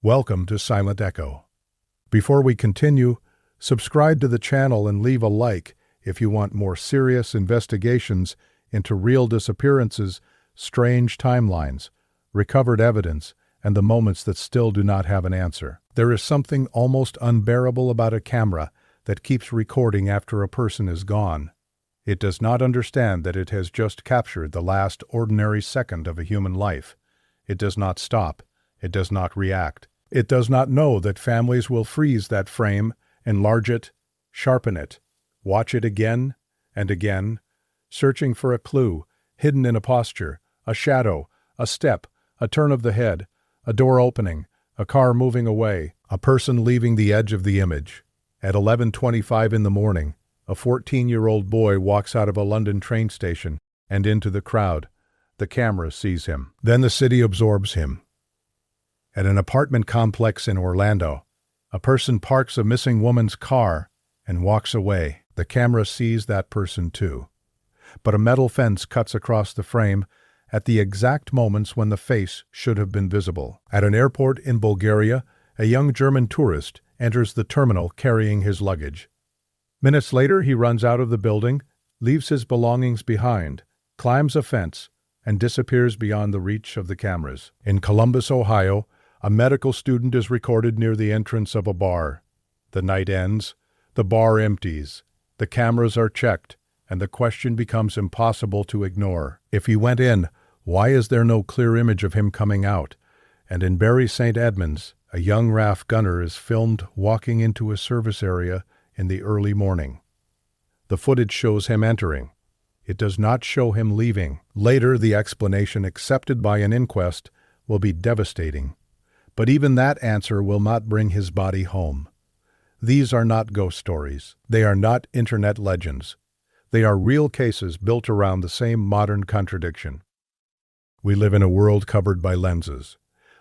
Welcome to SilentEcho. Before we continue, subscribe to the channel and leave a like if you want more serious investigations into real disappearances, strange timelines, recovered evidence, and the moments that still do not have an answer. There is something almost unbearable about a camera that keeps recording after a person is gone. It does not understand that it has just captured the last ordinary second of a human life. It does not stop. It does not react. It does not know that families will freeze that frame, enlarge it, sharpen it, watch it again and again, searching for a clue hidden in a posture, a shadow, a step, a turn of the head, a door opening, a car moving away, a person leaving the edge of the image. At 11:25 in the morning, a 14-year-old boy walks out of a London train station and into the crowd. The camera sees him. Then the city absorbs him. At an apartment complex in Orlando, a person parks a missing woman's car and walks away. The camera sees that person too. But a metal fence cuts across the frame at the exact moments when the face should have been visible. At an airport in Bulgaria, a young German tourist enters the terminal carrying his luggage. Minutes later, he runs out of the building, leaves his belongings behind, climbs a fence, and disappears beyond the reach of the cameras. In Columbus, Ohio, a medical student is recorded near the entrance of a bar. The night ends, the bar empties, the cameras are checked, and the question becomes impossible to ignore. If he went in, why is there no clear image of him coming out? And in Bury St. Edmunds, a young RAF gunner is filmed walking into a service area in the early morning. The footage shows him entering. It does not show him leaving. Later, the explanation accepted by an inquest will be devastating. But even that answer will not bring his body home. These are not ghost stories. They are not internet legends. They are real cases built around the same modern contradiction. We live in a world covered by lenses.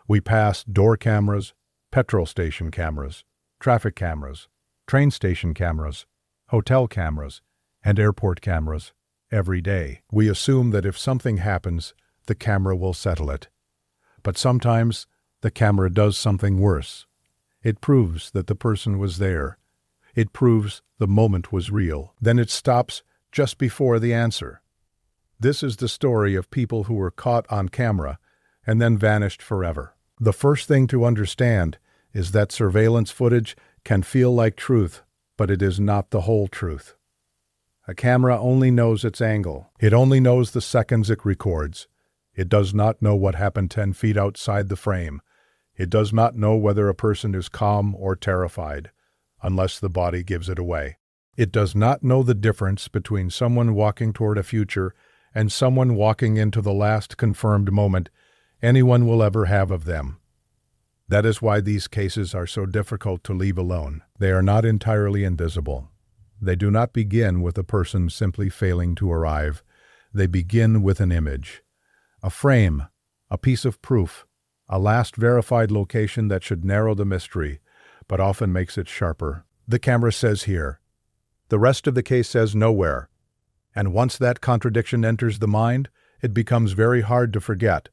We pass door cameras, petrol station cameras, traffic cameras, train station cameras, hotel cameras, and airport cameras every day. We assume that if something happens, the camera will settle it. But sometimes the camera does something worse. It proves that the person was there. It proves the moment was real. Then it stops just before the answer. This is the story of people who were caught on camera and then vanished forever. The first thing to understand is that surveillance footage can feel like truth, but it is not the whole truth. A camera only knows its angle. It only knows the seconds it records. It does not know what happened 10 feet outside the frame. It does not know whether a person is calm or terrified, unless the body gives it away. It does not know the difference between someone walking toward a future and someone walking into the last confirmed moment anyone will ever have of them. That is why these cases are so difficult to leave alone. They are not entirely invisible. They do not begin with a person simply failing to arrive. They begin with an image, a frame, a piece of proof, a last verified location that should narrow the mystery, but often makes it sharper. The camera says here. The rest of the case says nowhere. And once that contradiction enters the mind, it becomes very hard to forget.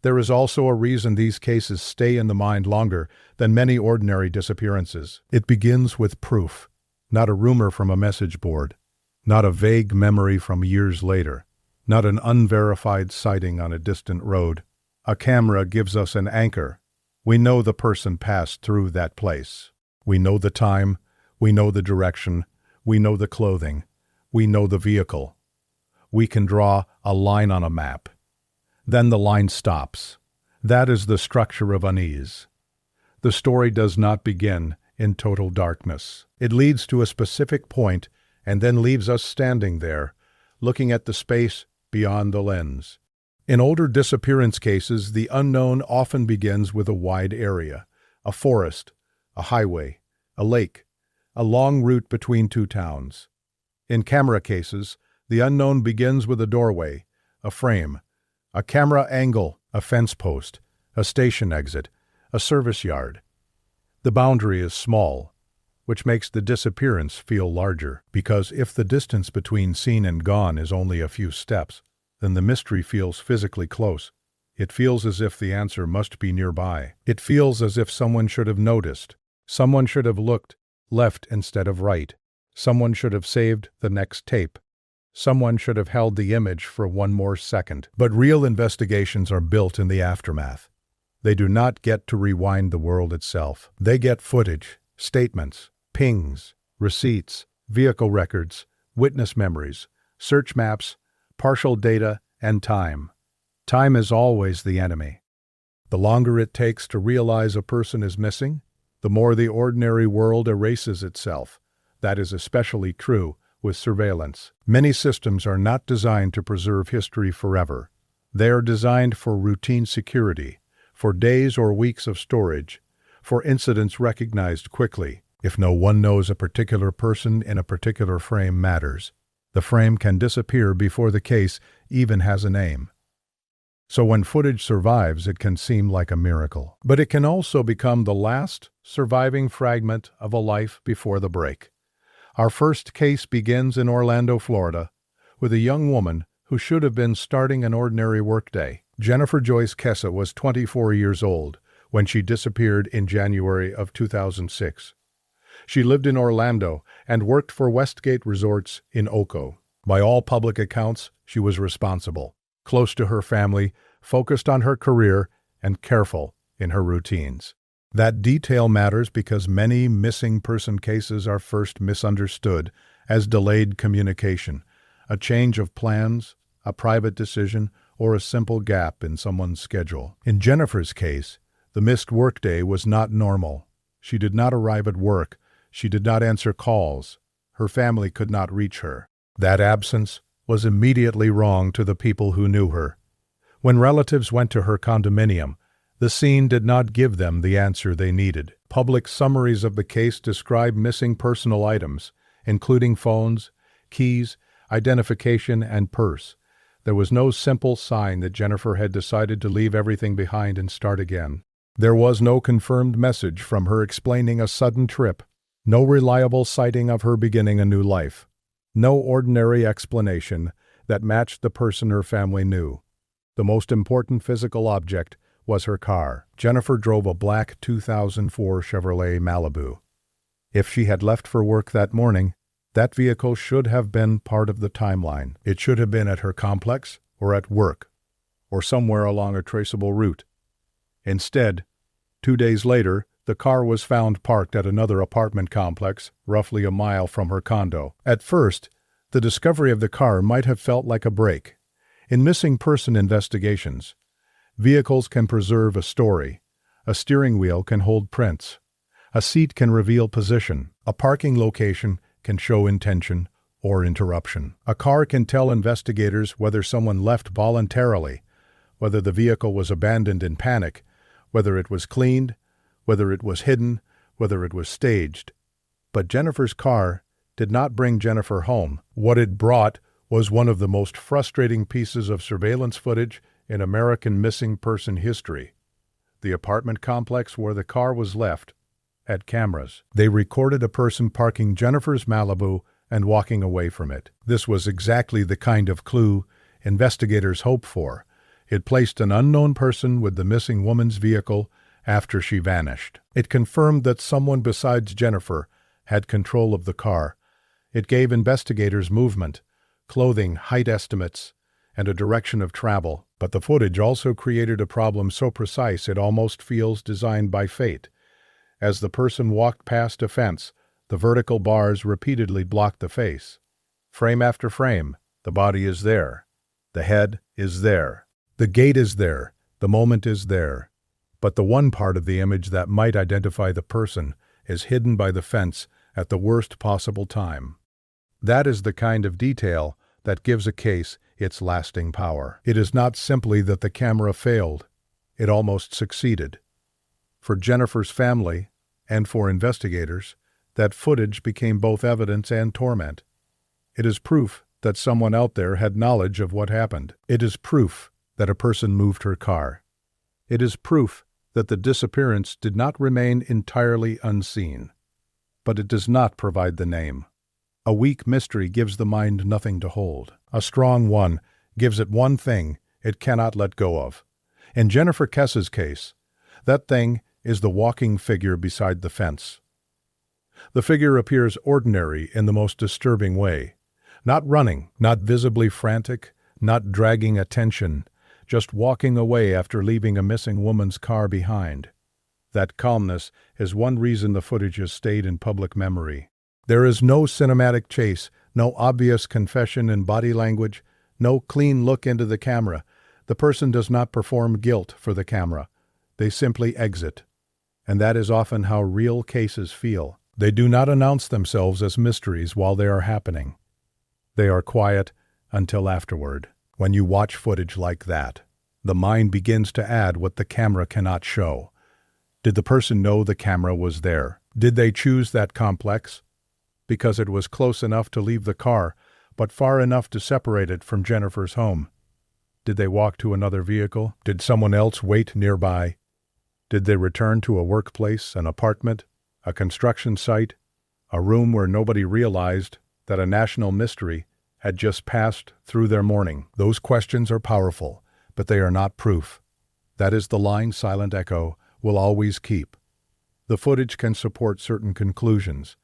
There is also a reason these cases stay in the mind longer than many ordinary disappearances. It begins with proof, not a rumor from a message board, not a vague memory from years later, not an unverified sighting on a distant road. A camera gives us an anchor. We know the person passed through that place. We know the time, we know the direction, we know the clothing, we know the vehicle. We can draw a line on a map. Then the line stops. That is the structure of unease. The story does not begin in total darkness. It leads to a specific point and then leaves us standing there, looking at the space beyond the lens. In older disappearance cases, the unknown often begins with a wide area, a forest, a highway, a lake, a long route between two towns. In camera cases, the unknown begins with a doorway, a frame, a camera angle, a fence post, a station exit, a service yard. The boundary is small, which makes the disappearance feel larger, because if the distance between seen and gone is only a few steps, then the mystery feels physically close. It feels as if the answer must be nearby. It feels as if someone should have noticed. Someone should have looked left instead of right. Someone should have saved the next tape. Someone should have held the image for one more second. But real investigations are built in the aftermath. They do not get to rewind the world itself. They get footage, statements, pings, receipts, vehicle records, witness memories, search maps, partial data, and time. Time is always the enemy. The longer it takes to realize a person is missing, the more the ordinary world erases itself. That is especially true with surveillance. Many systems are not designed to preserve history forever. They are designed for routine security, for days or weeks of storage, for incidents recognized quickly. If no one knows a particular person in a particular frame matters, the frame can disappear before the case even has a name. So when footage survives, it can seem like a miracle. But it can also become the last surviving fragment of a life before the break. Our first case begins in Orlando, Florida, with a young woman who should have been starting an ordinary workday. Jennifer Joyce Kesse was 24 years old when she disappeared in January of 2006. She lived in Orlando and worked for Westgate Resorts in Oco. By all public accounts, she was responsible, close to her family, focused on her career, and careful in her routines. That detail matters because many missing person cases are first misunderstood as delayed communication, a change of plans, a private decision, or a simple gap in someone's schedule. In Jennifer's case, the missed workday was not normal. She did not arrive at work. She did not answer calls. Her family could not reach her. That absence was immediately wrong to the people who knew her. When relatives went to her condominium, the scene did not give them the answer they needed. Public summaries of the case describe missing personal items, including phones, keys, identification, and purse. There was no simple sign that Jennifer had decided to leave everything behind and start again. There was no confirmed message from her explaining a sudden trip, no reliable sighting of her beginning a new life, no ordinary explanation that matched the person her family knew. The most important physical object was her car. Jennifer drove a black 2004 Chevrolet Malibu. If she had left for work that morning, that vehicle should have been part of the timeline. It should have been at her complex, or at work, or somewhere along a traceable route. Instead, 2 days later, the car was found parked at another apartment complex, roughly a mile from her condo. At first, the discovery of the car might have felt like a break. In missing person investigations, vehicles can preserve a story. A steering wheel can hold prints. A seat can reveal position. A parking location can show intention or interruption. A car can tell investigators whether someone left voluntarily, whether the vehicle was abandoned in panic, whether it was cleaned, whether it was hidden, whether it was staged. But Jennifer's car did not bring Jennifer home. What it brought was one of the most frustrating pieces of surveillance footage in American missing person history. The apartment complex where the car was left had cameras. They recorded a person parking Jennifer's Malibu and walking away from it. This was exactly the kind of clue investigators hoped for. It placed an unknown person with the missing woman's vehicle after she vanished. It confirmed that someone besides Jennifer had control of the car. It gave investigators movement, clothing, height estimates, and a direction of travel. But the footage also created a problem so precise it almost feels designed by fate. As the person walked past a fence, the vertical bars repeatedly blocked the face. Frame after frame, the body is there. The head is there. The gait is there. The moment is there. But the one part of the image that might identify the person is hidden by the fence at the worst possible time. That is the kind of detail that gives a case its lasting power. It is not simply that the camera failed. It almost succeeded. For Jennifer's family, and for investigators, that footage became both evidence and torment. It is proof that someone out there had knowledge of what happened. It is proof that a person moved her car. It is proof that the disappearance did not remain entirely unseen. But it does not provide the name. A weak mystery gives the mind nothing to hold. A strong one gives it one thing it cannot let go of. In Jennifer Kesse's case, that thing is the walking figure beside the fence. The figure appears ordinary in the most disturbing way. Not running, not visibly frantic, not dragging attention, just walking away after leaving a missing woman's car behind. That calmness is one reason the footage has stayed in public memory. There is no cinematic chase, no obvious confession in body language, no clean look into the camera. The person does not perform guilt for the camera. They simply exit. And that is often how real cases feel. They do not announce themselves as mysteries while they are happening. They are quiet until afterward. When you watch footage like that, the mind begins to add what the camera cannot show. Did the person know the camera was there? Did they choose that complex because it was close enough to leave the car, but far enough to separate it from Jennifer's home? Did they walk to another vehicle? Did someone else wait nearby? Did they return to a workplace, an apartment, a construction site, a room where nobody realized that a national mystery had just passed through their morning? Those questions are powerful, but they are not proof. That is the line SilentEcho will always keep. The footage can support certain conclusions.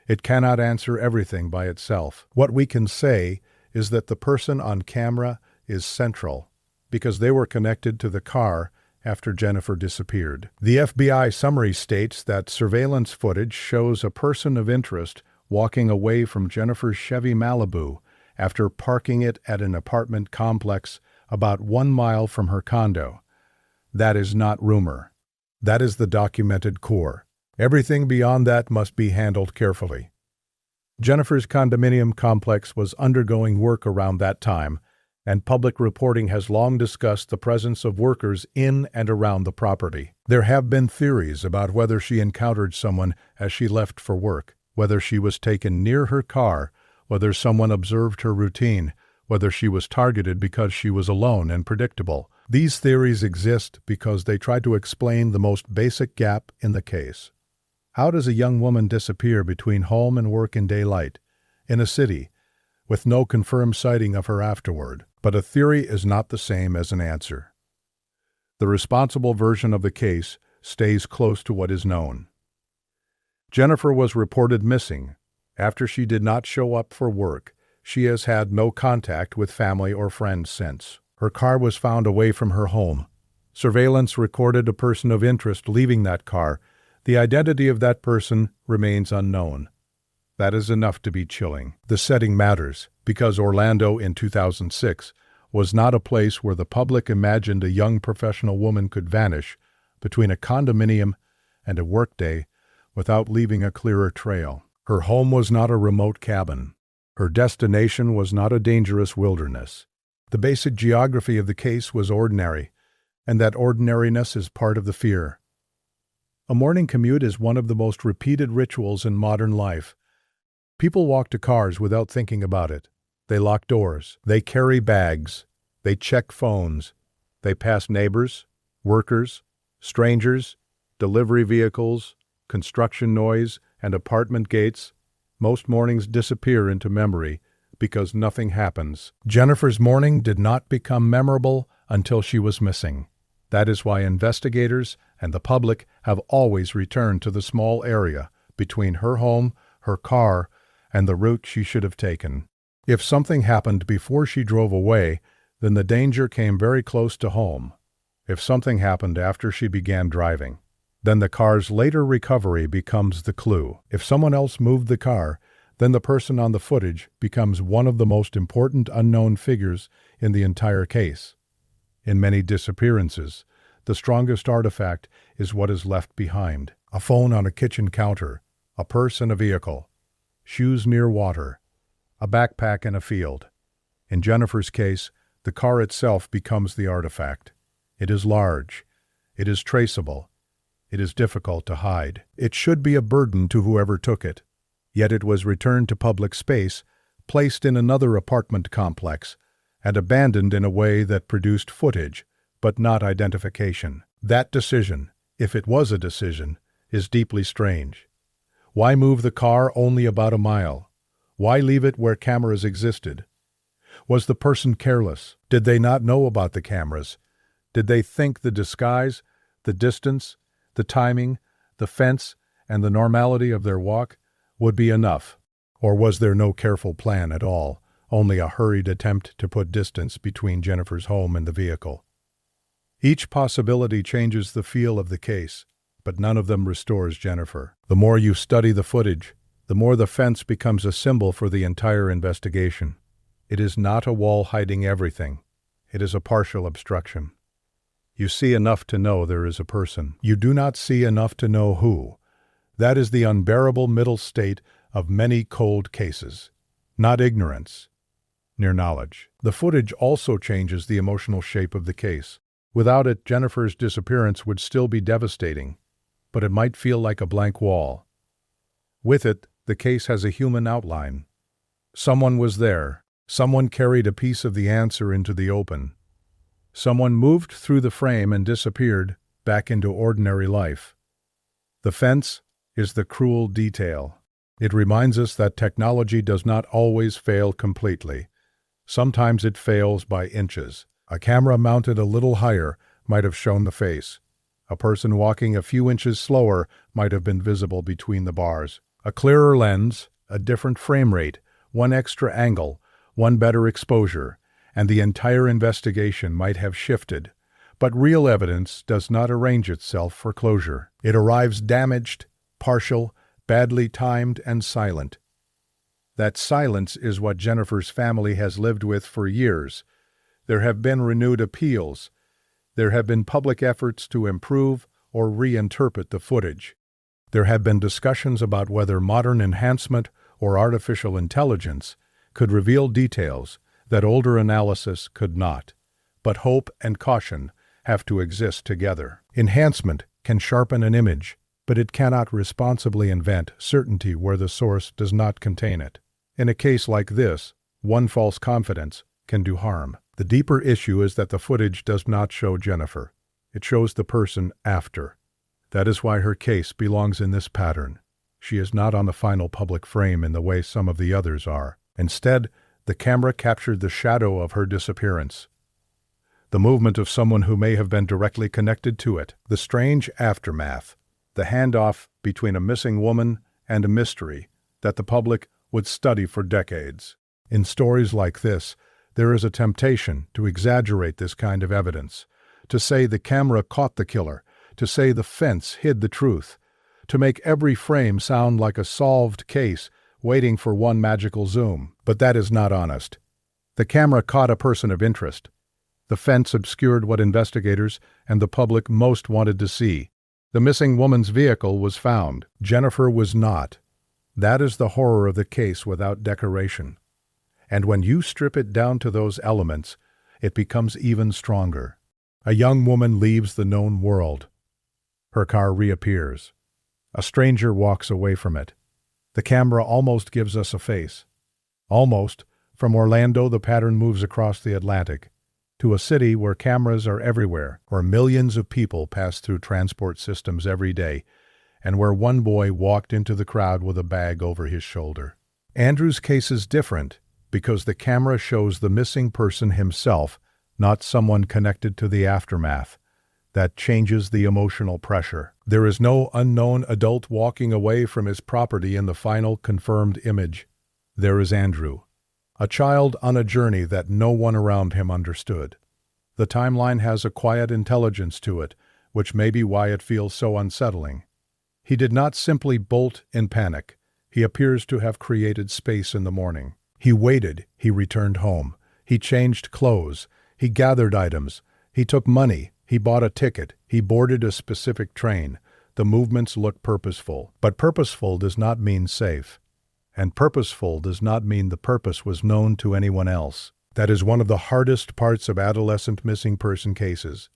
It cannot answer everything by itself. What we can say is that the person on camera is central because they were connected to the car after Jennifer disappeared. The FBI summary states that surveillance footage shows a person of interest walking away from Jennifer's Chevy Malibu after parking it at an apartment complex about 1 mile from her condo. That is not rumor. That is the documented core. Everything beyond that must be handled carefully. Jennifer's condominium complex was undergoing work around that time, and public reporting has long discussed the presence of workers in and around the property. There have been theories about whether she encountered someone as she left for work, whether she was taken near her car, whether someone observed her routine, whether she was targeted because she was alone and predictable. These theories exist because they try to explain the most basic gap in the case. How does a young woman disappear between home and work in daylight, in a city, with no confirmed sighting of her afterward? But a theory is not the same as an answer. The responsible version of the case stays close to what is known. Jennifer was reported missing. After she did not show up for work, she has had no contact with family or friends since. Her car was found away from her home. Surveillance recorded a person of interest leaving that car. The identity of that person remains unknown. That is enough to be chilling. The setting matters, because Orlando in 2006 was not a place where the public imagined a young professional woman could vanish between a condominium and a workday without leaving a clearer trail. Her home was not a remote cabin. Her destination was not a dangerous wilderness. The basic geography of the case was ordinary, and that ordinariness is part of the fear. A morning commute is one of the most repeated rituals in modern life. People walk to cars without thinking about it. They lock doors. They carry bags. They check phones. They pass neighbors, workers, strangers, delivery vehicles, construction noise, and apartment gates. Most mornings disappear into memory because nothing happens. Jennifer's morning did not become memorable until she was missing. That is why investigators and the public have always returned to the small area between her home, her car, and the route she should have taken. If something happened before she drove away, then the danger came very close to home. If something happened after she began driving, then the car's later recovery becomes the clue. If someone else moved the car, then the person on the footage becomes one of the most important unknown figures in the entire case. In many disappearances, the strongest artifact is what is left behind. A phone on a kitchen counter, a purse in a vehicle, shoes near water, a backpack in a field. In Jennifer's case, the car itself becomes the artifact. It is large. It is traceable. It is difficult to hide. It should be a burden to whoever took it. Yet it was returned to public space, placed in another apartment complex, and abandoned in a way that produced footage, but not identification. That decision, if it was a decision, is deeply strange. Why move the car only about a mile? Why leave it where cameras existed? Was the person careless? Did they not know about the cameras? Did they think the disguise, the distance, the timing, the fence, and the normality of their walk would be enough? Or was there no careful plan at all, only a hurried attempt to put distance between Jennifer's home and the vehicle? Each possibility changes the feel of the case, but none of them restores Jennifer. The more you study the footage, the more the fence becomes a symbol for the entire investigation. It is not a wall hiding everything. It is a partial obstruction. You see enough to know there is a person. You do not see enough to know who. That is the unbearable middle state of many cold cases. Not ignorance, near knowledge. The footage also changes the emotional shape of the case. Without it, Jennifer's disappearance would still be devastating, but it might feel like a blank wall. With it, the case has a human outline. Someone was there. Someone carried a piece of the answer into the open. Someone moved through the frame and disappeared back into ordinary life. The fence is the cruel detail. It reminds us that technology does not always fail completely. Sometimes it fails by inches. A camera mounted a little higher might have shown the face. A person walking a few inches slower might have been visible between the bars. A clearer lens, a different frame rate, one extra angle, one better exposure, and the entire investigation might have shifted. But real evidence does not arrange itself for closure. It arrives damaged, partial, badly timed, and silent. That silence is what Jennifer's family has lived with for years. There have been renewed appeals. There have been public efforts to improve or reinterpret the footage. There have been discussions about whether modern enhancement or artificial intelligence could reveal details that older analysis could not. But hope and caution have to exist together. Enhancement can sharpen an image, but it cannot responsibly invent certainty where the source does not contain it. In a case like this, one false confidence can do harm. The deeper issue is that the footage does not show Jennifer. It shows the person after. That is why her case belongs in this pattern. She is not on the final public frame in the way some of the others are. Instead, the camera captured the shadow of her disappearance, the movement of someone who may have been directly connected to it, the strange aftermath, the handoff between a missing woman and a mystery that the public would study for decades. In stories like this, there is a temptation to exaggerate this kind of evidence, to say the camera caught the killer, to say the fence hid the truth, to make every frame sound like a solved case waiting for one magical zoom. But that is not honest. The camera caught a person of interest. The fence obscured what investigators and the public most wanted to see. The missing woman's vehicle was found. Jennifer was not. That is the horror of the case without decoration. And when you strip it down to those elements, it becomes even stronger. A young woman leaves the known world. Her car reappears. A stranger walks away from it. The camera almost gives us a face. Almost. From Orlando, the pattern moves across the Atlantic to a city where cameras are everywhere, where millions of people pass through transport systems every day, and where one boy walked into the crowd with a bag over his shoulder. Andrew's case is different because the camera shows the missing person himself, not someone connected to the aftermath. That changes the emotional pressure. There is no unknown adult walking away from his property in the final confirmed image. There is Andrew, a child on a journey that no one around him understood. The timeline has a quiet intelligence to it, which may be why it feels so unsettling. He did not simply bolt in panic. He appears to have created space in the morning. He waited. He returned home. He changed clothes. He gathered items. He took money. He bought a ticket. He boarded a specific train. The movements look purposeful. But purposeful does not mean safe. And purposeful does not mean the purpose was known to anyone else. That is one of the hardest parts of adolescent missing person cases.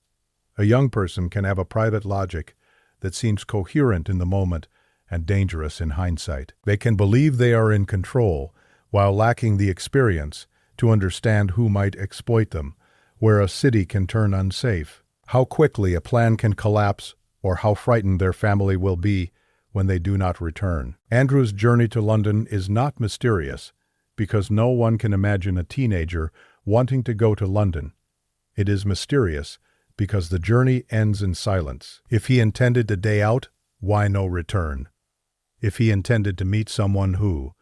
A young person can have a private logic that seems coherent in the moment and dangerous in hindsight. They can believe they are in control while lacking the experience to understand who might exploit them, where a city can turn unsafe, how quickly a plan can collapse, or how frightened their family will be when they do not return. Andrew's journey to London is not mysterious, because no one can imagine a teenager wanting to go to London. It is mysterious because the journey ends in silence. If he intended a day out, why no return? If he intended to meet someone, who?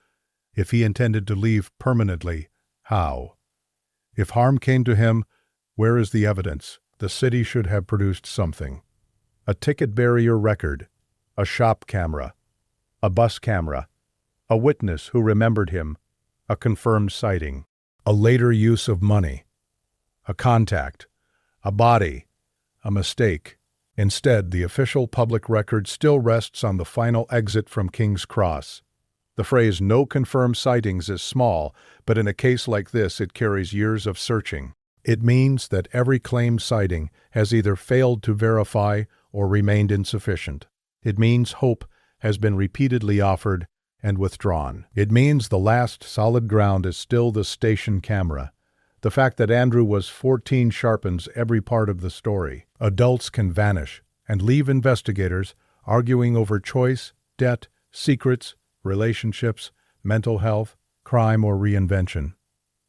If he intended to leave permanently, how? If harm came to him, where is the evidence? The city should have produced something. A ticket barrier record, a shop camera, a bus camera, a witness who remembered him, a confirmed sighting, a later use of money, a contact, a body, a mistake. Instead, the official public record still rests on the final exit from King's Cross. The phrase "no confirmed sightings" is small, but in a case like this it carries years of searching. It means that every claimed sighting has either failed to verify or remained insufficient. It means hope has been repeatedly offered and withdrawn. It means the last solid ground is still the station camera. The fact that Andrew was 14 sharpens every part of the story. Adults can vanish and leave investigators arguing over choice, debt, secrets, relationships, mental health, crime, or reinvention.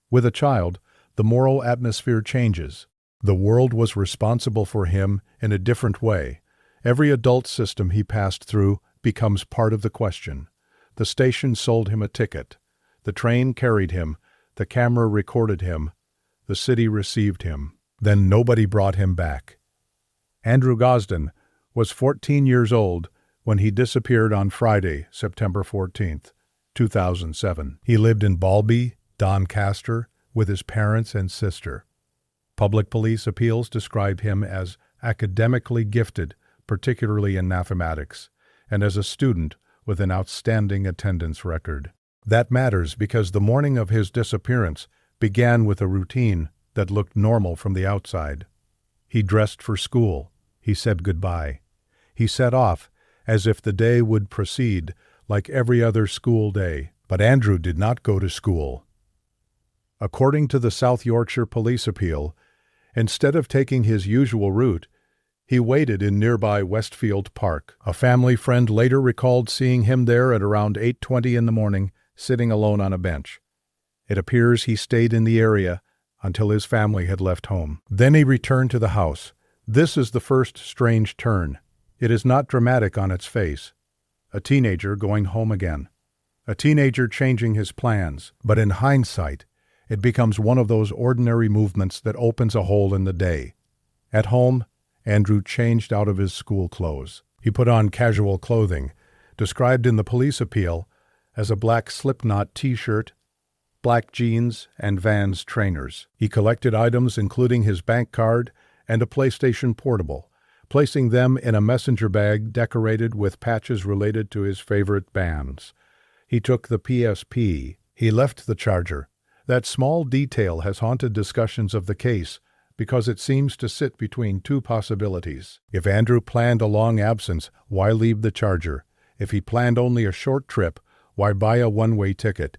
With a child, the moral atmosphere changes. The world was responsible for him in a different way. Every adult system he passed through becomes part of the question. The station sold him a ticket. The train carried him. The camera recorded him. The city received him. Then nobody brought him back. Andrew Gosden was 14 years old when he disappeared on Friday, September 14th, 2007. He lived in Balby, Doncaster, with his parents and sister. Public police appeals describe him as academically gifted, particularly in mathematics, and as a student with an outstanding attendance record. That matters because the morning of his disappearance began with a routine that looked normal from the outside. He dressed for school. He said goodbye. He set off as if the day would proceed like every other school day. But Andrew did not go to school. According to the South Yorkshire Police Appeal, instead of taking his usual route, he waited in nearby Westfield Park. A family friend later recalled seeing him there at around 8:20 in the morning, sitting alone on a bench. It appears he stayed in the area until his family had left home. Then he returned to the house. This is the first strange turn. It is not dramatic on its face. A teenager going home again. A teenager changing his plans. But in hindsight, it becomes one of those ordinary movements that opens a hole in the day. At home, Andrew changed out of his school clothes. He put on casual clothing, described in the police appeal as a black Slipknot t-shirt, black jeans, and Vans trainers. He collected items including his bank card and a PlayStation Portable, placing them in a messenger bag decorated with patches related to his favorite bands. He took the PSP. He left the charger. That small detail has haunted discussions of the case because it seems to sit between two possibilities. If Andrew planned a long absence, why leave the charger? If he planned only a short trip, why buy a one-way ticket?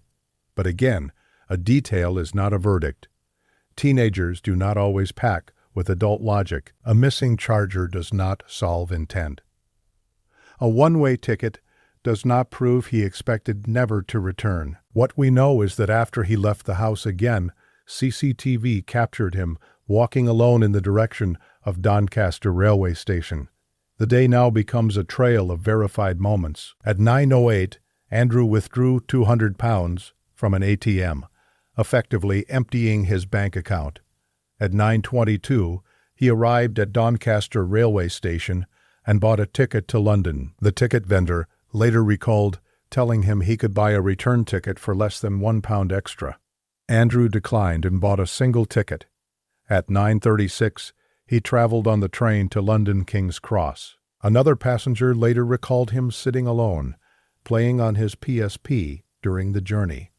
But again, a detail is not a verdict. Teenagers do not always pack with adult logic. A missing charger does not solve intent. A one-way ticket does not prove he expected never to return. What we know is that after he left the house again, CCTV captured him walking alone in the direction of Doncaster railway station. The day now becomes a trail of verified moments. At 9:08, Andrew withdrew £200 from an ATM, effectively emptying his bank account. At 9:22, he arrived at Doncaster railway station and bought a ticket to London. The ticket vendor later recalled telling him he could buy a return ticket for less than £1 extra. Andrew declined and bought a single ticket. At 9:36, he traveled on the train to London King's Cross. Another passenger later recalled him sitting alone, playing on his PSP during the journey.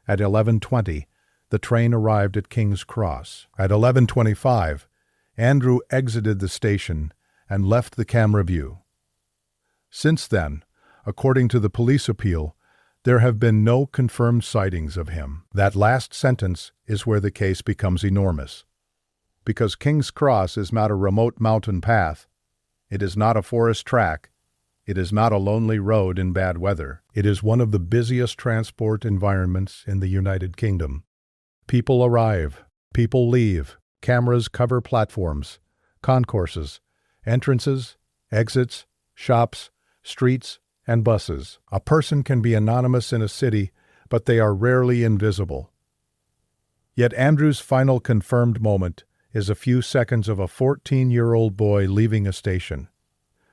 At 11:20, the train arrived at King's Cross. At 11:25, Andrew exited the station and left the camera view. Since then, according to the police appeal, there have been no confirmed sightings of him. That last sentence is where the case becomes enormous. Because King's Cross is not a remote mountain path, it is not a forest track, it is not a lonely road in bad weather. It is one of the busiest transport environments in the United Kingdom. People arrive, people leave, cameras cover platforms, concourses, entrances, exits, shops, streets, and buses. A person can be anonymous in a city, but they are rarely invisible. Yet Andrew's final confirmed moment is a few seconds of a 14-year-old boy leaving a station.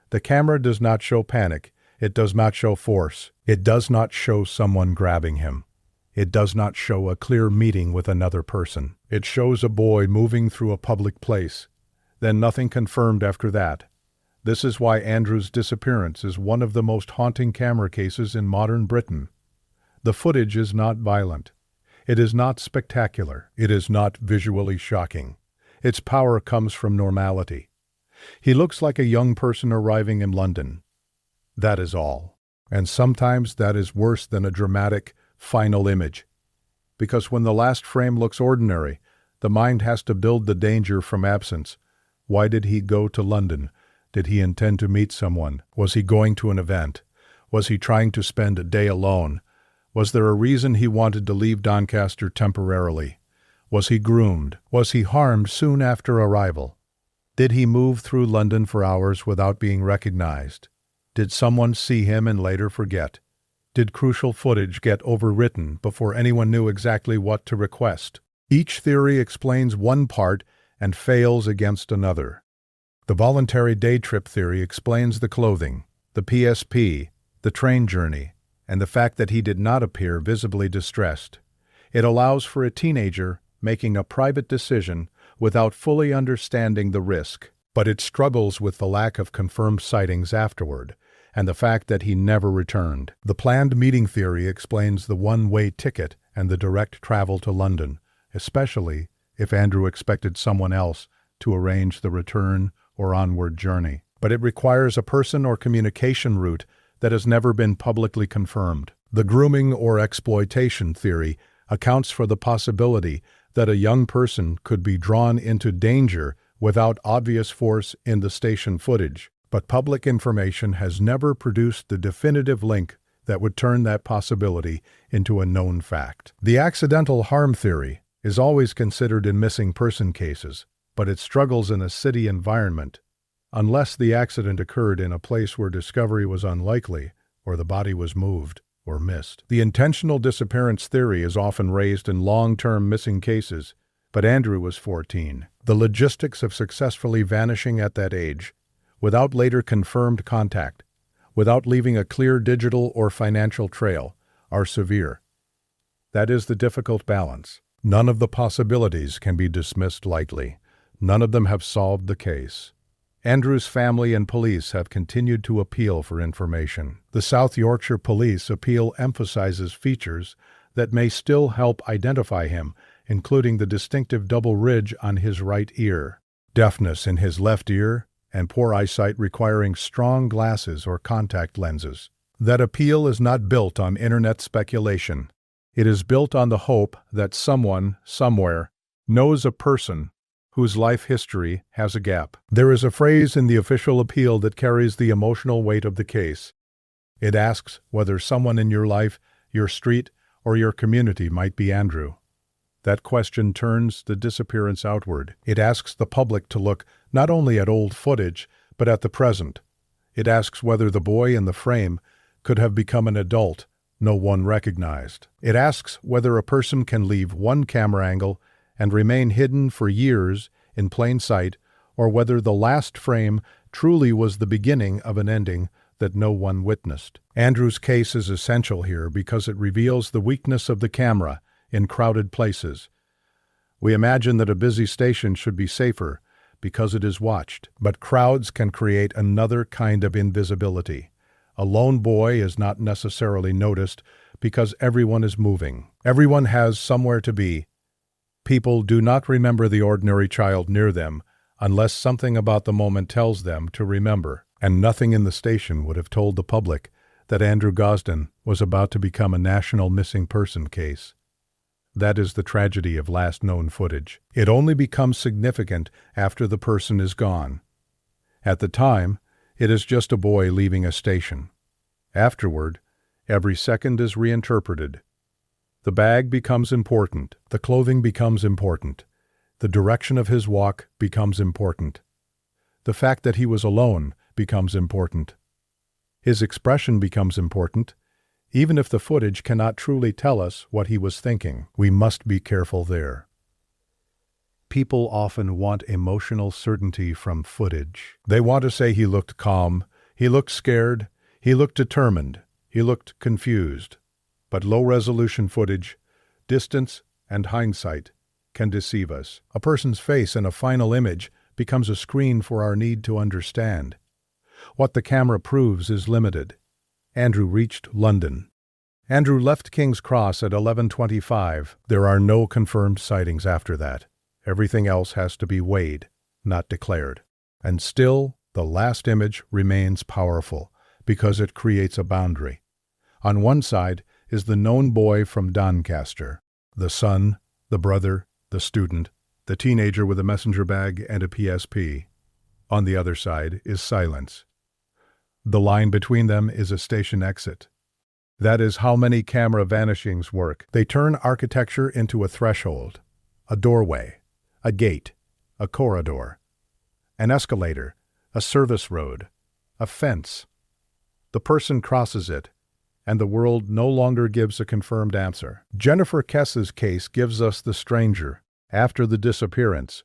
The camera does not show panic. It does not show force. It does not show someone grabbing him. It does not show a clear meeting with another person. It shows a boy moving through a public place. Then nothing confirmed after that. This is why Andrew's disappearance is one of the most haunting camera cases in modern Britain. The footage is not violent. It is not spectacular. It is not visually shocking. Its power comes from normality. He looks like a young person arriving in London. That is all. And sometimes that is worse than a dramatic, final image. Because when the last frame looks ordinary, the mind has to build the danger from absence. Why did he go to London? Did he intend to meet someone? Was he going to an event? Was he trying to spend a day alone? Was there a reason he wanted to leave Doncaster temporarily? Was he groomed? Was he harmed soon after arrival? Did he move through London for hours without being recognized? Did someone see him and later forget? Did crucial footage get overwritten before anyone knew exactly what to request? Each theory explains one part and fails against another. The voluntary day trip theory explains the clothing, the PSP, the train journey, and the fact that he did not appear visibly distressed. It allows for a teenager making a private decision without fully understanding the risk, but it struggles with the lack of confirmed sightings afterward, and the fact that he never returned. The planned meeting theory explains the one-way ticket and the direct travel to London, especially if Andrew expected someone else to arrange the return or onward journey. But it requires a person or communication route that has never been publicly confirmed. The grooming or exploitation theory accounts for the possibility that a young person could be drawn into danger without obvious force in the station footage, but public information has never produced the definitive link that would turn that possibility into a known fact. The accidental harm theory is always considered in missing person cases, but it struggles in a city environment, unless the accident occurred in a place where discovery was unlikely, or the body was moved or missed. The intentional disappearance theory is often raised in long-term missing cases, but Andrew was 14. The logistics of successfully vanishing at that age, without later confirmed contact, without leaving a clear digital or financial trail, are severe. That is the difficult balance. None of the possibilities can be dismissed lightly. None of them have solved the case. Andrew's family and police have continued to appeal for information. The South Yorkshire Police appeal emphasizes features that may still help identify him, including the distinctive double ridge on his right ear, deafness in his left ear, and poor eyesight requiring strong glasses or contact lenses. That appeal is not built on internet speculation. It is built on the hope that someone, somewhere, knows a person whose life history has a gap. There is a phrase in the official appeal that carries the emotional weight of the case. It asks whether someone in your life, your street, or your community might be Andrew. That question turns the disappearance outward. It asks the public to look not only at old footage, but at the present. It asks whether the boy in the frame could have become an adult no one recognized. It asks whether a person can leave one camera angle and remain hidden for years in plain sight, or whether the last frame truly was the beginning of an ending that no one witnessed. Andrew's case is essential here because it reveals the weakness of the camera in crowded places. We imagine that a busy station should be safer because it is watched, but crowds can create another kind of invisibility. A lone boy is not necessarily noticed because everyone is moving. Everyone has somewhere to be. People do not remember the ordinary child near them unless something about the moment tells them to remember. And nothing in the station would have told the public that Andrew Gosden was about to become a national missing person case. That is the tragedy of last known footage. It only becomes significant after the person is gone. At the time, it is just a boy leaving a station. Afterward, every second is reinterpreted. The bag becomes important. The clothing becomes important. The direction of his walk becomes important. The fact that he was alone becomes important. His expression becomes important. Even if the footage cannot truly tell us what he was thinking, we must be careful there. People often want emotional certainty from footage. They want to say he looked calm, he looked scared, he looked determined, he looked confused. But low-resolution footage, distance, and hindsight can deceive us. A person's face in a final image becomes a screen for our need to understand. What the camera proves is limited. Andrew reached London. Andrew left King's Cross at 11:25. There are no confirmed sightings after that. Everything else has to be weighed, not declared. And still, the last image remains powerful because it creates a boundary. On one side is the known boy from Doncaster, the son, the brother, the student, the teenager with a messenger bag and a PSP. On the other side is silence. The line between them is a station exit. That is how many camera vanishings work. They turn architecture into a threshold, a doorway, a gate, a corridor, an escalator, a service road, a fence. The person crosses it, and the world no longer gives a confirmed answer. Jennifer Kesse's case gives us the stranger after the disappearance.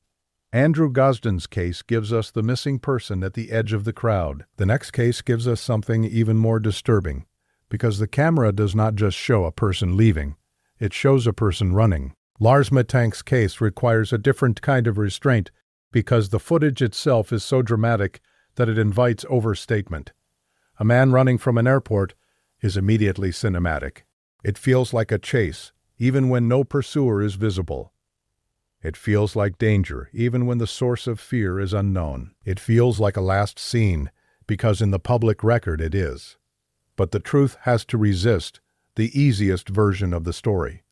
Andrew Gosden's case gives us the missing person at the edge of the crowd. The next case gives us something even more disturbing, because the camera does not just show a person leaving, it shows a person running. Lars Mittank's case requires a different kind of restraint because the footage itself is so dramatic that it invites overstatement. A man running from an airport is immediately cinematic. It feels like a chase, even when no pursuer is visible. It feels like danger, even when the source of fear is unknown. It feels like a last scene, because in the public record it is. But the truth has to resist the easiest version of the story.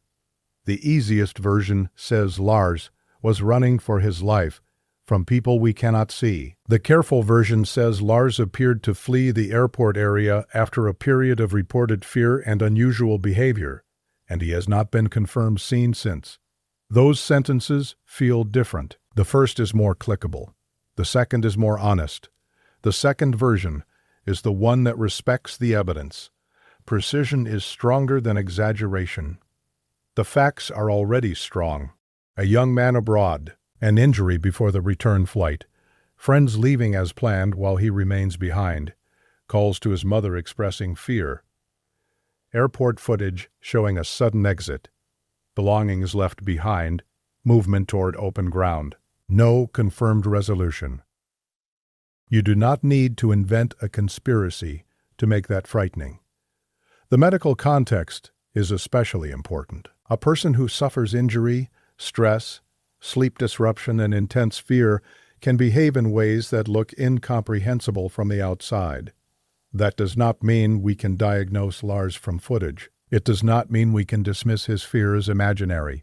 The easiest version, says Lars, was running for his life from people we cannot see. The careful version says Lars appeared to flee the airport area after a period of reported fear and unusual behavior, and he has not been confirmed seen since. Those sentences feel different. The first is more clickable. The second is more honest. The second version is the one that respects the evidence. Precision is stronger than exaggeration. The facts are already strong. A young man abroad, an injury before the return flight, friends leaving as planned while he remains behind, calls to his mother expressing fear. Airport footage showing a sudden exit. Belongings left behind, movement toward open ground. No confirmed resolution. You do not need to invent a conspiracy to make that frightening. The medical context is especially important. A person who suffers injury, stress, sleep disruption, and intense fear can behave in ways that look incomprehensible from the outside. That does not mean we can diagnose Lars from footage. It does not mean we can dismiss his fear as imaginary.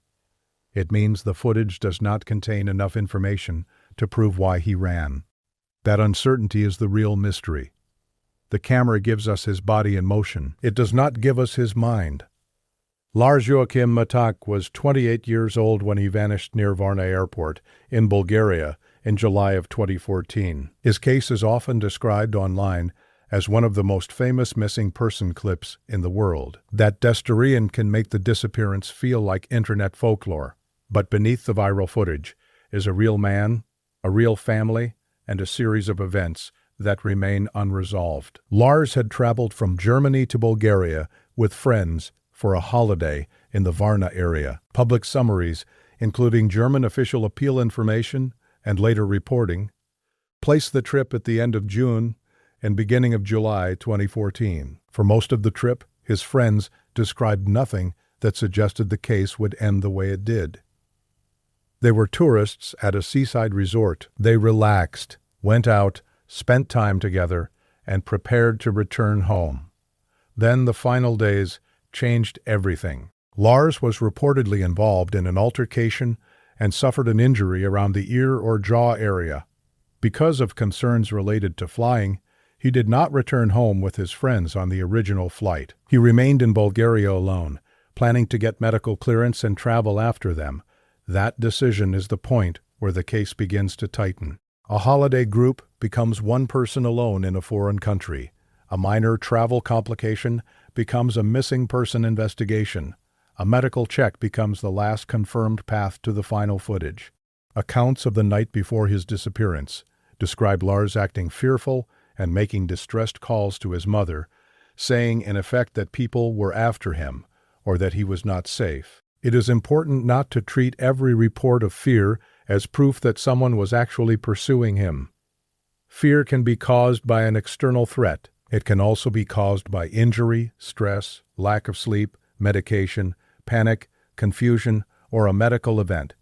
It means the footage does not contain enough information to prove why he ran. That uncertainty is the real mystery. The camera gives us his body in motion. It does not give us his mind. Lars Mittank was 28 years old when he vanished near Varna Airport in Bulgaria in July of 2014. His case is often described online as one of the most famous missing person clips in the world. That Desterian can make the disappearance feel like internet folklore. But beneath the viral footage is a real man, a real family, and a series of events that remain unresolved. Lars had traveled from Germany to Bulgaria with friends for a holiday in the Varna area. Public summaries, including German official appeal information and later reporting, placed the trip at the end of June and beginning of July 2014. For most of the trip, his friends described nothing that suggested the case would end the way it did. They were tourists at a seaside resort. They relaxed, went out, spent time together, and prepared to return home. Then the final days changed everything. Lars was reportedly involved in an altercation and suffered an injury around the ear or jaw area. Because of concerns related to flying, he did not return home with his friends on the original flight. He remained in Bulgaria alone, planning to get medical clearance and travel after them. That decision is the point where the case begins to tighten. A holiday group becomes one person alone in a foreign country. A minor travel complication becomes a missing person investigation. A medical check becomes the last confirmed path to the final footage. Accounts of the night before his disappearance describe Lars acting fearful and making distressed calls to his mother, saying in effect that people were after him or that he was not safe. It is important not to treat every report of fear as proof that someone was actually pursuing him. Fear can be caused by an external threat. It can also be caused by injury, stress, lack of sleep, medication, panic, confusion, or a medical event.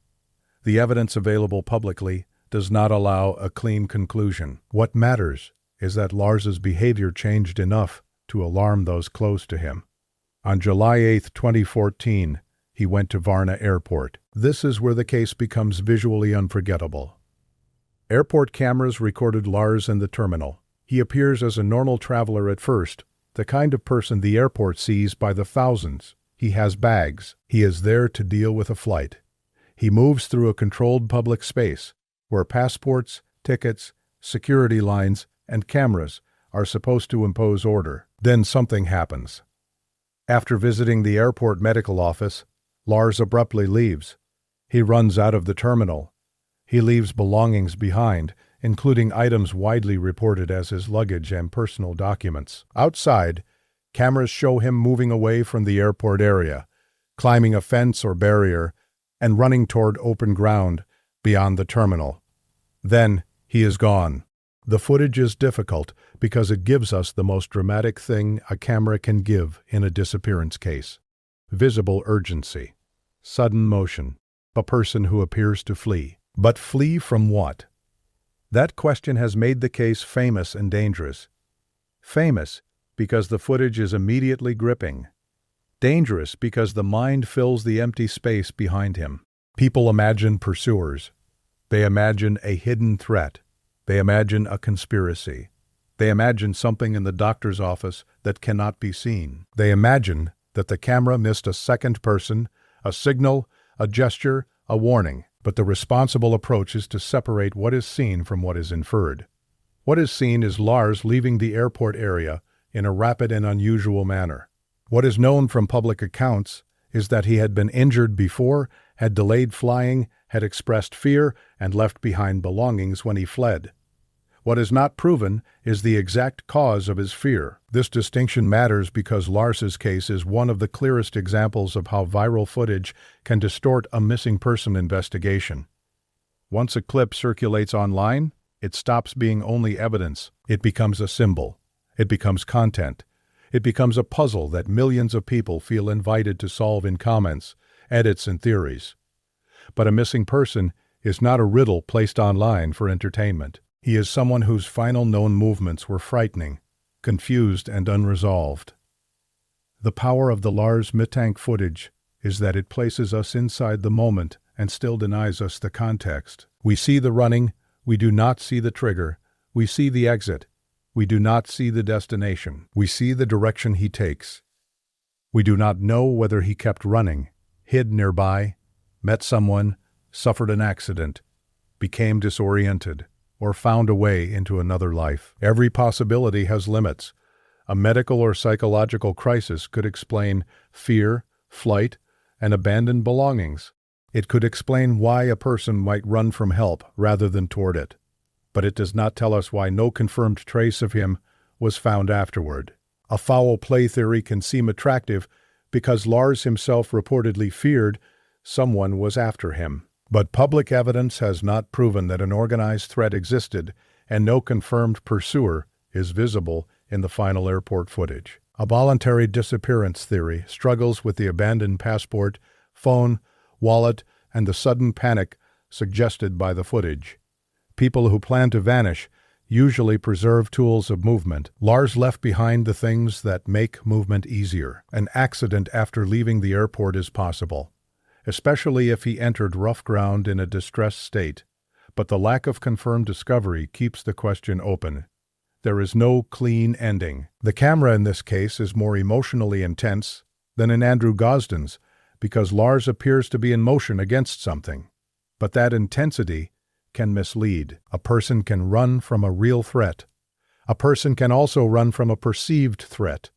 The evidence available publicly does not allow a clean conclusion. What matters is that Lars's behavior changed enough to alarm those close to him. On July 8, 2014, he went to Varna Airport. This is where the case becomes visually unforgettable. Airport cameras recorded Lars in the terminal. He appears as a normal traveler at first, the kind of person the airport sees by the thousands. He has bags. He is there to deal with a flight. He moves through a controlled public space where passports, tickets, security lines, and cameras are supposed to impose order. Then something happens. After visiting the airport medical office, Lars abruptly leaves. He runs out of the terminal. He leaves belongings behind, including items widely reported as his luggage and personal documents. Outside, cameras show him moving away from the airport area, climbing a fence or barrier, and running toward open ground beyond the terminal. Then he is gone. The footage is difficult because it gives us the most dramatic thing a camera can give in a disappearance case: visible urgency, sudden motion, a person who appears to flee. But flee from what? That question has made the case famous and dangerous. Famous because the footage is immediately gripping. Dangerous because the mind fills the empty space behind him. People imagine pursuers. They imagine a hidden threat. They imagine a conspiracy. They imagine something in the doctor's office that cannot be seen. They imagine that the camera missed a second person, a signal, a gesture, a warning. But the responsible approach is to separate what is seen from what is inferred. What is seen is Lars leaving the airport area in a rapid and unusual manner. What is known from public accounts is that he had been injured before, had delayed flying, had expressed fear, and left behind belongings when he fled. What is not proven is the exact cause of his fear. This distinction matters because Lars's case is one of the clearest examples of how viral footage can distort a missing person investigation. Once a clip circulates online, it stops being only evidence. It becomes a symbol. It becomes content. It becomes a puzzle that millions of people feel invited to solve in comments, edits, and theories. But a missing person is not a riddle placed online for entertainment. He is someone whose final known movements were frightening, confused, and unresolved. The power of the Lars Mittank footage is that it places us inside the moment and still denies us the context. We see the running, we do not see the trigger. We see the exit, we do not see the destination. We see the direction he takes. We do not know whether he kept running, hid nearby, met someone, suffered an accident, became disoriented, or found a way into another life. Every possibility has limits. A medical or psychological crisis could explain fear, flight, and abandoned belongings. It could explain why a person might run from help rather than toward it. But it does not tell us why no confirmed trace of him was found afterward. A foul play theory can seem attractive because Lars himself reportedly feared someone was after him. But public evidence has not proven that an organized threat existed, and no confirmed pursuer is visible in the final airport footage. A voluntary disappearance theory struggles with the abandoned passport, phone, wallet, and the sudden panic suggested by the footage. People who plan to vanish usually preserve tools of movement. Lars left behind the things that make movement easier. An accident after leaving the airport is possible, especially if he entered rough ground in a distressed state. But the lack of confirmed discovery keeps the question open. There is no clean ending. The camera in this case is more emotionally intense than in Andrew Gosden's because Lars appears to be in motion against something. But that intensity can mislead. A person can run from a real threat. A person can also run from a perceived threat.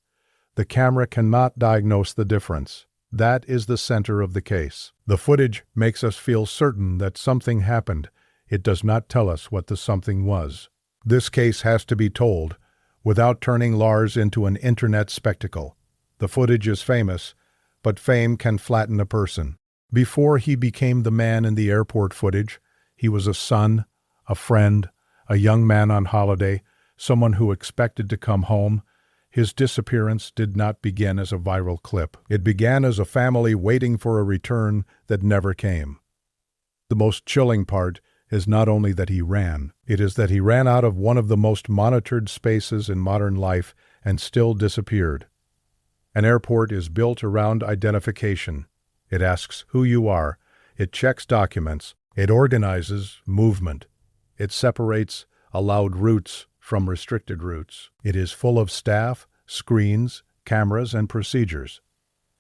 The camera cannot diagnose the difference. That is the center of the case. The footage makes us feel certain that something happened. It does not tell us what the something was. This case has to be told without turning Lars into an internet spectacle. The footage is famous, but fame can flatten a person. Before he became the man in the airport footage, he was a son, a friend, a young man on holiday, someone who expected to come home. His disappearance did not begin as a viral clip. It began as a family waiting for a return that never came. The most chilling part is not only that he ran, it is that he ran out of one of the most monitored spaces in modern life and still disappeared. An airport is built around identification. It asks who you are. It checks documents. It organizes movement. It separates allowed routes from restricted routes. It is full of staff, screens, cameras, and procedures.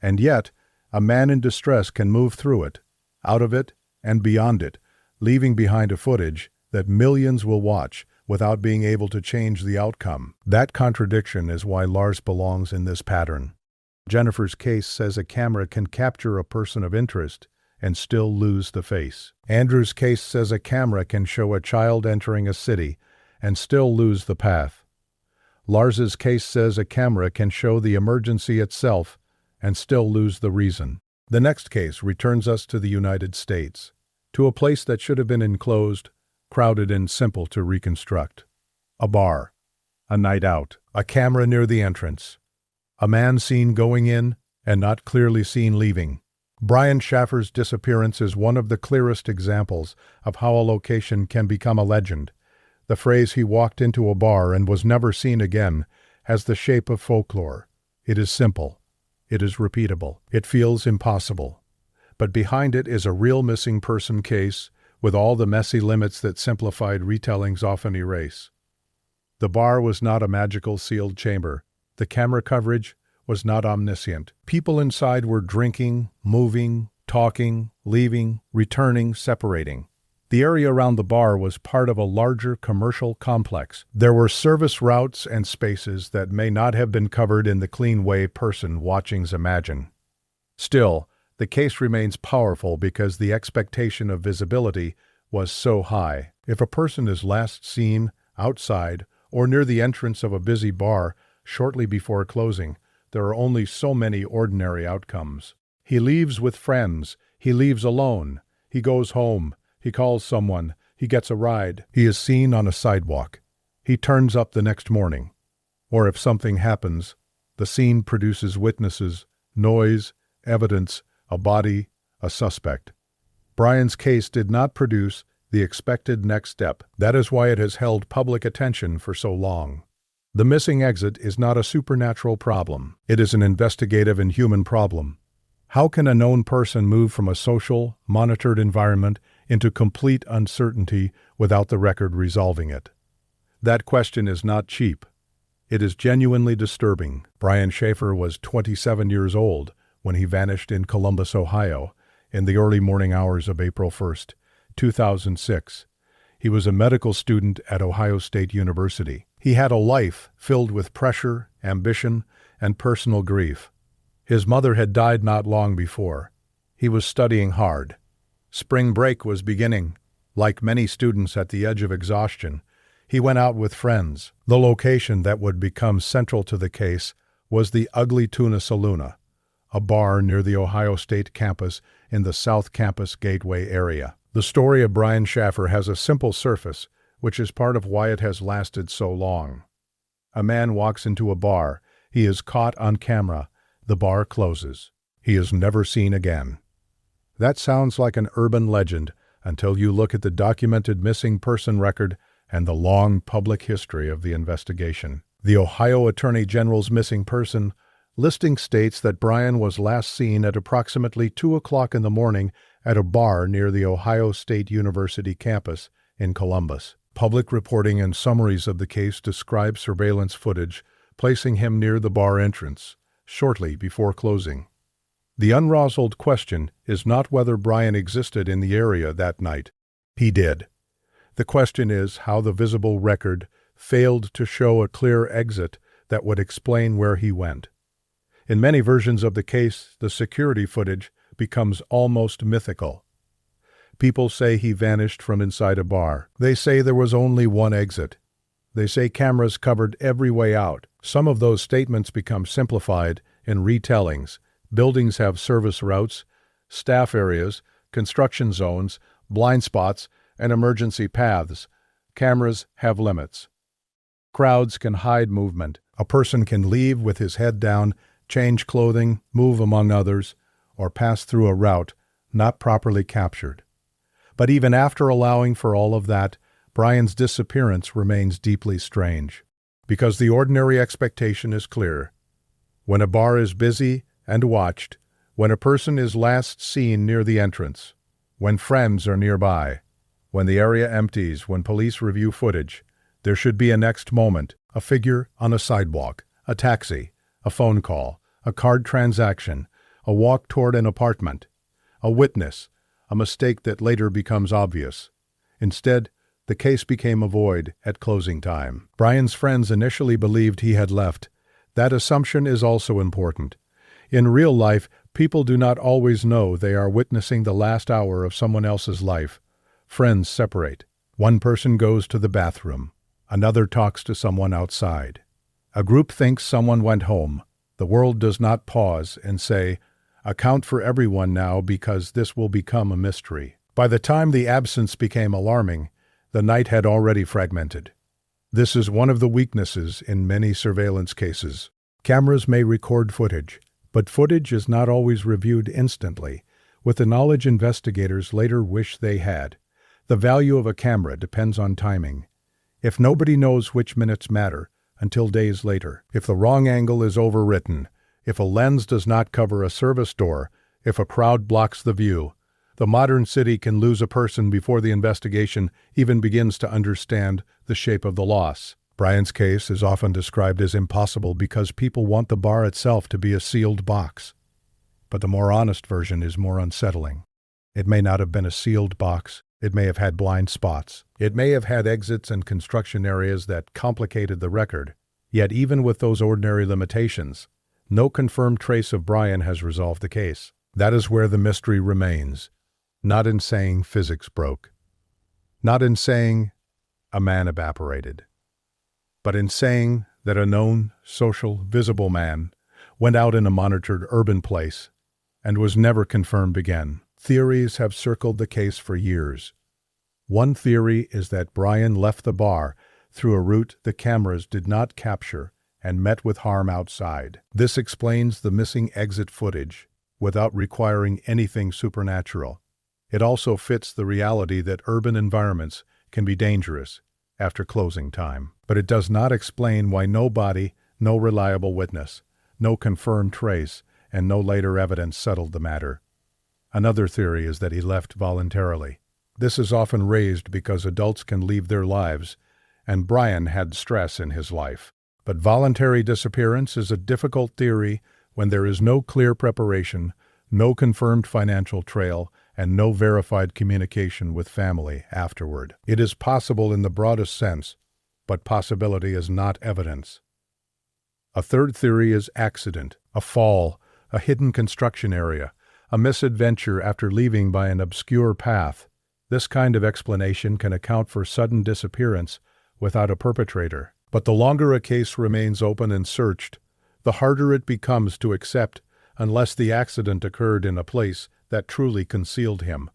And yet, a man in distress can move through it, out of it, and beyond it, leaving behind a footage that millions will watch without being able to change the outcome. That contradiction is why Lars belongs in this pattern. Jennifer's case says a camera can capture a person of interest and still lose the face. Andrew's case says a camera can show a child entering a city and still lose the path. Lars's case says a camera can show the emergency itself and still lose the reason. The next case returns us to the United States, to a place that should have been enclosed, crowded, and simple to reconstruct. A bar, a night out, a camera near the entrance, a man seen going in and not clearly seen leaving. Brian Shaffer's disappearance is one of the clearest examples of how a location can become a legend. The phrase "he walked into a bar and was never seen again" has the shape of folklore. It is simple. It is repeatable. It feels impossible. But behind it is a real missing person case with all the messy limits that simplified retellings often erase. The bar was not a magical sealed chamber. The camera coverage was not omniscient. People inside were drinking, moving, talking, leaving, returning, separating. The area around the bar was part of a larger commercial complex. There were service routes and spaces that may not have been covered in the clean way person watchings imagine. Still, the case remains powerful because the expectation of visibility was so high. If a person is last seen outside or near the entrance of a busy bar shortly before closing, there are only so many ordinary outcomes. He leaves with friends. He leaves alone. He goes home. He calls someone. He gets a ride. He is seen on a sidewalk. He turns up the next morning. Or if something happens, the scene produces witnesses, noise, evidence, a body, a suspect. Brian's case did not produce the expected next step. That is why it has held public attention for so long. The missing exit is not a supernatural problem. It is an investigative and human problem. How can a known person move from a social, monitored environment into complete uncertainty without the record resolving it? That question is not cheap. It is genuinely disturbing. Brian Shaffer was 27 years old when he vanished in Columbus, Ohio, in the early morning hours of April 1st, 2006. He was a medical student at Ohio State University. He had a life filled with pressure, ambition, and personal grief. His mother had died not long before. He was studying hard. Spring break was beginning. Like many students at the edge of exhaustion, he went out with friends. The location that would become central to the case was the Ugly Tuna Saloon, a bar near the Ohio State campus in the South Campus Gateway area. The story of Brian Shaffer has a simple surface, which is part of why it has lasted so long. A man walks into a bar. He is caught on camera. The bar closes. He is never seen again. That sounds like an urban legend until you look at the documented missing person record and the long public history of the investigation. The Ohio Attorney General's missing person listing states that Brian was last seen at approximately 2 o'clock in the morning at a bar near the Ohio State University campus in Columbus. Public reporting and summaries of the case describe surveillance footage placing him near the bar entrance, shortly before closing. The unresolved question is not whether Brian existed in the area that night. He did. The question is how the visible record failed to show a clear exit that would explain where he went. In many versions of the case, the security footage becomes almost mythical. People say he vanished from inside a bar. They say there was only one exit. They say cameras covered every way out. Some of those statements become simplified in retellings. Buildings have service routes, staff areas, construction zones, blind spots, and emergency paths. Cameras have limits. Crowds can hide movement. A person can leave with his head down, change clothing, move among others, or pass through a route not properly captured. But even after allowing for all of that, Brian's disappearance remains deeply strange, because the ordinary expectation is clear. When a bar is busy and watched, when a person is last seen near the entrance, when friends are nearby, when the area empties, when police review footage, there should be a next moment, a figure on a sidewalk, a taxi, a phone call, a card transaction, a walk toward an apartment, a witness, a mistake that later becomes obvious. Instead, the case became a void at closing time. Brian's friends initially believed he had left. That assumption is also important. In real life, people do not always know they are witnessing the last hour of someone else's life. Friends separate. One person goes to the bathroom. Another talks to someone outside. A group thinks someone went home. The world does not pause and say, "Account for everyone now because this will become a mystery." By the time the absence became alarming, the night had already fragmented. This is one of the weaknesses in many surveillance cases. Cameras may record footage, but footage is not always reviewed instantly, with the knowledge investigators later wish they had. The value of a camera depends on timing. If nobody knows which minutes matter until days later, if the wrong angle is overwritten, if a lens does not cover a service door, if a crowd blocks the view, the modern city can lose a person before the investigation even begins to understand the shape of the loss. Brian's case is often described as impossible because people want the bar itself to be a sealed box. But the more honest version is more unsettling. It may not have been a sealed box. It may have had blind spots. It may have had exits and construction areas that complicated the record. Yet even with those ordinary limitations, no confirmed trace of Brian has resolved the case. That is where the mystery remains. Not in saying physics broke. Not in saying a man evaporated. But in saying that a known, social, visible man went out in a monitored urban place and was never confirmed again. Theories have circled the case for years. One theory is that Brian left the bar through a route the cameras did not capture and met with harm outside. This explains the missing exit footage without requiring anything supernatural. It also fits the reality that urban environments can be dangerous after closing time. But it does not explain why no body, no reliable witness, no confirmed trace, and no later evidence settled the matter. Another theory is that he left voluntarily. This is often raised because adults can leave their lives, and Brian had stress in his life. But voluntary disappearance is a difficult theory when there is no clear preparation, no confirmed financial trail, and no verified communication with family afterward. It is possible in the broadest sense, but possibility is not evidence. A third theory is accident, a fall, a hidden construction area, a misadventure after leaving by an obscure path. This kind of explanation can account for sudden disappearance without a perpetrator. But the longer a case remains open and searched, the harder it becomes to accept unless the accident occurred in a place that truly concealed him.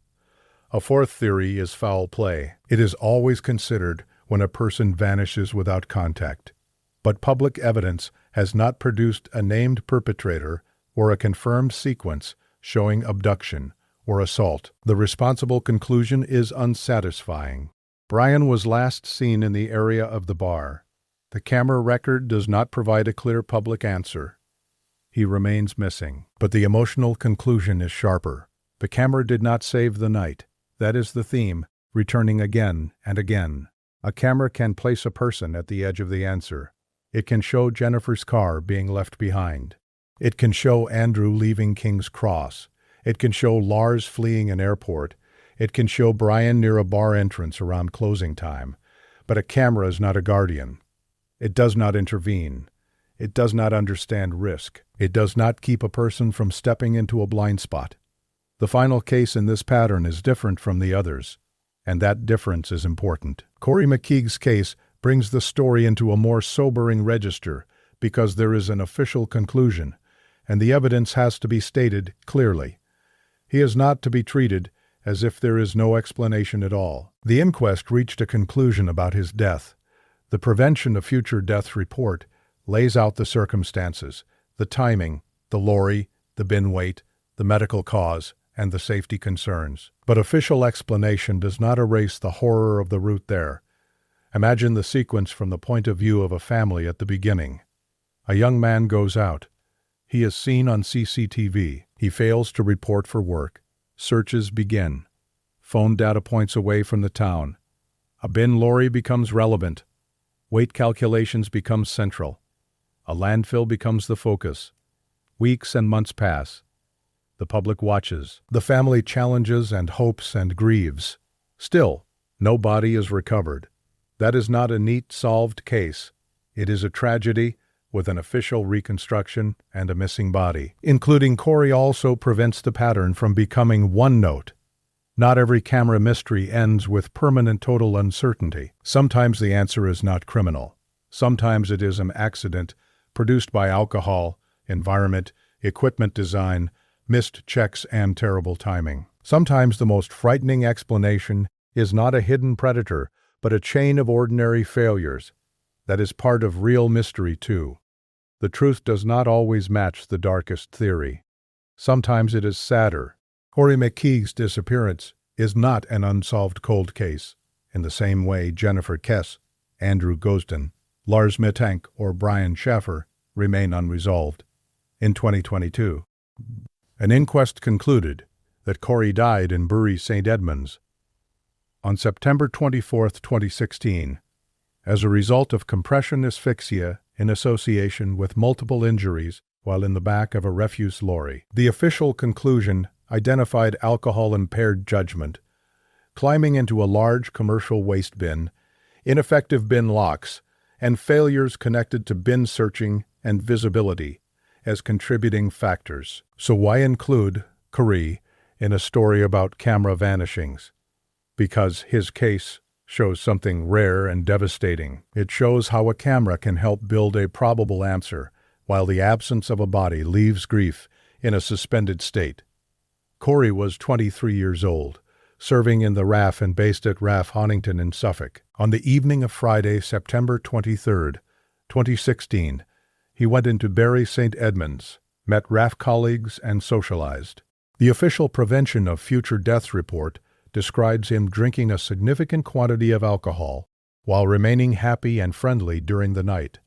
A fourth theory is foul play. It is always considered when a person vanishes without contact. But public evidence has not produced a named perpetrator or a confirmed sequence showing abduction or assault. The responsible conclusion is unsatisfying. Brian was last seen in the area of the bar. The camera record does not provide a clear public answer. He remains missing. But the emotional conclusion is sharper. The camera did not save the night. That is the theme, returning again and again. A camera can place a person at the edge of the answer. It can show Jennifer's car being left behind. It can show Andrew leaving King's Cross. It can show Lars fleeing an airport. It can show Brian near a bar entrance around closing time, but a camera is not a guardian. It does not intervene. It does not understand risk. It does not keep a person from stepping into a blind spot. The final case in this pattern is different from the others, and that difference is important. Corrie McKeague's case brings the story into a more sobering register because there is an official conclusion, and the evidence has to be stated clearly. He is not to be treated as if there is no explanation at all. The inquest reached a conclusion about his death. The Prevention of Future Deaths report lays out the circumstances, the timing, the lorry, the bin weight, the medical cause, and the safety concerns. But official explanation does not erase the horror of the route there. Imagine the sequence from the point of view of a family at the beginning. A young man goes out. He is seen on CCTV. He fails to report for work. Searches begin. Phone data points away from the town. A bin lorry becomes relevant. Weight calculations become central. A landfill becomes the focus. Weeks and months pass. The public watches. The family challenges and hopes and grieves. Still, no body is recovered. That is not a neat solved case. It is a tragedy with an official reconstruction and a missing body. Including Corrie also prevents the pattern from becoming one note. Not every camera mystery ends with permanent total uncertainty. Sometimes the answer is not criminal. Sometimes it is an accident produced by alcohol, environment, equipment design, missed checks, and terrible timing. Sometimes the most frightening explanation is not a hidden predator, but a chain of ordinary failures. That is part of real mystery, too. The truth does not always match the darkest theory. Sometimes it is sadder. Corrie McKeague's disappearance is not an unsolved cold case, in the same way Jennifer Kesse, Andrew Gosden, Lars Mittank, or Brian Shaffer remain unresolved. In 2022, an inquest concluded that Corrie died in Bury St. Edmunds on September 24, 2016, as a result of compression asphyxia in association with multiple injuries while in the back of a refuse lorry. The official conclusion identified alcohol-impaired judgment, climbing into a large commercial waste bin, ineffective bin locks, and failures connected to bin searching and visibility as contributing factors. So why include Corrie in a story about camera vanishings? Because his case shows something rare and devastating. It shows how a camera can help build a probable answer, while the absence of a body leaves grief in a suspended state. Corrie was 23 years old, serving in the RAF and based at RAF Honington in Suffolk. On the evening of Friday, September 23, 2016, he went into Bury St. Edmunds, met RAF colleagues, and socialized. The official Prevention of Future Deaths report describes him drinking a significant quantity of alcohol while remaining happy and friendly during the night.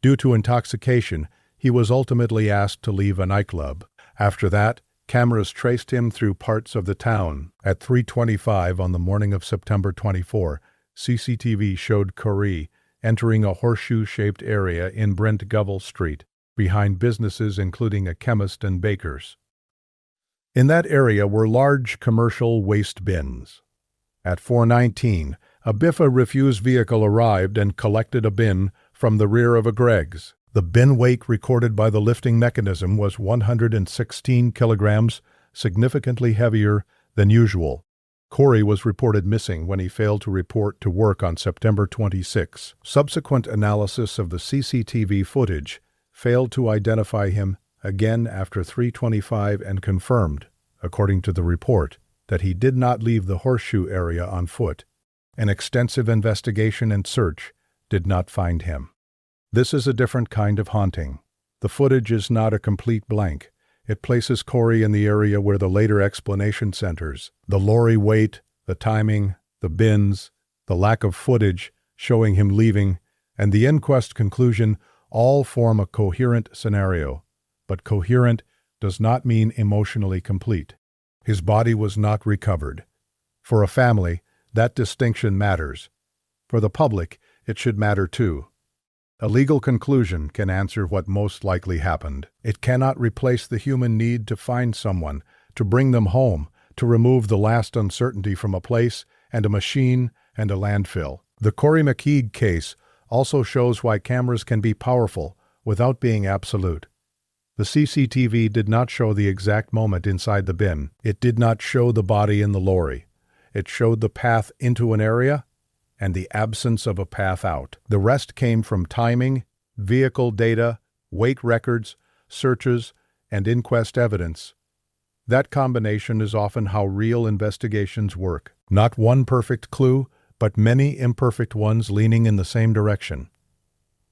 Due to intoxication, he was ultimately asked to leave a nightclub. After that, cameras traced him through parts of the town. At 3:25 on the morning of September 24, CCTV showed Corrie entering a horseshoe-shaped area in Brent Govell Street, behind businesses including a chemist and bakers. In that area were large commercial waste bins. At 4:19, a Biffa refuse vehicle arrived and collected a bin from the rear of a Greggs. The bin weight recorded by the lifting mechanism was 116 kilograms, significantly heavier than usual. Corrie was reported missing when he failed to report to work on September 26. Subsequent analysis of the CCTV footage failed to identify him again after 3:25 and confirmed, according to the report, that he did not leave the horseshoe area on foot. An extensive investigation and search did not find him. This is a different kind of haunting. The footage is not a complete blank. It places Corrie in the area where the later explanation centers. The lorry weight, the timing, the bins, the lack of footage showing him leaving, and the inquest conclusion all form a coherent scenario. But coherent does not mean emotionally complete. His body was not recovered. For a family, that distinction matters. For the public, it should matter too. A legal conclusion can answer what most likely happened. It cannot replace the human need to find someone, to bring them home, to remove the last uncertainty from a place and a machine and a landfill. The Corrie McKeague case also shows why cameras can be powerful without being absolute. The CCTV did not show the exact moment inside the bin. It did not show the body in the lorry. It showed the path into an area and the absence of a path out. The rest came from timing, vehicle data, weight records, searches, and inquest evidence. That combination is often how real investigations work. Not one perfect clue, but many imperfect ones leaning in the same direction.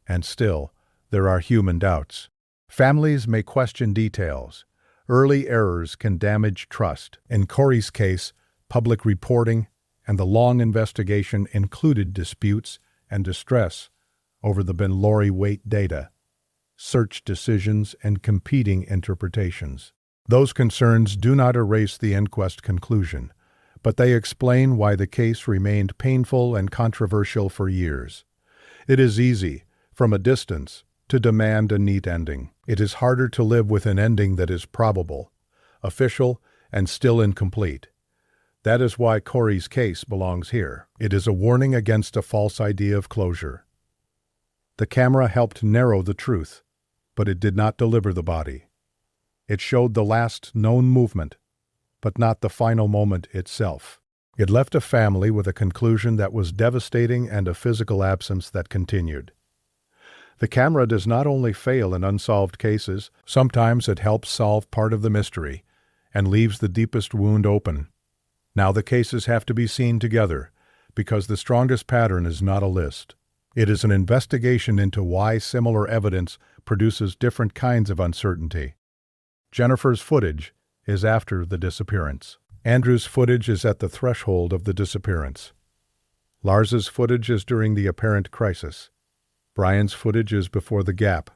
And still, there are human doubts. Families may question details. Early errors can damage trust. In Corrie's case, public reporting and the long investigation included disputes and distress over the bin lorry weight data, search decisions, and competing interpretations. Those concerns do not erase the inquest conclusion, but they explain why the case remained painful and controversial for years. It is easy, from a distance, to demand a neat ending. It is harder to live with an ending that is probable, official, and still incomplete. That is why Corrie's case belongs here. It is a warning against a false idea of closure. The camera helped narrow the truth, but it did not deliver the body. It showed the last known movement, but not the final moment itself. It left a family with a conclusion that was devastating and a physical absence that continued. The camera does not only fail in unsolved cases, sometimes it helps solve part of the mystery and leaves the deepest wound open. Now the cases have to be seen together, because the strongest pattern is not a list. It is an investigation into why similar evidence produces different kinds of uncertainty. Jennifer's footage is after the disappearance. Andrew's footage is at the threshold of the disappearance. Lars's footage is during the apparent crisis. Brian's footage is before the gap.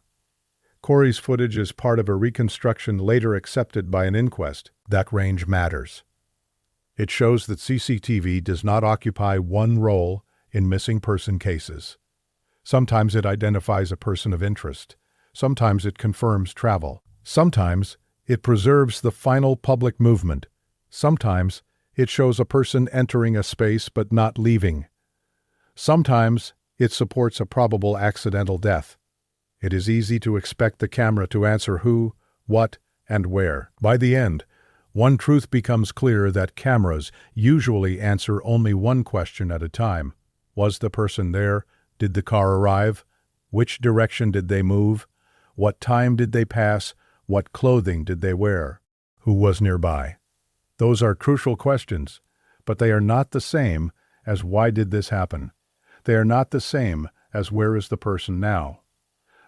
Corrie's footage is part of a reconstruction later accepted by an inquest. That range matters. It shows that CCTV does not occupy one role in missing person cases. Sometimes it identifies a person of interest. Sometimes it confirms travel. Sometimes it preserves the final public movement. Sometimes it shows a person entering a space but not leaving. Sometimes it supports a probable accidental death. It is easy to expect the camera to answer who, what, and where. By the end, one truth becomes clear that cameras usually answer only one question at a time. Was the person there? Did the car arrive? Which direction did they move? What time did they pass? What clothing did they wear? Who was nearby? Those are crucial questions, but they are not the same as why did this happen? They are not the same as where is the person now?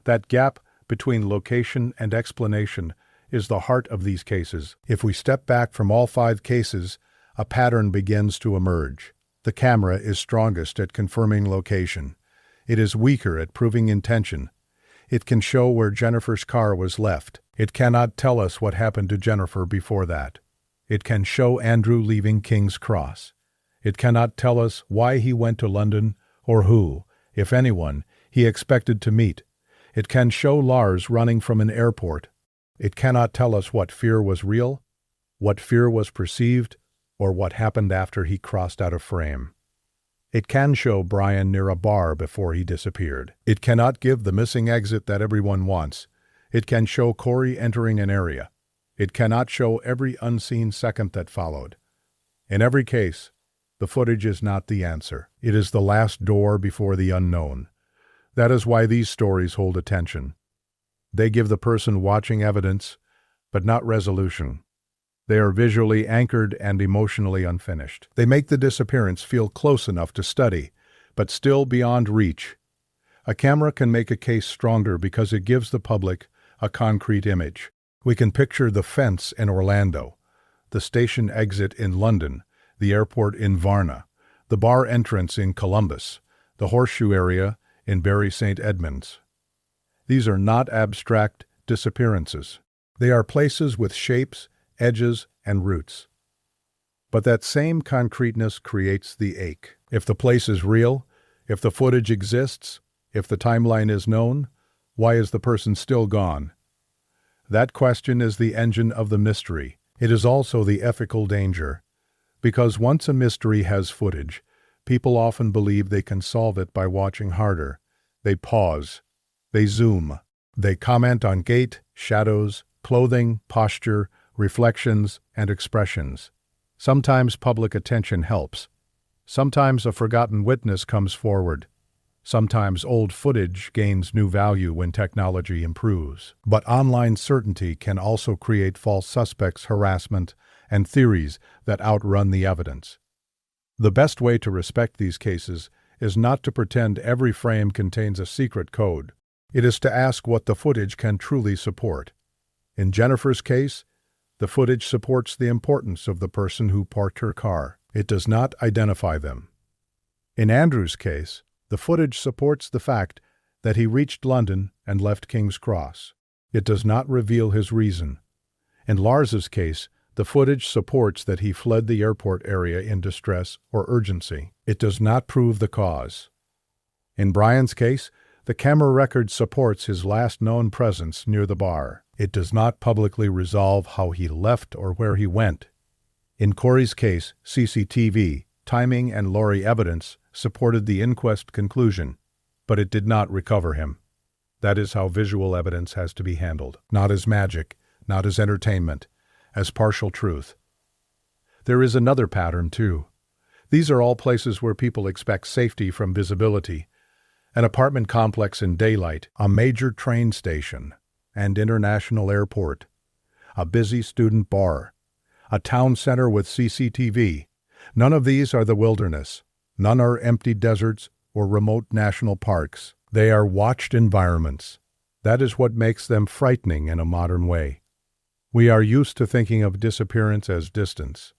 That gap between location and explanation is the heart of these cases. If we step back from all 5 cases, a pattern begins to emerge. The camera is strongest at confirming location. It is weaker at proving intention. It can show where Jennifer's car was left. It cannot tell us what happened to Jennifer before that. It can show Andrew leaving King's Cross. It cannot tell us why he went to London or who, if anyone, he expected to meet. It can show Lars running from an airport. It cannot tell us what fear was real, what fear was perceived, or what happened after he crossed out of frame. It can show Brian near a bar before he disappeared. It cannot give the missing exit that everyone wants. It can show Corrie entering an area. It cannot show every unseen second that followed. In every case, the footage is not the answer. It is the last door before the unknown. That is why these stories hold attention. They give the person watching evidence, but not resolution. They are visually anchored and emotionally unfinished. They make the disappearance feel close enough to study, but still beyond reach. A camera can make a case stronger because it gives the public a concrete image. We can picture the fence in Orlando, the station exit in London, the airport in Varna, the bar entrance in Columbus, the horseshoe area in Bury St. Edmunds. These are not abstract disappearances. They are places with shapes, edges, and roots. But that same concreteness creates the ache. If the place is real, if the footage exists, if the timeline is known, why is the person still gone? That question is the engine of the mystery. It is also the ethical danger, because once a mystery has footage, people often believe they can solve it by watching harder. They pause. They zoom. They comment on gait, shadows, clothing, posture, reflections, and expressions. Sometimes public attention helps. Sometimes a forgotten witness comes forward. Sometimes old footage gains new value when technology improves. But online certainty can also create false suspects, harassment, and theories that outrun the evidence. The best way to respect these cases is not to pretend every frame contains a secret code. It is to ask what the footage can truly support. In Jennifer's case, the footage supports the importance of the person who parked her car. It does not identify them. In Andrew's case, the footage supports the fact that he reached London and left King's Cross. It does not reveal his reason. In Lars's case, the footage supports that he fled the airport area in distress or urgency. It does not prove the cause. In Brian's case, the camera record supports his last known presence near the bar. It does not publicly resolve how he left or where he went. In Corrie's case, CCTV, timing, and lorry evidence supported the inquest conclusion, but it did not recover him. That is how visual evidence has to be handled, not as magic, not as entertainment, as partial truth. There is another pattern, too. These are all places where people expect safety from visibility: an apartment complex in daylight, a major train station and international airport, a busy student bar, a town center with CCTV. None of these are the wilderness. None are empty deserts or remote national parks. They are watched environments. That is what makes them frightening in a modern way. We are used to thinking of disappearance as distance.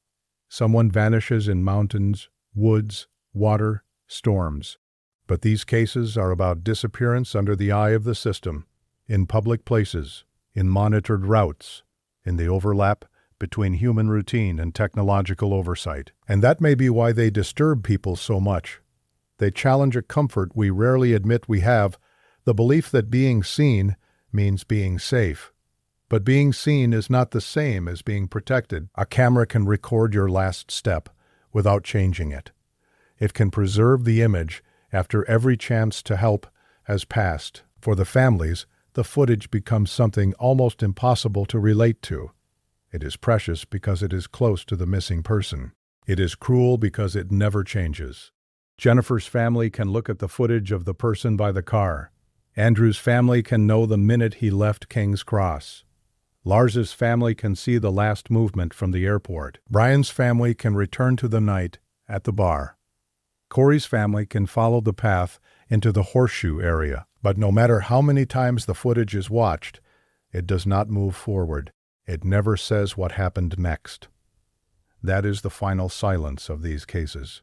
Someone vanishes in mountains, woods, water, storms. But these cases are about disappearance under the eye of the system, in public places, in monitored routes, in the overlap between human routine and technological oversight. And that may be why they disturb people so much. They challenge a comfort we rarely admit we have, the belief that being seen means being safe. But being seen is not the same as being protected. A camera can record your last step without changing it. It can preserve the image after every chance to help has passed. For the families, the footage becomes something almost impossible to relate to. It is precious because it is close to the missing person. It is cruel because it never changes. Jennifer's family can look at the footage of the person by the car. Andrew's family can know the minute he left King's Cross. Lars's family can see the last movement from the airport. Brian's family can return to the night at the bar. Corrie's family can follow the path into the horseshoe area. But no matter how many times the footage is watched, it does not move forward. It never says what happened next. That is the final silence of these cases.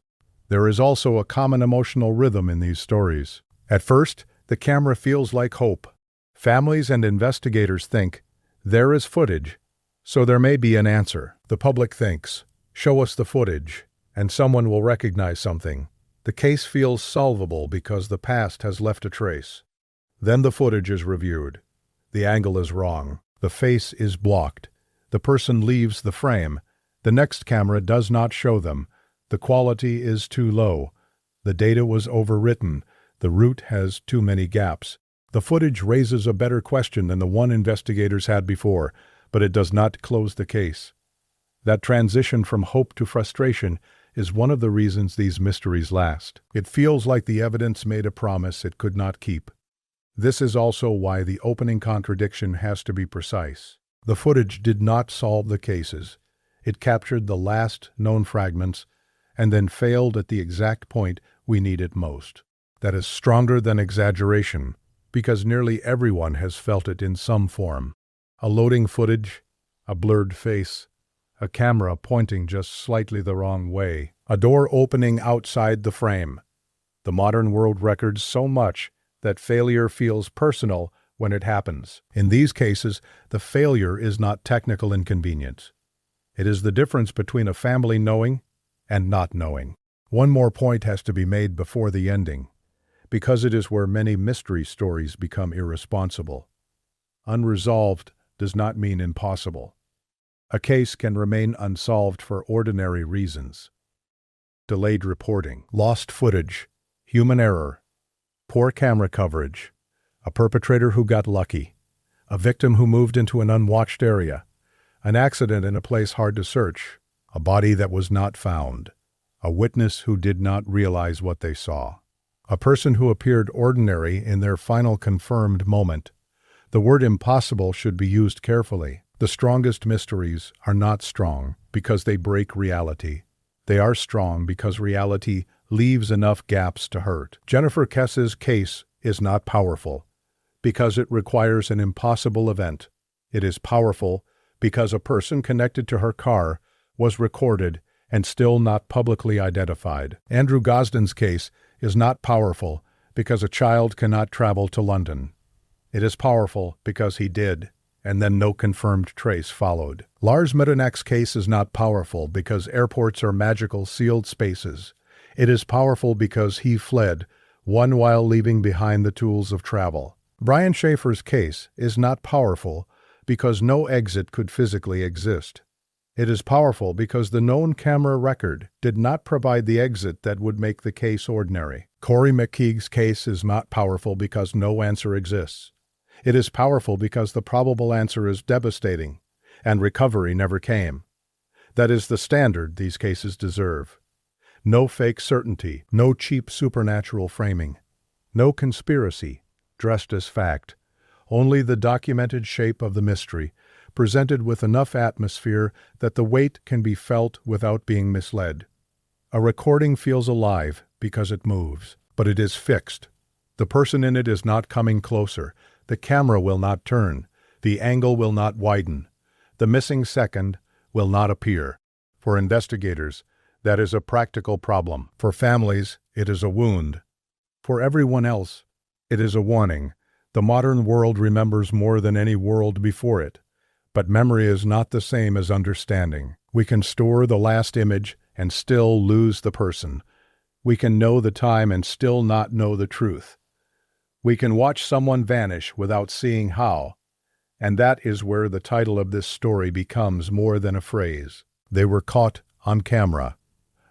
There is also a common emotional rhythm in these stories. At first, the camera feels like hope. Families and investigators think, there is footage, so there may be an answer. The public thinks, show us the footage, and someone will recognize something. The case feels solvable because the past has left a trace. Then the footage is reviewed. The angle is wrong. The face is blocked. The person leaves the frame. The next camera does not show them. The quality is too low. The data was overwritten. The route has too many gaps. The footage raises a better question than the one investigators had before, but it does not close the case. That transition from hope to frustration is one of the reasons these mysteries last. It feels like the evidence made a promise it could not keep. This is also why the opening contradiction has to be precise. The footage did not solve the cases. It captured the last known fragments and then failed at the exact point we need it most. That is stronger than exaggeration, because nearly everyone has felt it in some form. A loading footage, a blurred face, a camera pointing just slightly the wrong way, a door opening outside the frame. The modern world records so much that failure feels personal when it happens. In these cases, the failure is not technical inconvenience. It is the difference between a family knowing and not knowing. One more point has to be made before the ending, because it is where many mystery stories become irresponsible. Unresolved does not mean impossible. A case can remain unsolved for ordinary reasons. Delayed reporting, lost footage, human error, poor camera coverage, a perpetrator who got lucky, a victim who moved into an unwatched area, an accident in a place hard to search, a body that was not found, a witness who did not realize what they saw, a person who appeared ordinary in their final confirmed moment. The word impossible should be used carefully. The strongest mysteries are not strong because they break reality. They are strong because reality leaves enough gaps to hurt. Jennifer Kesse's case is not powerful because it requires an impossible event. It is powerful because a person connected to her car was recorded and still not publicly identified. Andrew Gosden's case is not powerful because a child cannot travel to London. It is powerful because he did, and then no confirmed trace followed. Lars Mittank's case is not powerful because airports are magical sealed spaces. It is powerful because he fled, one while leaving behind the tools of travel. Brian Shaffer's case is not powerful because no exit could physically exist. It is powerful because the known camera record did not provide the exit that would make the case ordinary. Corrie McKeague's case is not powerful because no answer exists. It is powerful because the probable answer is devastating, and recovery never came. That is the standard these cases deserve. No fake certainty, no cheap supernatural framing, no conspiracy dressed as fact, only the documented shape of the mystery, presented with enough atmosphere that the weight can be felt without being misled. A recording feels alive because it moves, but it is fixed. The person in it is not coming closer. The camera will not turn. The angle will not widen. The missing second will not appear. For investigators, that is a practical problem. For families, it is a wound. For everyone else, it is a warning. The modern world remembers more than any world before it. But memory is not the same as understanding. We can store the last image and still lose the person. We can know the time and still not know the truth. We can watch someone vanish without seeing how. And that is where the title of this story becomes more than a phrase. They were caught on camera.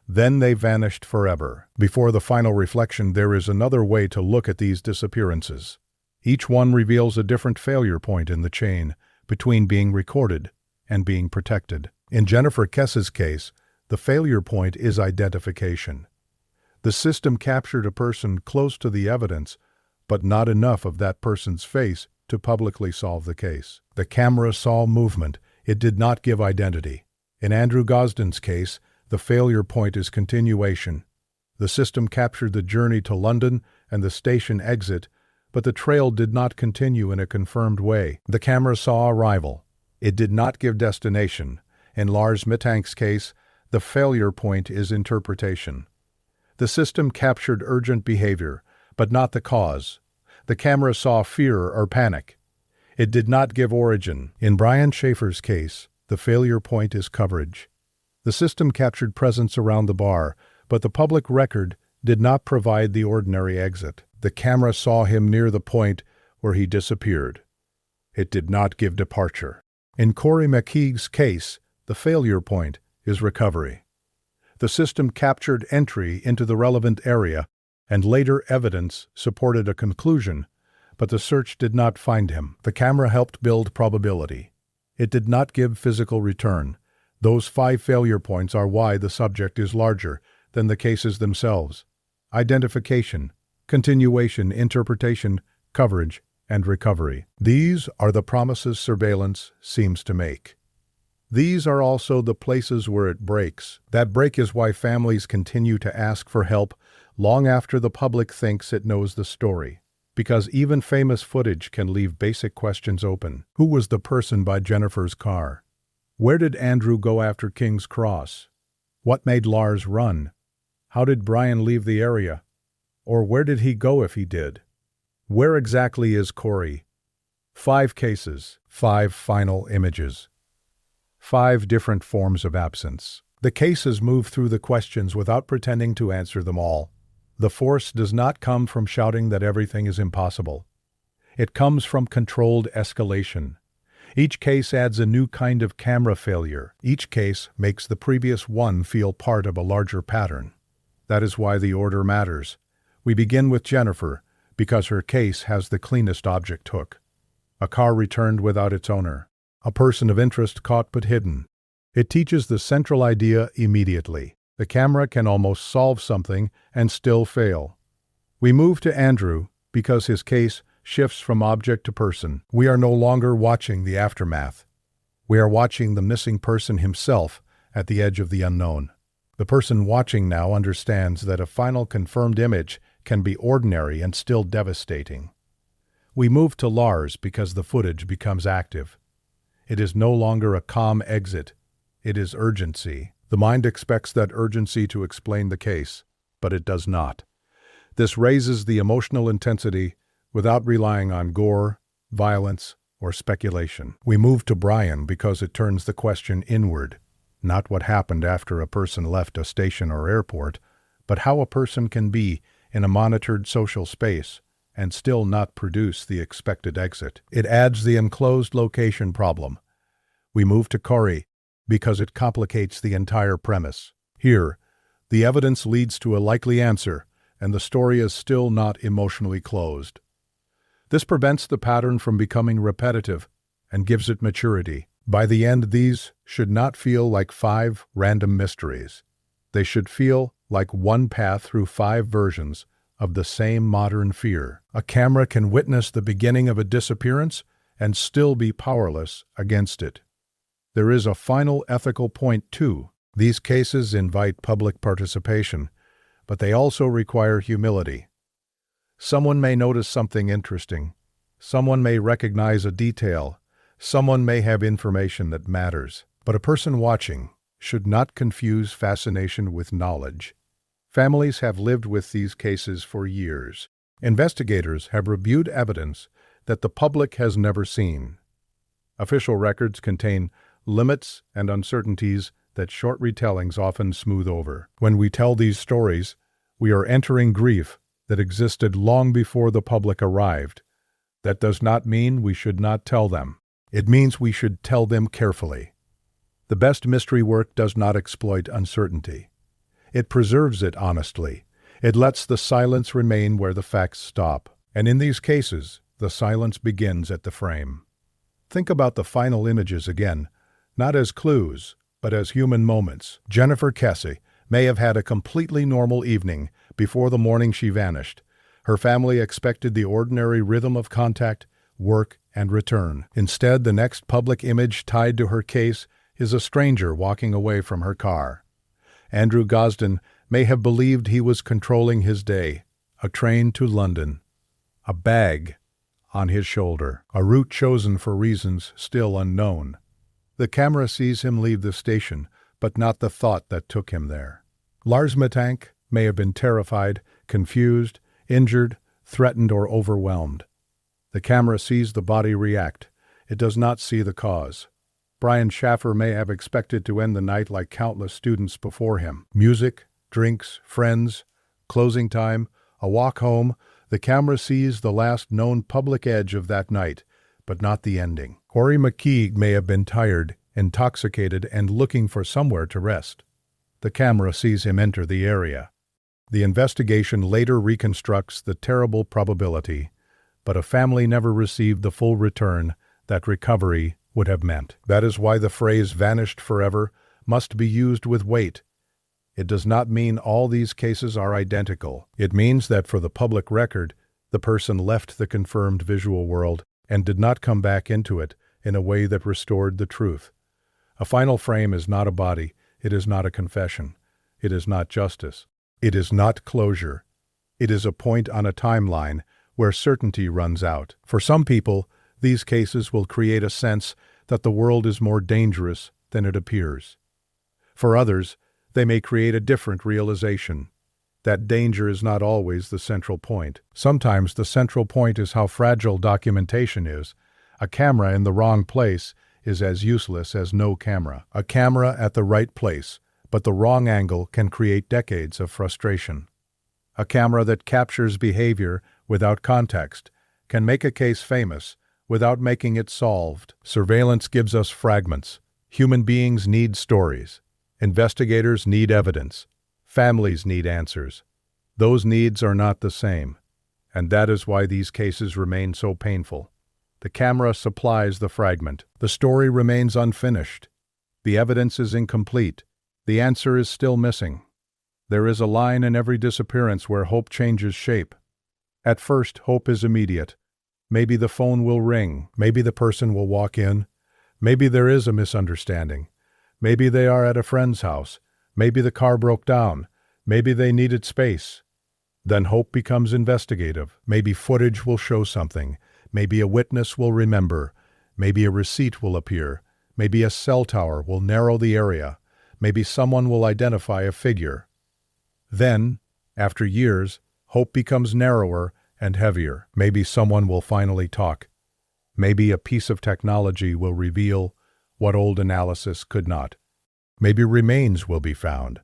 Then they vanished forever. Before the final reflection, there is another way to look at these disappearances. Each one reveals a different failure point in the chain between being recorded and being protected. In Jennifer Kesse's case, the failure point is identification. The system captured a person close to the evidence, but not enough of that person's face to publicly solve the case. The camera saw movement. It did not give identity. In Andrew Gosden's case, the failure point is continuation. The system captured the journey to London and the station exit, but the trail did not continue in a confirmed way. The camera saw arrival. It did not give destination. In Lars Mittank's case, the failure point is interpretation. The system captured urgent behavior, but not the cause. The camera saw fear or panic. It did not give origin. In Brian Shaffer's case, the failure point is coverage. The system captured presence around the bar, but the public record did not provide the ordinary exit. The camera saw him near the point where he disappeared. It did not give departure. In Corrie McKeague's case, the failure point is recovery. The system captured entry into the relevant area, and later evidence supported a conclusion, but the search did not find him. The camera helped build probability. It did not give physical return. Those 5 failure points are why the subject is larger than the cases themselves. Identification, continuation, interpretation, coverage, and recovery. These are the promises surveillance seems to make. These are also the places where it breaks. That break is why families continue to ask for help long after the public thinks it knows the story. Because even famous footage can leave basic questions open. Who was the person by Jennifer's car? Where did Andrew go after King's Cross? What made Lars run? How did Brian leave the area? Or where did he go if he did? Where exactly is Corrie? 5 cases, 5 final images. 5 different forms of absence. The cases move through the questions without pretending to answer them all. The force does not come from shouting that everything is impossible. It comes from controlled escalation. Each case adds a new kind of camera failure. Each case makes the previous one feel part of a larger pattern. That is why the order matters. We begin with Jennifer, because her case has the cleanest object hook. A car returned without its owner. A person of interest caught but hidden. It teaches the central idea immediately. The camera can almost solve something and still fail. We move to Andrew because his case shifts from object to person. We are no longer watching the aftermath. We are watching the missing person himself at the edge of the unknown. The person watching now understands that a final confirmed image can be ordinary and still devastating. We move to Lars because the footage becomes active. It is no longer a calm exit. It is urgency. The mind expects that urgency to explain the case, but it does not. This raises the emotional intensity without relying on gore, violence, or speculation. We move to Brian because it turns the question inward, not what happened after a person left a station or airport, but how a person can be in a monitored social space and still not produce the expected exit. It adds the enclosed location problem. We move to Corrie because it complicates the entire premise. Here, the evidence leads to a likely answer, and the story is still not emotionally closed. This prevents the pattern from becoming repetitive and gives it maturity. By the end, these should not feel like 5 random mysteries. They should feel like one path through 5 versions of the same modern fear. A camera can witness the beginning of a disappearance and still be powerless against it. There is a final ethical point too. These cases invite public participation, but they also require humility. Someone may notice something interesting. Someone may recognize a detail. Someone may have information that matters. But a person watching should not confuse fascination with knowledge. Families have lived with these cases for years. Investigators have reviewed evidence that the public has never seen. Official records contain limits and uncertainties that short retellings often smooth over. When we tell these stories, we are entering grief that existed long before the public arrived. That does not mean we should not tell them. It means we should tell them carefully. The best mystery work does not exploit uncertainty. It preserves it honestly. It lets the silence remain where the facts stop. And in these cases, the silence begins at the frame. Think about the final images again, not as clues, but as human moments. Jennifer Kesse may have had a completely normal evening before the morning she vanished. Her family expected the ordinary rhythm of contact, work, and return. Instead, the next public image tied to her case is a stranger walking away from her car. Andrew Gosden may have believed he was controlling his day, a train to London, a bag on his shoulder, a route chosen for reasons still unknown. The camera sees him leave the station, but not the thought that took him there. Lars Mittank may have been terrified, confused, injured, threatened, or overwhelmed. The camera sees the body react. It does not see the cause. Brian Shaffer may have expected to end the night like countless students before him. Music, drinks, friends, closing time, a walk home. The camera sees the last known public edge of that night, but not the ending. Corrie McKeague may have been tired, intoxicated, and looking for somewhere to rest. The camera sees him enter the area. The investigation later reconstructs the terrible probability, but a family never received the full return that recovery would have meant. That is why the phrase "vanished forever" must be used with weight. It does not mean all these cases are identical. It means that for the public record, the person left the confirmed visual world and did not come back into it in a way that restored the truth. A final frame is not a body. It is not a confession. It is not justice. It is not closure. It is a point on a timeline where certainty runs out. For some people, these cases will create a sense that the world is more dangerous than it appears. For others, they may create a different realization. That danger is not always the central point. Sometimes the central point is how fragile documentation is. A camera in the wrong place is as useless as no camera. A camera at the right place, but the wrong angle can create decades of frustration. A camera that captures behavior without context can make a case famous without making it solved. Surveillance gives us fragments. Human beings need stories. Investigators need evidence. Families need answers. Those needs are not the same, and that is why these cases remain so painful. The camera supplies the fragment. The story remains unfinished. The evidence is incomplete. The answer is still missing. There is a line in every disappearance where hope changes shape. At first, hope is immediate. Maybe the phone will ring. Maybe the person will walk in. Maybe there is a misunderstanding. Maybe they are at a friend's house. Maybe the car broke down. Maybe they needed space. Then hope becomes investigative. Maybe footage will show something. Maybe a witness will remember. Maybe a receipt will appear. Maybe a cell tower will narrow the area. Maybe someone will identify a figure. Then, after years, hope becomes narrower and heavier. Maybe someone will finally talk. Maybe a piece of technology will reveal what old analysis could not. Maybe remains will be found.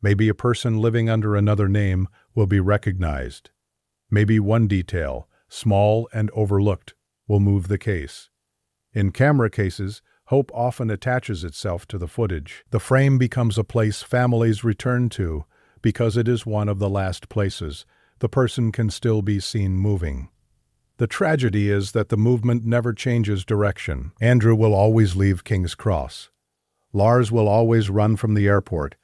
Maybe a person living under another name will be recognized. Maybe one detail, small and overlooked, will move the case. In camera cases, hope often attaches itself to the footage. The frame becomes a place families return to because it is one of the last places the person can still be seen moving. The tragedy is that the movement never changes direction. Andrew will always leave King's Cross. Lars will always run from the airport.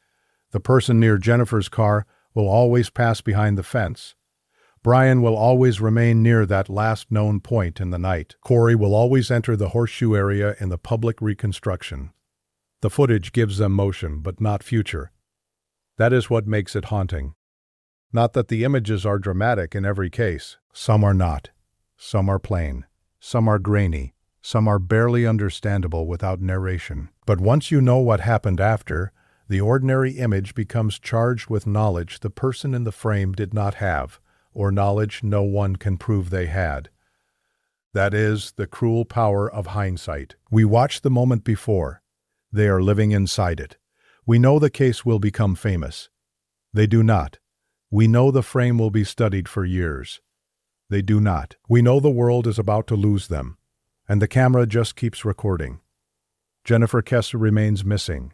The person near Jennifer's car will always pass behind the fence. Brian will always remain near that last known point in the night. Corrie will always enter the horseshoe area in the public reconstruction. The footage gives them motion, but not future. That is what makes it haunting. Not that the images are dramatic in every case. Some are not. Some are plain. Some are grainy. Some are barely understandable without narration. But once you know what happened after, the ordinary image becomes charged with knowledge the person in the frame did not have, or knowledge no one can prove they had. That is the cruel power of hindsight. We watch the moment before. They are living inside it. We know the case will become famous. They do not. We know the frame will be studied for years. They do not. We know the world is about to lose them, and the camera just keeps recording. Jennifer Kesse remains missing.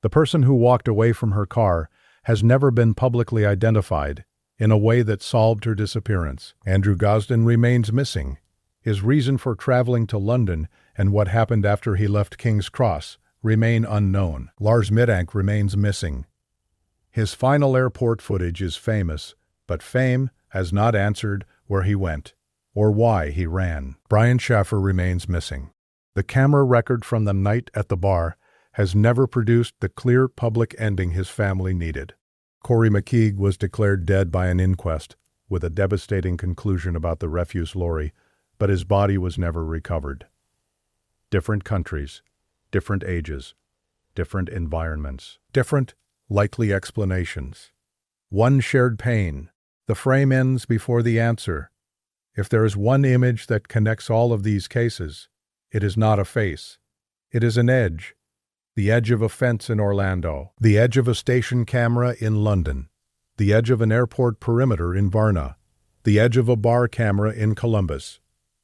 The person who walked away from her car has never been publicly identified in a way that solved her disappearance. Andrew Gosden remains missing. His reason for traveling to London and what happened after he left King's Cross remain unknown. Lars Mittank remains missing. His final airport footage is famous, but fame has not answered where he went or why he ran. Brian Shaffer remains missing. The camera record from the night at the bar has never produced the clear public ending his family needed. Corrie McKeague was declared dead by an inquest, with a devastating conclusion about the refuse lorry, but his body was never recovered. Different countries, different ages, different environments, different likely explanations. One shared pain. The frame ends before the answer. If there is one image that connects all of these cases, it is not a face. It is an edge. The edge of a fence in Orlando, the edge of a station camera in London, the edge of an airport perimeter in Varna, the edge of a bar camera in Columbus,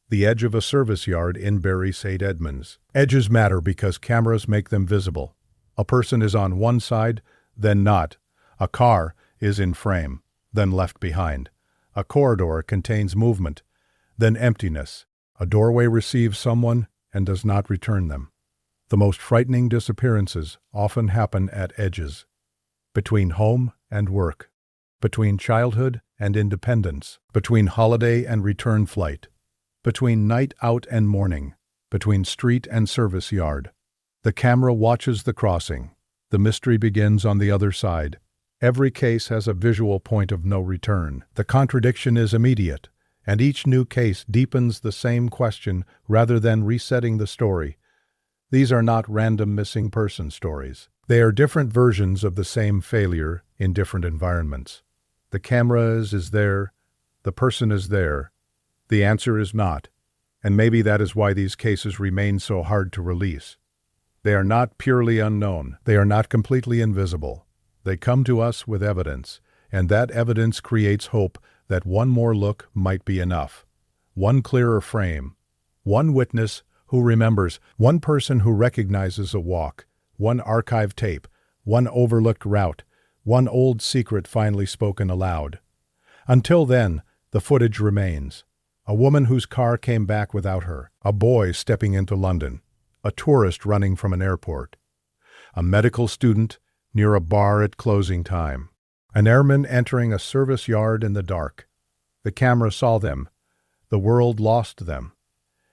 the edge of a service yard in Bury St. Edmunds. Edges matter because cameras make them visible. A person is on one side, then not. A car is in frame, then left behind. A corridor contains movement, then emptiness. A doorway receives someone and does not return them. The most frightening disappearances often happen at edges, between home and work, between childhood and independence, between holiday and return flight, between night out and morning, between street and service yard. The camera watches the crossing. The mystery begins on the other side. Every case has a visual point of no return. The contradiction is immediate, and each new case deepens the same question rather than resetting the story. These are not random missing person stories. They are different versions of the same failure in different environments. The camera is there, the person is there, the answer is not, and maybe that is why these cases remain so hard to release. They are not purely unknown. They are not completely invisible. They come to us with evidence, and that evidence creates hope that one more look might be enough. One clearer frame, One witness who remembers, one person who recognizes a walk, one archive tape, one overlooked route, one old secret finally spoken aloud. Until then, the footage remains. A woman whose car came back without her, a boy stepping into London, a tourist running from an airport, a medical student near a bar at closing time, an airman entering a service yard in the dark. The camera saw them, the world lost them,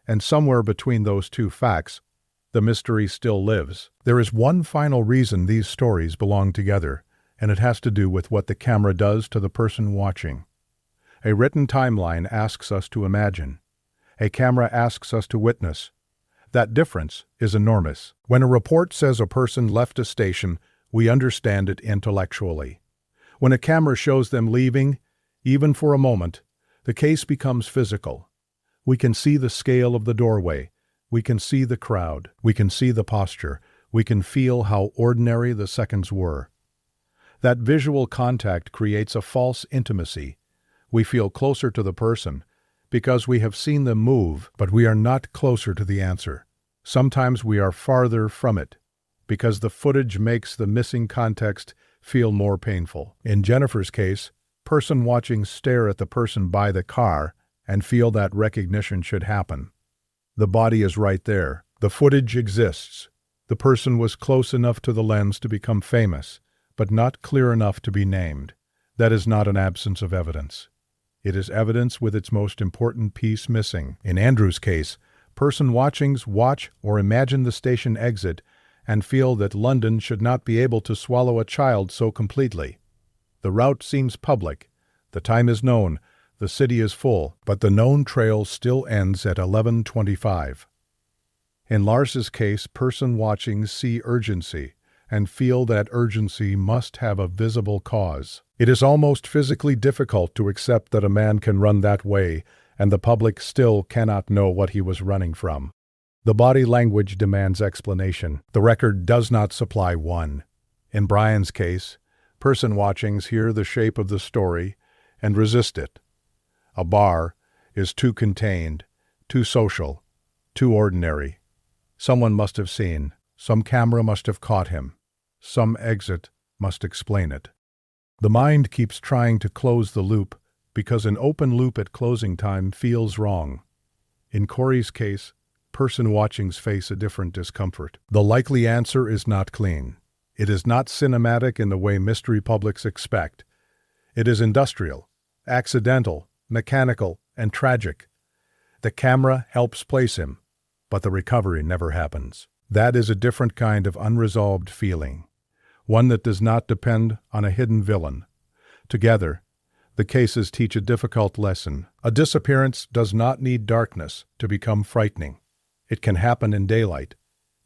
and somewhere between those two facts, the mystery still lives. There is one final reason these stories belong together, and it has to do with what the camera does to the person watching. A written timeline asks us to imagine. A camera asks us to witness. That difference is enormous. When a report says a person left a station, we understand it intellectually. When a camera shows them leaving, even for a moment, the case becomes physical. We can see the scale of the doorway. We can see the crowd. We can see the posture. We can feel how ordinary the seconds were. That visual contact creates a false intimacy. We feel closer to the person because we have seen them move, but we are not closer to the answer. Sometimes we are farther from it because the footage makes the missing context feel more painful. In Jennifer's case, person watching stare at the person by the car and feel that recognition should happen. The body is right there. The footage exists. The person was close enough to the lens to become famous, but not clear enough to be named. That is not an absence of evidence. It is evidence with its most important piece missing. In Andrew's case, person watchings watch or imagine the station exit and feel that London should not be able to swallow a child so completely. The route seems public. The time is known. The city is full, but the known trail still ends at 11:25. In Lars's case, person watching see urgency and feel that urgency must have a visible cause. It is almost physically difficult to accept that a man can run that way and the public still cannot know what he was running from. The body language demands explanation. The record does not supply one. In Brian's case, person watchings hear the shape of the story and resist it. A bar is too contained, too social, too ordinary. Someone must have seen. Some camera must have caught him. Some exit must explain it. The mind keeps trying to close the loop because an open loop at closing time feels wrong. In Corrie's case, person watchings face a different discomfort. The likely answer is not clean. It is not cinematic in the way mystery publics expect. It is industrial, accidental, mechanical, and tragic. The camera helps place him, but the recovery never happens. That is a different kind of unresolved feeling, one that does not depend on a hidden villain. Together, the cases teach a difficult lesson. A disappearance does not need darkness to become frightening. It can happen in daylight.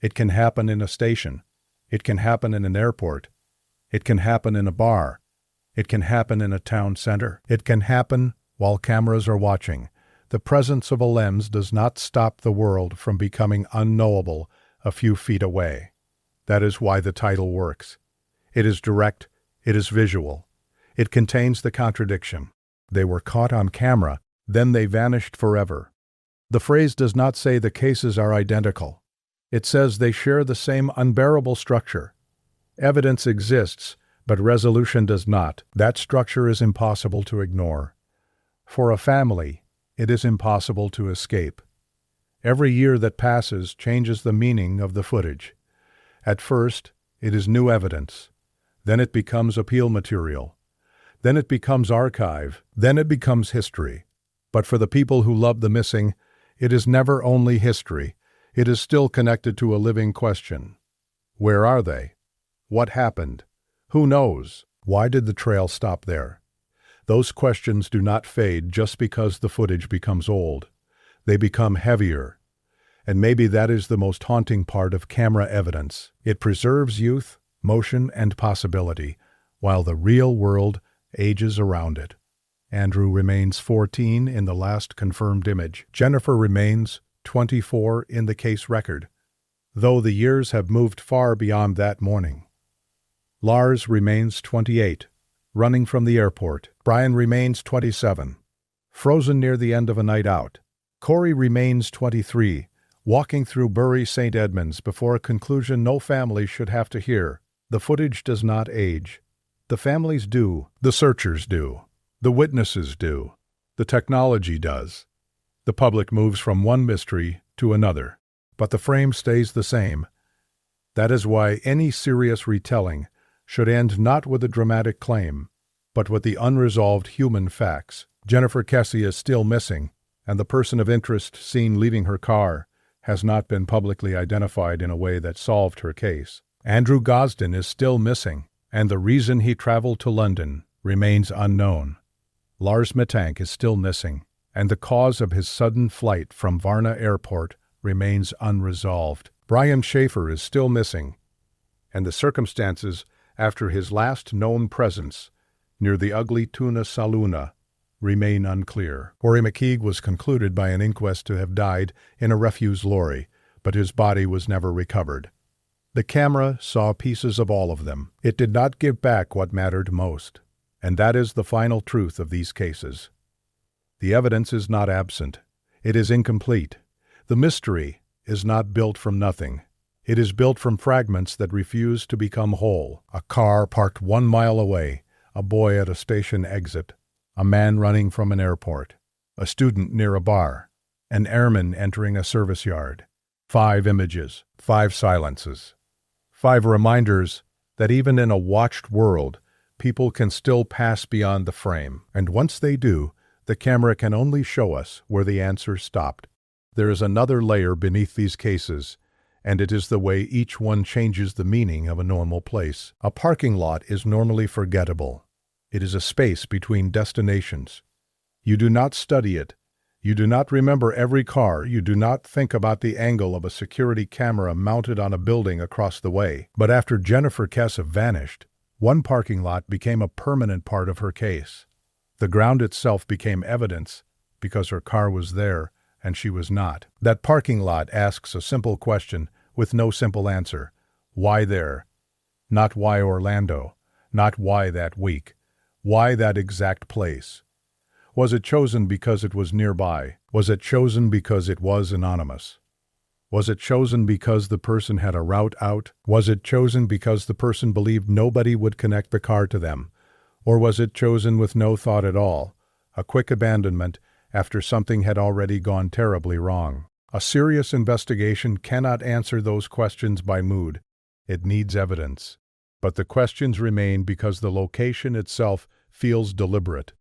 It can happen in a station. It can happen in an airport. It can happen in a bar. It can happen in a town center. It can happen while cameras are watching. The presence of a lens does not stop the world from becoming unknowable a few feet away. That is why the title works. It is direct. It is visual. It contains the contradiction. They were caught on camera, then they vanished forever. The phrase does not say the cases are identical. It says they share the same unbearable structure. Evidence exists, but resolution does not. That structure is impossible to ignore. For a family, it is impossible to escape. Every year that passes changes the meaning of the footage. At first, it is new evidence. Then it becomes appeal material. Then it becomes archive. Then it becomes history. But for the people who love the missing, it is never only history. It is still connected to a living question. Where are they? What happened? Who knows? Why did the trail stop there? Those questions do not fade just because the footage becomes old. They become heavier. And maybe that is the most haunting part of camera evidence. It preserves youth, motion, and possibility, while the real world ages around it. Andrew remains 14 in the last confirmed image. Jennifer remains 24 in the case record, though the years have moved far beyond that morning. Lars remains 28, running from the airport. Brian remains 27, frozen near the end of a night out. Corrie remains 23, walking through Bury St. Edmunds before a conclusion no family should have to hear. The footage does not age. The families do. The searchers do. The witnesses do. The technology does. The public moves from one mystery to another. But the frame stays the same. That is why any serious retelling should end not with a dramatic claim, but with the unresolved human facts. Jennifer Kesse is still missing, and the person of interest seen leaving her car has not been publicly identified in a way that solved her case. Andrew Gosden is still missing, and the reason he traveled to London remains unknown. Lars Mittank is still missing, and the cause of his sudden flight from Varna Airport remains unresolved. Brian Shaffer is still missing, and the circumstances after his last known presence near the ugly Tuna Saluna remain unclear. Corrie McKeague was concluded by an inquest to have died in a refuse lorry, but his body was never recovered. The camera saw pieces of all of them. It did not give back what mattered most, and that is the final truth of these cases. The evidence is not absent. It is incomplete. The mystery is not built from nothing. It is built from fragments that refuse to become whole. A car parked 1 mile away, a boy at a station exit, a man running from an airport, a student near a bar, an airman entering a service yard. 5 images, 5 silences, 5 reminders that even in a watched world, people can still pass beyond the frame. And once they do, the camera can only show us where the answer stopped. There is another layer beneath these cases, and it is the way each one changes the meaning of a normal place. A parking lot is normally forgettable. It is a space between destinations. You do not study it. You do not remember every car. You do not think about the angle of a security camera mounted on a building across the way. But after Jennifer Kesse vanished, one parking lot became a permanent part of her case. The ground itself became evidence because her car was there and she was not. That parking lot asks a simple question with no simple answer. Why there? Not why Orlando. Not why that week. Why that exact place? Was it chosen because it was nearby? Was it chosen because it was anonymous? Was it chosen because the person had a route out? Was it chosen because the person believed nobody would connect the car to them? Or was it chosen with no thought at all, a quick abandonment after something had already gone terribly wrong? A serious investigation cannot answer those questions by mood. It needs evidence. But the questions remain because the location itself feels deliberate.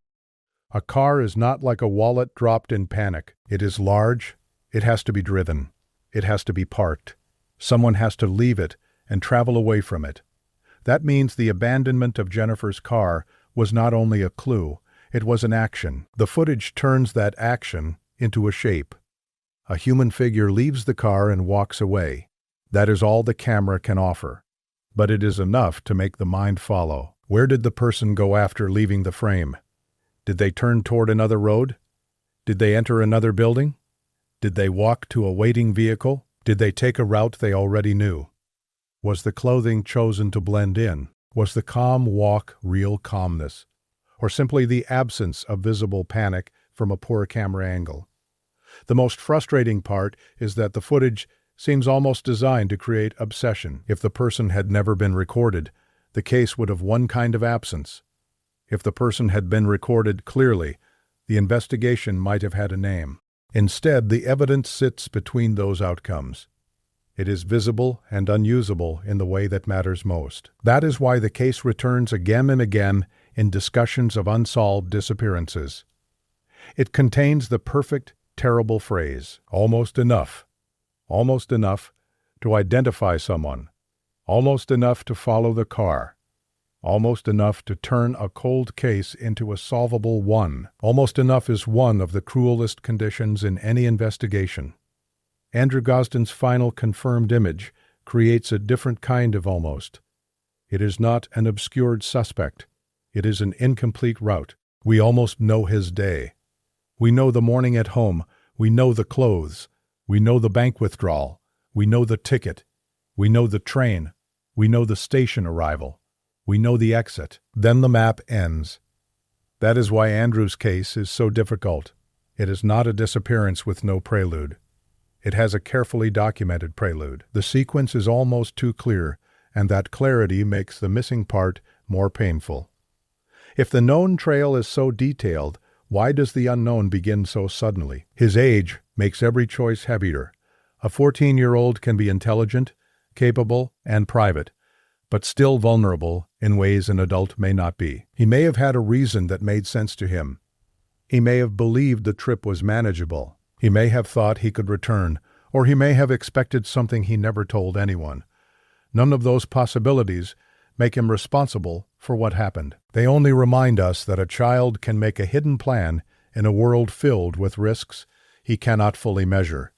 A car is not like a wallet dropped in panic. It is large. It has to be driven. It has to be parked. Someone has to leave it and travel away from it. That means the abandonment of Jennifer's car was not only a clue, it was an action. The footage turns that action into a shape. A human figure leaves the car and walks away. That is all the camera can offer. But it is enough to make the mind follow. Where did the person go after leaving the frame? Did they turn toward another road? Did they enter another building? Did they walk to a waiting vehicle? Did they take a route they already knew? Was the clothing chosen to blend in? Was the calm walk real calmness? Or simply the absence of visible panic from a poor camera angle? The most frustrating part is that the footage seems almost designed to create obsession. If the person had never been recorded, the case would have one kind of absence. If the person had been recorded clearly, the investigation might have had a name. Instead, the evidence sits between those outcomes. It is visible and unusable in the way that matters most. That is why the case returns again and again in discussions of unsolved disappearances. It contains the perfect, terrible phrase, almost enough. Almost enough to identify someone. Almost enough to follow the car. Almost enough to turn a cold case into a solvable one. Almost enough is one of the cruelest conditions in any investigation. Andrew Gosden's final confirmed image creates a different kind of almost. It is not an obscured suspect. It is an incomplete route. We almost know his day. We know the morning at home. We know the clothes. We know the bank withdrawal. We know the ticket. We know the train. We know the station arrival. We know the exit. Then the map ends. That is why Andrew's case is so difficult. It is not a disappearance with no prelude. It has a carefully documented prelude. The sequence is almost too clear, and that clarity makes the missing part more painful. If the known trail is so detailed, why does the unknown begin so suddenly? His age makes every choice heavier. A 14-year-old can be intelligent, capable, and private, but still vulnerable in ways an adult may not be. He may have had a reason that made sense to him. He may have believed the trip was manageable. He may have thought he could return, or he may have expected something he never told anyone. None of those possibilities make him responsible for what happened. They only remind us that a child can make a hidden plan in a world filled with risks he cannot fully measure.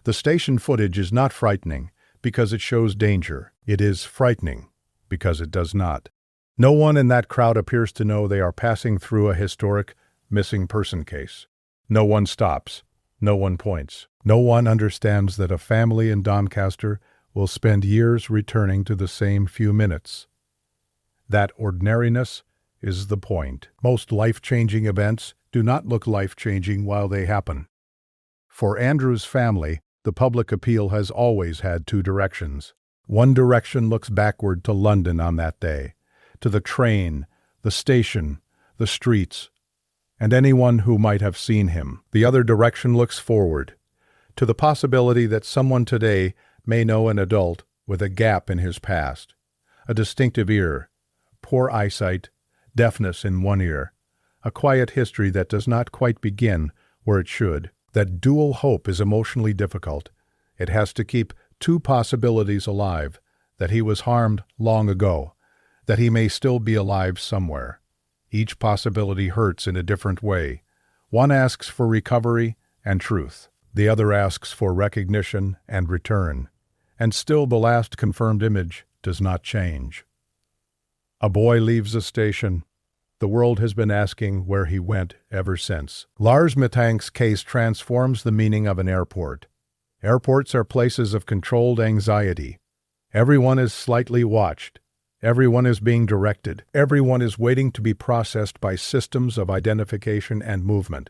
The station footage is not frightening because it shows danger. It is frightening because it does not. No one in that crowd appears to know they are passing through a historic missing person case. No one stops. No one points. No one understands that a family in Doncaster will spend years returning to the same few minutes. That ordinariness is the point. Most life-changing events do not look life-changing while they happen. For Andrew's family, the public appeal has always had two directions. One direction looks backward to London on that day, to the train, the station, the streets, and anyone who might have seen him. The other direction looks forward, to the possibility that someone today may know an adult with a gap in his past, a distinctive ear, poor eyesight, deafness in one ear, a quiet history that does not quite begin where it should. That dual hope is emotionally difficult. It has to keep two possibilities alive, that he was harmed long ago, that he may still be alive somewhere. Each possibility hurts in a different way. One asks for recovery and truth. The other asks for recognition and return. And still the last confirmed image does not change. A boy leaves a station. The world has been asking where he went ever since. Lars Mittank's case transforms the meaning of an airport. Airports are places of controlled anxiety. Everyone is slightly watched. Everyone is being directed. Everyone is waiting to be processed by systems of identification and movement.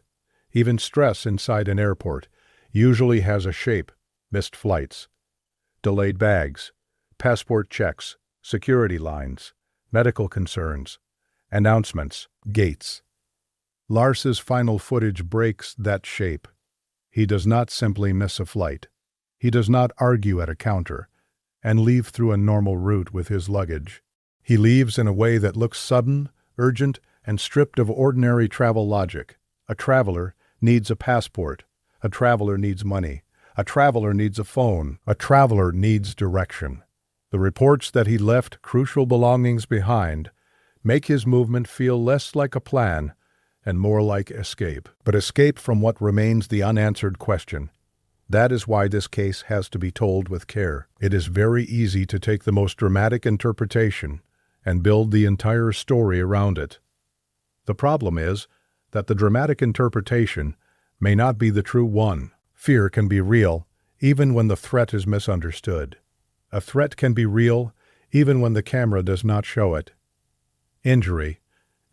Even stress inside an airport usually has a shape: missed flights, delayed bags, passport checks, security lines, medical concerns, announcements, gates. Lars's final footage breaks that shape. He does not simply miss a flight. He does not argue at a counter and leave through a normal route with his luggage. He leaves in a way that looks sudden, urgent, and stripped of ordinary travel logic. A traveler needs a passport. A traveler needs money. A traveler needs a phone. A traveler needs direction. The reports that he left crucial belongings behind make his movement feel less like a plan and more like escape. But escape from what remains the unanswered question. That is why this case has to be told with care. It is very easy to take the most dramatic interpretation and build the entire story around it. The problem is that the dramatic interpretation may not be the true one. Fear can be real even when the threat is misunderstood. A threat can be real even when the camera does not show it. Injury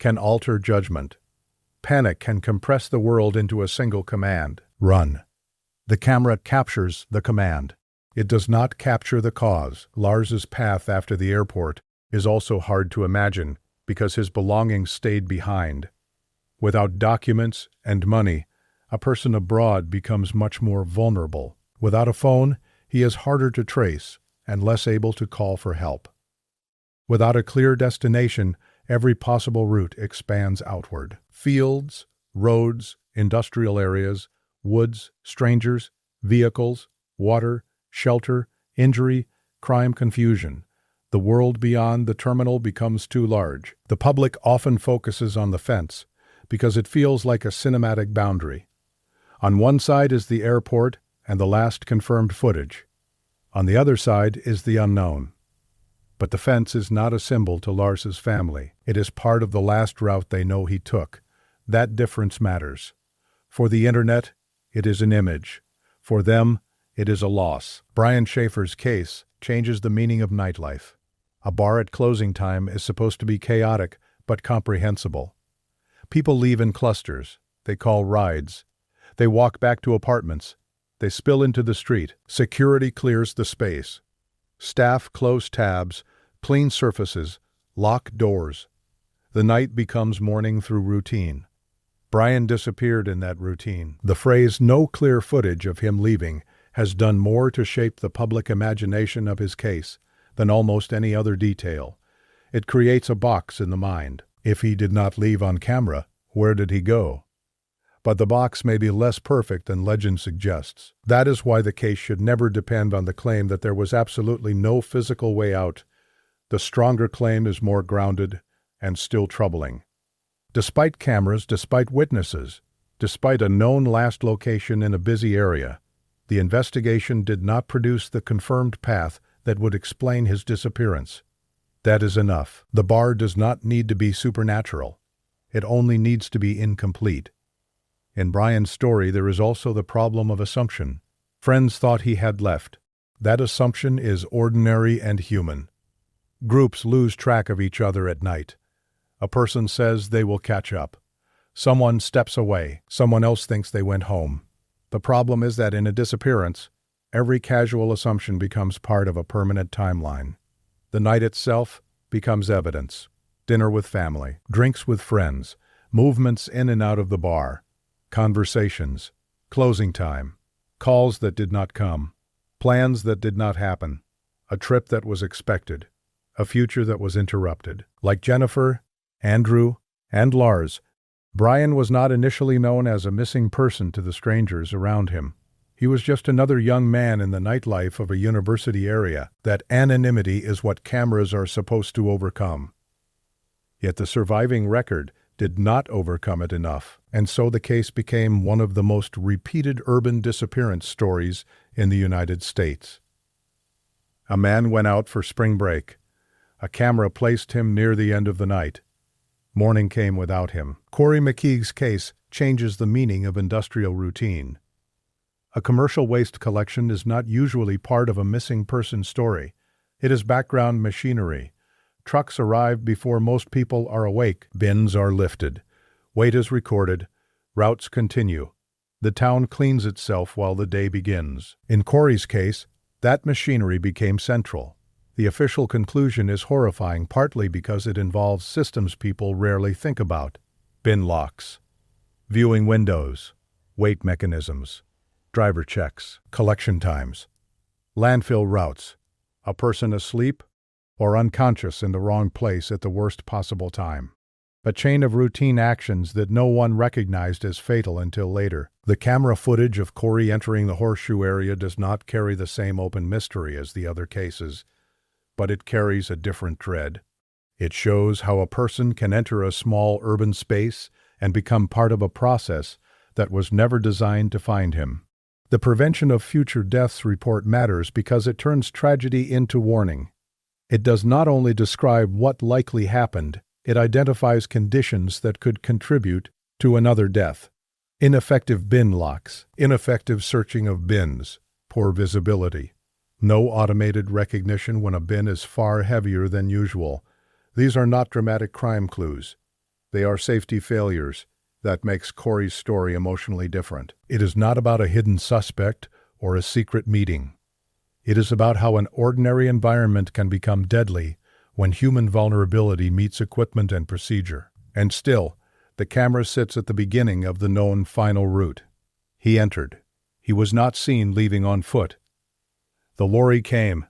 can alter judgment. Panic can compress the world into a single command: run. The camera captures the command. It does not capture the cause. Lars's path after the airport is also hard to imagine because his belongings stayed behind. Without documents and money, a person abroad becomes much more vulnerable. Without a phone, he is harder to trace and less able to call for help. Without a clear destination, every possible route expands outward. Fields, roads, industrial areas, woods, strangers, vehicles, water, shelter, injury, crime, confusion. The world beyond the terminal becomes too large. The public often focuses on the fence because it feels like a cinematic boundary. On one side is the airport and the last confirmed footage. On the other side is the unknown. But the fence is not a symbol to Lars's family. It is part of the last route they know he took. That difference matters. For the internet, it is an image. For them, it is a loss. Brian Shaffer's case changes the meaning of nightlife. A bar at closing time is supposed to be chaotic but comprehensible. People leave in clusters. They call rides. They walk back to apartments. They spill into the street. Security clears the space. Staff close tabs, clean surfaces, lock doors. The night becomes morning through routine. Brian disappeared in that routine. The phrase "no clear footage of him leaving" has done more to shape the public imagination of his case than almost any other detail. It creates a box in the mind. If he did not leave on camera, where did he go? But the box may be less perfect than legend suggests. That is why the case should never depend on the claim that there was absolutely no physical way out. The stronger claim is more grounded and still troubling. Despite cameras, despite witnesses, despite a known last location in a busy area, the investigation did not produce the confirmed path that would explain his disappearance. That is enough. The bar does not need to be supernatural. It only needs to be incomplete. In Brian's story, there is also the problem of assumption. Friends thought he had left. That assumption is ordinary and human. Groups lose track of each other at night. A person says they will catch up. Someone steps away. Someone else thinks they went home. The problem is that in a disappearance, every casual assumption becomes part of a permanent timeline. The night itself becomes evidence. Dinner with family, drinks with friends, movements in and out of the bar, conversations, closing time, calls that did not come, plans that did not happen, a trip that was expected, a future that was interrupted. Like Jennifer, Andrew, and Lars, Brian was not initially known as a missing person to the strangers around him. He was just another young man in the nightlife of a university area. That anonymity is what cameras are supposed to overcome. Yet the surviving record did not overcome it enough, and so the case became one of the most repeated urban disappearance stories in the United States. A man went out for spring break. A camera placed him near the end of the night. Morning came without him. Corrie McKeague's case changes the meaning of industrial routine. A commercial waste collection is not usually part of a missing person story. It is background machinery. Trucks arrive before most people are awake. Bins are lifted. Weight is recorded. Routes continue. The town cleans itself while the day begins. In Corrie's case, that machinery became central. The official conclusion is horrifying, partly because it involves systems people rarely think about. Bin locks, viewing windows, weight mechanisms, driver checks, collection times, landfill routes, a person asleep or unconscious in the wrong place at the worst possible time. A chain of routine actions that no one recognized as fatal until later. The camera footage of Corrie entering the horseshoe area does not carry the same open mystery as the other cases, but it carries a different dread. It shows how a person can enter a small urban space and become part of a process that was never designed to find him. The prevention of future deaths report matters because it turns tragedy into warning. It does not only describe what likely happened, it identifies conditions that could contribute to another death. Ineffective bin locks, ineffective searching of bins, poor visibility. No automated recognition when a bin is far heavier than usual. These are not dramatic crime clues. They are safety failures. That makes Corrie's story emotionally different. It is not about a hidden suspect or a secret meeting. It is about how an ordinary environment can become deadly when human vulnerability meets equipment and procedure. And still, the camera sits at the beginning of the known final route. He entered. He was not seen leaving on foot. The lorry came.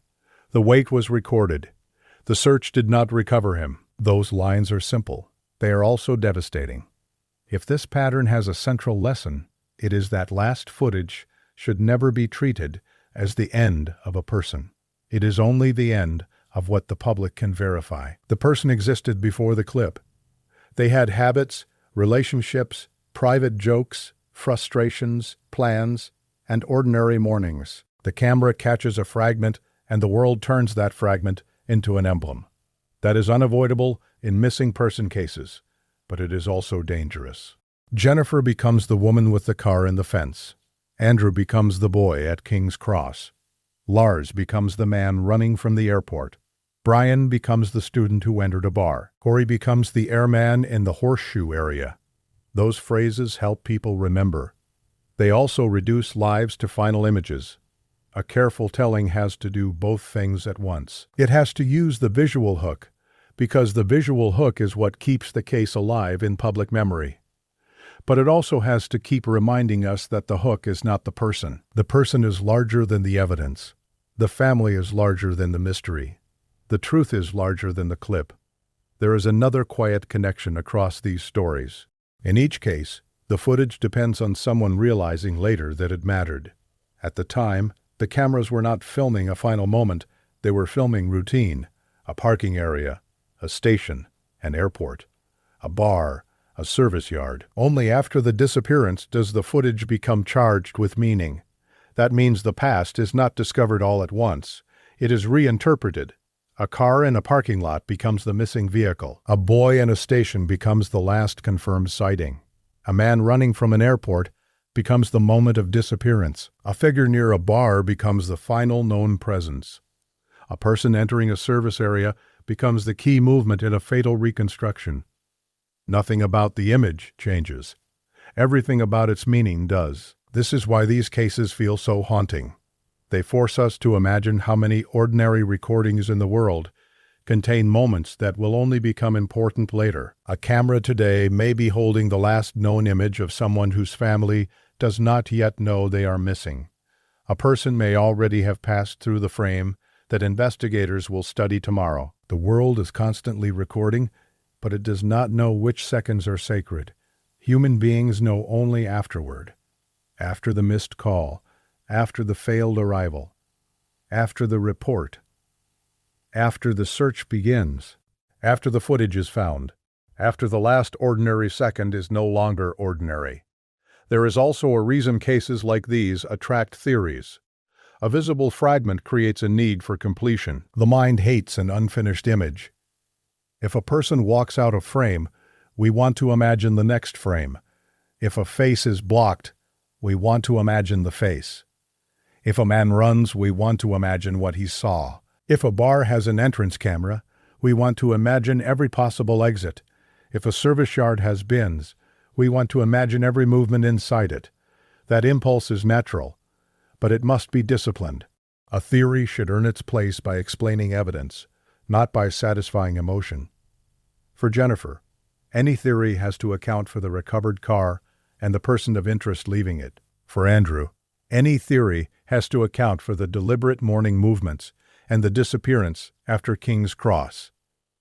The weight was recorded. The search did not recover him. Those lines are simple. They are also devastating. If this pattern has a central lesson, it is that last footage should never be treated as the end of a person. It is only the end of what the public can verify. The person existed before the clip. They had habits, relationships, private jokes, frustrations, plans, and ordinary mornings. The camera catches a fragment, and the world turns that fragment into an emblem. That is unavoidable in missing person cases, but it is also dangerous. Jennifer becomes the woman with the car and the fence. Andrew becomes the boy at King's Cross. Lars becomes the man running from the airport. Brian becomes the student who entered a bar. Corrie becomes the airman in the horseshoe area. Those phrases help people remember. They also reduce lives to final images. A careful telling has to do both things at once. It has to use the visual hook, because the visual hook is what keeps the case alive in public memory. But it also has to keep reminding us that the hook is not the person. The person is larger than the evidence. The family is larger than the mystery. The truth is larger than the clip. There is another quiet connection across these stories. In each case, the footage depends on someone realizing later that it mattered. At the time, the cameras were not filming a final moment, they were filming routine, a parking area, a station, an airport, a bar, a service yard. Only after the disappearance does the footage become charged with meaning. That means the past is not discovered all at once. It is reinterpreted. A car in a parking lot becomes the missing vehicle. A boy in a station becomes the last confirmed sighting. A man running from an airport becomes the moment of disappearance. A figure near a bar becomes the final known presence. A person entering a service area becomes the key movement in a fatal reconstruction. Nothing about the image changes. Everything about its meaning does. This is why these cases feel so haunting. They force us to imagine how many ordinary recordings in the world contain moments that will only become important later. A camera today may be holding the last known image of someone whose family does not yet know they are missing. A person may already have passed through the frame that investigators will study tomorrow. The world is constantly recording, but it does not know which seconds are sacred. Human beings know only afterward. After the missed call, after the failed arrival, after the report, after the search begins, after the footage is found, after the last ordinary second is no longer ordinary. There is also a reason cases like these attract theories. A visible fragment creates a need for completion. The mind hates an unfinished image. If a person walks out of frame, we want to imagine the next frame. If a face is blocked, we want to imagine the face. If a man runs, we want to imagine what he saw. If a bar has an entrance camera, we want to imagine every possible exit. If a service yard has bins, we want to imagine every movement inside it. That impulse is natural, but it must be disciplined. A theory should earn its place by explaining evidence, not by satisfying emotion. For Jennifer, any theory has to account for the recovered car and the person of interest leaving it. For Andrew, any theory has to account for the deliberate morning movements and the disappearance after King's Cross.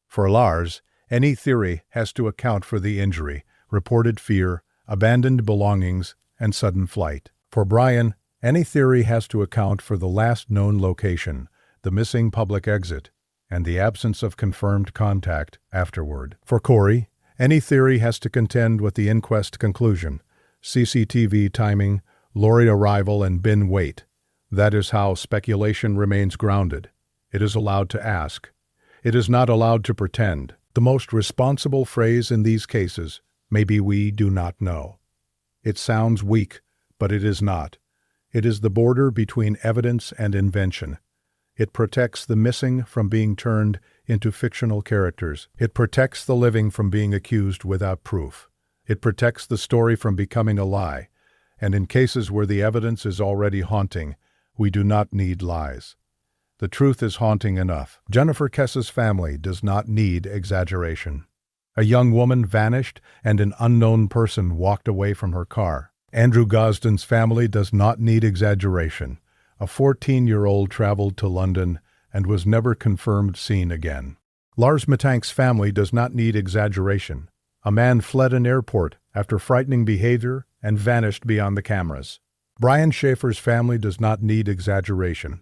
For Lars, any theory has to account for the injury, reported fear, abandoned belongings, and sudden flight. For Brian, any theory has to account for the last known location, the missing public exit, and the absence of confirmed contact afterward. For Corrie, any theory has to contend with the inquest conclusion, CCTV timing, lorry arrival, and bin weight. That is how speculation remains grounded. It is allowed to ask. It is not allowed to pretend. The most responsible phrase in these cases may be "we do not know." It sounds weak, but it is not. It is the border between evidence and invention. It protects the missing from being turned into fictional characters. It protects the living from being accused without proof. It protects the story from becoming a lie. And in cases where the evidence is already haunting, we do not need lies. The truth is haunting enough. Jennifer Kesse's family does not need exaggeration. A young woman vanished and an unknown person walked away from her car. Andrew Gosden's family does not need exaggeration. A 14-year-old traveled to London and was never confirmed seen again. Lars Mittank's family does not need exaggeration. A man fled an airport after frightening behavior and vanished beyond the cameras. Brian Shaffer's family does not need exaggeration.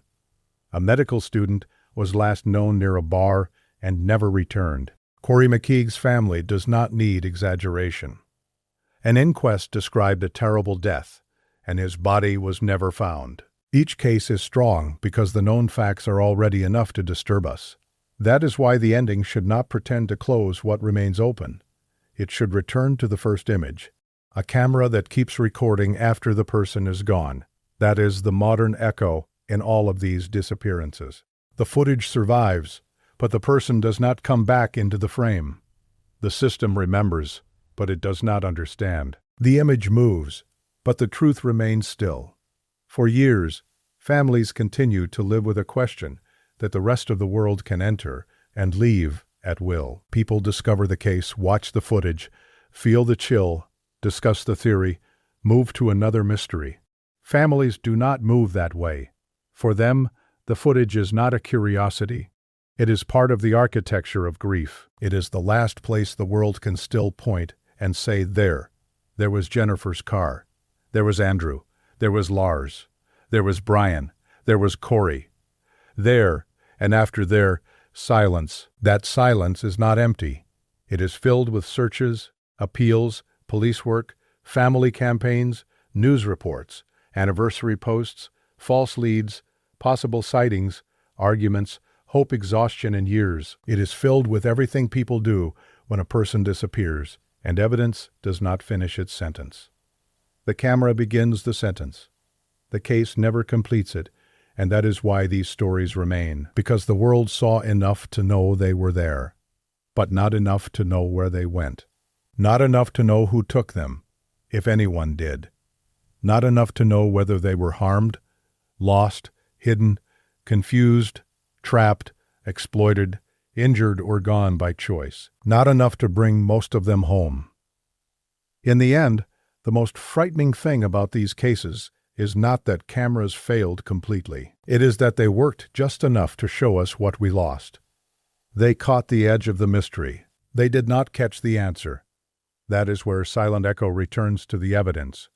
A medical student was last known near a bar and never returned. Corrie McKeague's family does not need exaggeration. An inquest described a terrible death, and his body was never found. Each case is strong because the known facts are already enough to disturb us. That is why the ending should not pretend to close what remains open. It should return to the first image, a camera that keeps recording after the person is gone. That is the modern echo in all of these disappearances. The footage survives, but the person does not come back into the frame. The system remembers, but it does not understand. The image moves, but the truth remains still. For years, families continue to live with a question that the rest of the world can enter and leave at will. People discover the case, watch the footage, feel the chill, discuss the theory, move to another mystery. Families do not move that way. For them, the footage is not a curiosity. It is part of the architecture of grief. It is the last place the world can still point and say, there was Jennifer's car. There was Andrew. There was Lars. There was Brian. There was Corrie. There, and after there, silence. That silence is not empty. It is filled with searches, appeals, police work, family campaigns, news reports, anniversary posts, false leads, possible sightings, arguments, hope exhaustion and years. It is filled with everything people do when a person disappears, and evidence does not finish its sentence. The camera begins the sentence. The case never completes it, and that is why these stories remain, because the world saw enough to know they were there, but not enough to know where they went. Not enough to know who took them, if anyone did. Not enough to know whether they were harmed, lost, hidden, confused, trapped, exploited, injured, or gone by choice. Not enough to bring most of them home. In the end, the most frightening thing about these cases is not that cameras failed completely. It is that they worked just enough to show us what we lost. They caught the edge of the mystery. They did not catch the answer. That is where SilentEcho returns to the evidence.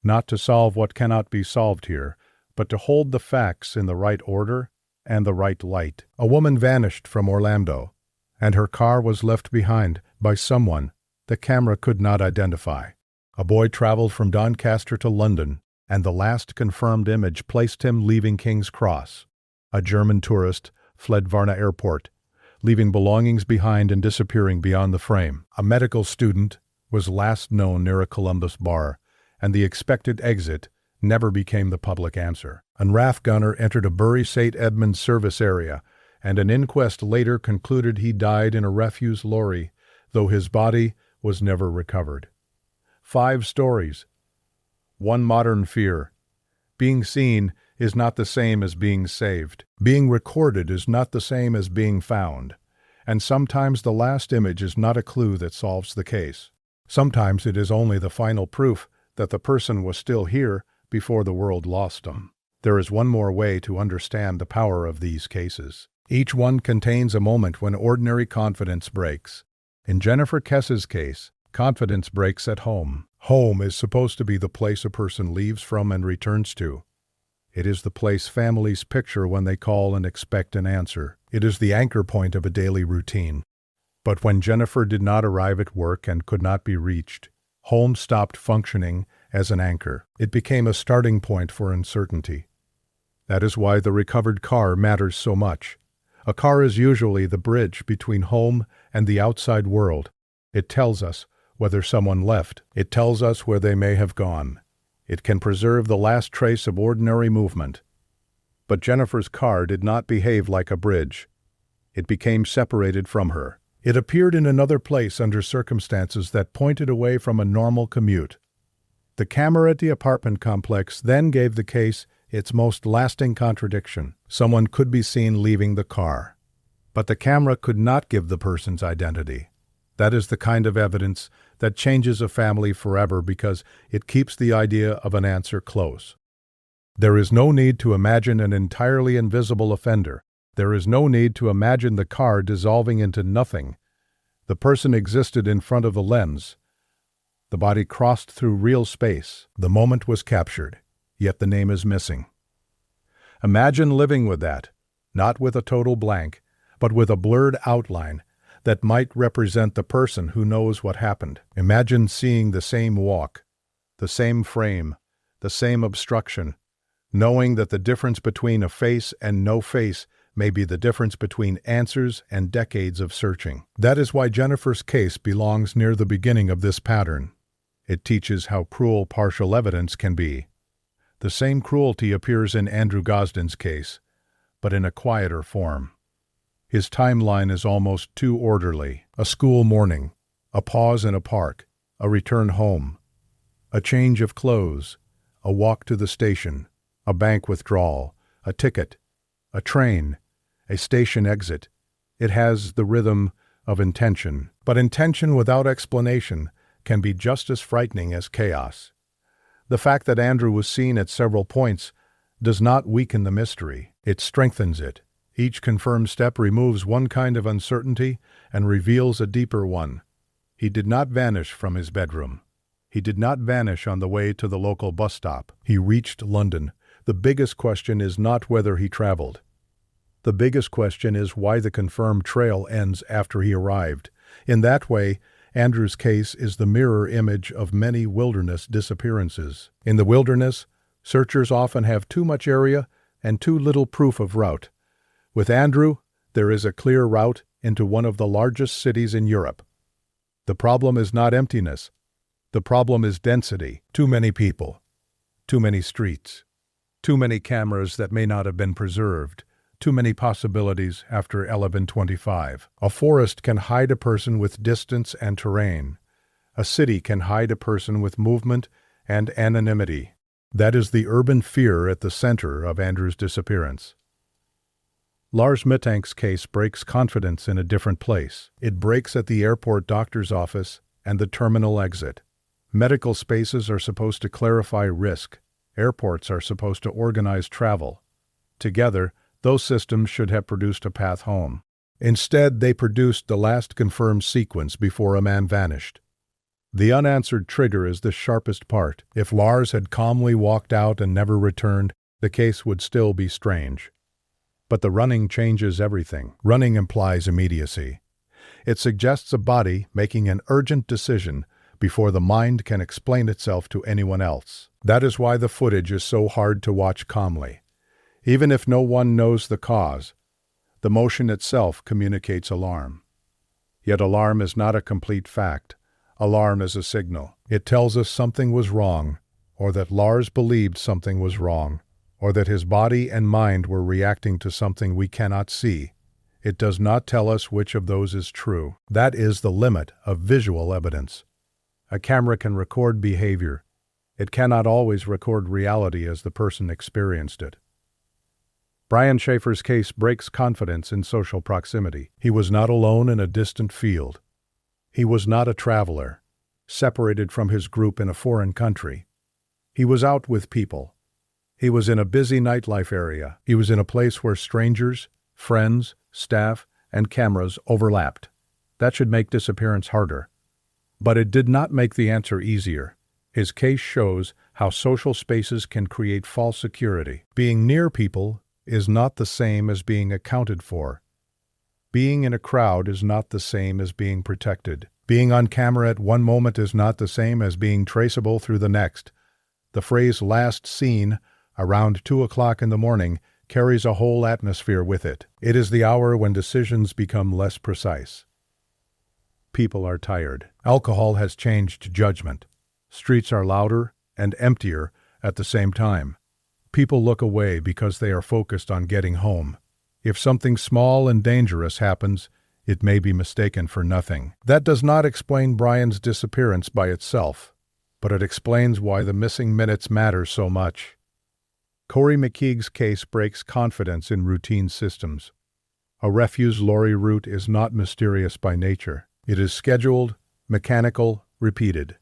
Not to solve what cannot be solved here, but to hold the facts in the right order and the right light. A woman vanished from Orlando, and her car was left behind by someone the camera could not identify. A boy traveled from Doncaster to London, and the last confirmed image placed him leaving King's Cross. A German tourist fled Varna Airport, leaving belongings behind and disappearing beyond the frame. A medical student was last known near a Columbus bar, and the expected exit never became the public answer. A RAF gunner entered a Bury St. Edmunds service area, and an inquest later concluded he died in a refuse lorry, though his body was never recovered. 5 stories. One modern fear. Being seen is not the same as being saved. Being recorded is not the same as being found. And sometimes the last image is not a clue that solves the case. Sometimes it is only the final proof that the person was still here before the world lost them. There is one more way to understand the power of these cases. Each one contains a moment when ordinary confidence breaks. In Jennifer Kesse's case, confidence breaks at home. Home is supposed to be the place a person leaves from and returns to. It is the place families picture when they call and expect an answer. It is the anchor point of a daily routine. But when Jennifer did not arrive at work and could not be reached, home stopped functioning as an anchor. It became a starting point for uncertainty. That is why the recovered car matters so much. A car is usually the bridge between home and the outside world. It tells us whether someone left. It tells us where they may have gone. It can preserve the last trace of ordinary movement. But Jennifer's car did not behave like a bridge. It became separated from her. It appeared in another place under circumstances that pointed away from a normal commute. The camera at the apartment complex then gave the case its most lasting contradiction. Someone could be seen leaving the car, but the camera could not give the person's identity. That is the kind of evidence that changes a family forever because it keeps the idea of an answer close. There is no need to imagine an entirely invisible offender. There is no need to imagine the car dissolving into nothing. The person existed in front of the lens. The body crossed through real space. The moment was captured, yet the name is missing. Imagine living with that, not with a total blank, but with a blurred outline that might represent the person who knows what happened. Imagine seeing the same walk, the same frame, the same obstruction, knowing that the difference between a face and no face may be the difference between answers and decades of searching. That is why Jennifer's case belongs near the beginning of this pattern. It teaches how cruel partial evidence can be. The same cruelty appears in Andrew Gosden's case, but in a quieter form. His timeline is almost too orderly. A school morning, a pause in a park, a return home, a change of clothes, a walk to the station, a bank withdrawal, a ticket, a train, a station exit. It has the rhythm of intention. But intention without explanation can be just as frightening as chaos. The fact that Andrew was seen at several points does not weaken the mystery. It strengthens it. Each confirmed step removes one kind of uncertainty and reveals a deeper one. He did not vanish from his bedroom. He did not vanish on the way to the local bus stop. He reached London. The biggest question is not whether he traveled. The biggest question is why the confirmed trail ends after he arrived. In that way, Andrew's case is the mirror image of many wilderness disappearances. In the wilderness, searchers often have too much area and too little proof of route. With Andrew, there is a clear route into one of the largest cities in Europe. The problem is not emptiness. The problem is density. Too many people. Too many streets. Too many cameras that may not have been preserved. Too many possibilities after 11:25. A forest can hide a person with distance and terrain. A city can hide a person with movement and anonymity. That is the urban fear at the center of Andrew's disappearance. Lars Mittank's case breaks confidence in a different place. It breaks at the airport doctor's office and the terminal exit. Medical spaces are supposed to clarify risk. Airports are supposed to organize travel. Together, those systems should have produced a path home. Instead, they produced the last confirmed sequence before a man vanished. The unanswered trigger is the sharpest part. If Lars had calmly walked out and never returned, the case would still be strange. But the running changes everything. Running implies immediacy. It suggests a body making an urgent decision before the mind can explain itself to anyone else. That is why the footage is so hard to watch calmly. Even if no one knows the cause, the motion itself communicates alarm. Yet alarm is not a complete fact. Alarm is a signal. It tells us something was wrong, or that Lars believed something was wrong, or that his body and mind were reacting to something we cannot see. It does not tell us which of those is true. That is the limit of visual evidence. A camera can record behavior. It cannot always record reality as the person experienced it. Brian Shaffer's case breaks confidence in social proximity. He was not alone in a distant field. He was not a traveler, separated from his group in a foreign country. He was out with people. He was in a busy nightlife area. He was in a place where strangers, friends, staff, and cameras overlapped. That should make disappearance harder. But it did not make the answer easier. His case shows how social spaces can create false security. Being near people is not the same as being accounted for. Being in a crowd is not the same as being protected. Being on camera at one moment is not the same as being traceable through the next. The phrase "last seen" around 2 o'clock in the morning carries a whole atmosphere with it. It is the hour when decisions become less precise. People are tired. Alcohol has changed judgment. Streets are louder and emptier at the same time. People look away because they are focused on getting home. If something small and dangerous happens, it may be mistaken for nothing. That does not explain Brian's disappearance by itself, but it explains why the missing minutes matter so much. Corrie McKeague's case breaks confidence in routine systems. A refuse lorry route is not mysterious by nature. It is scheduled, mechanical, repeated.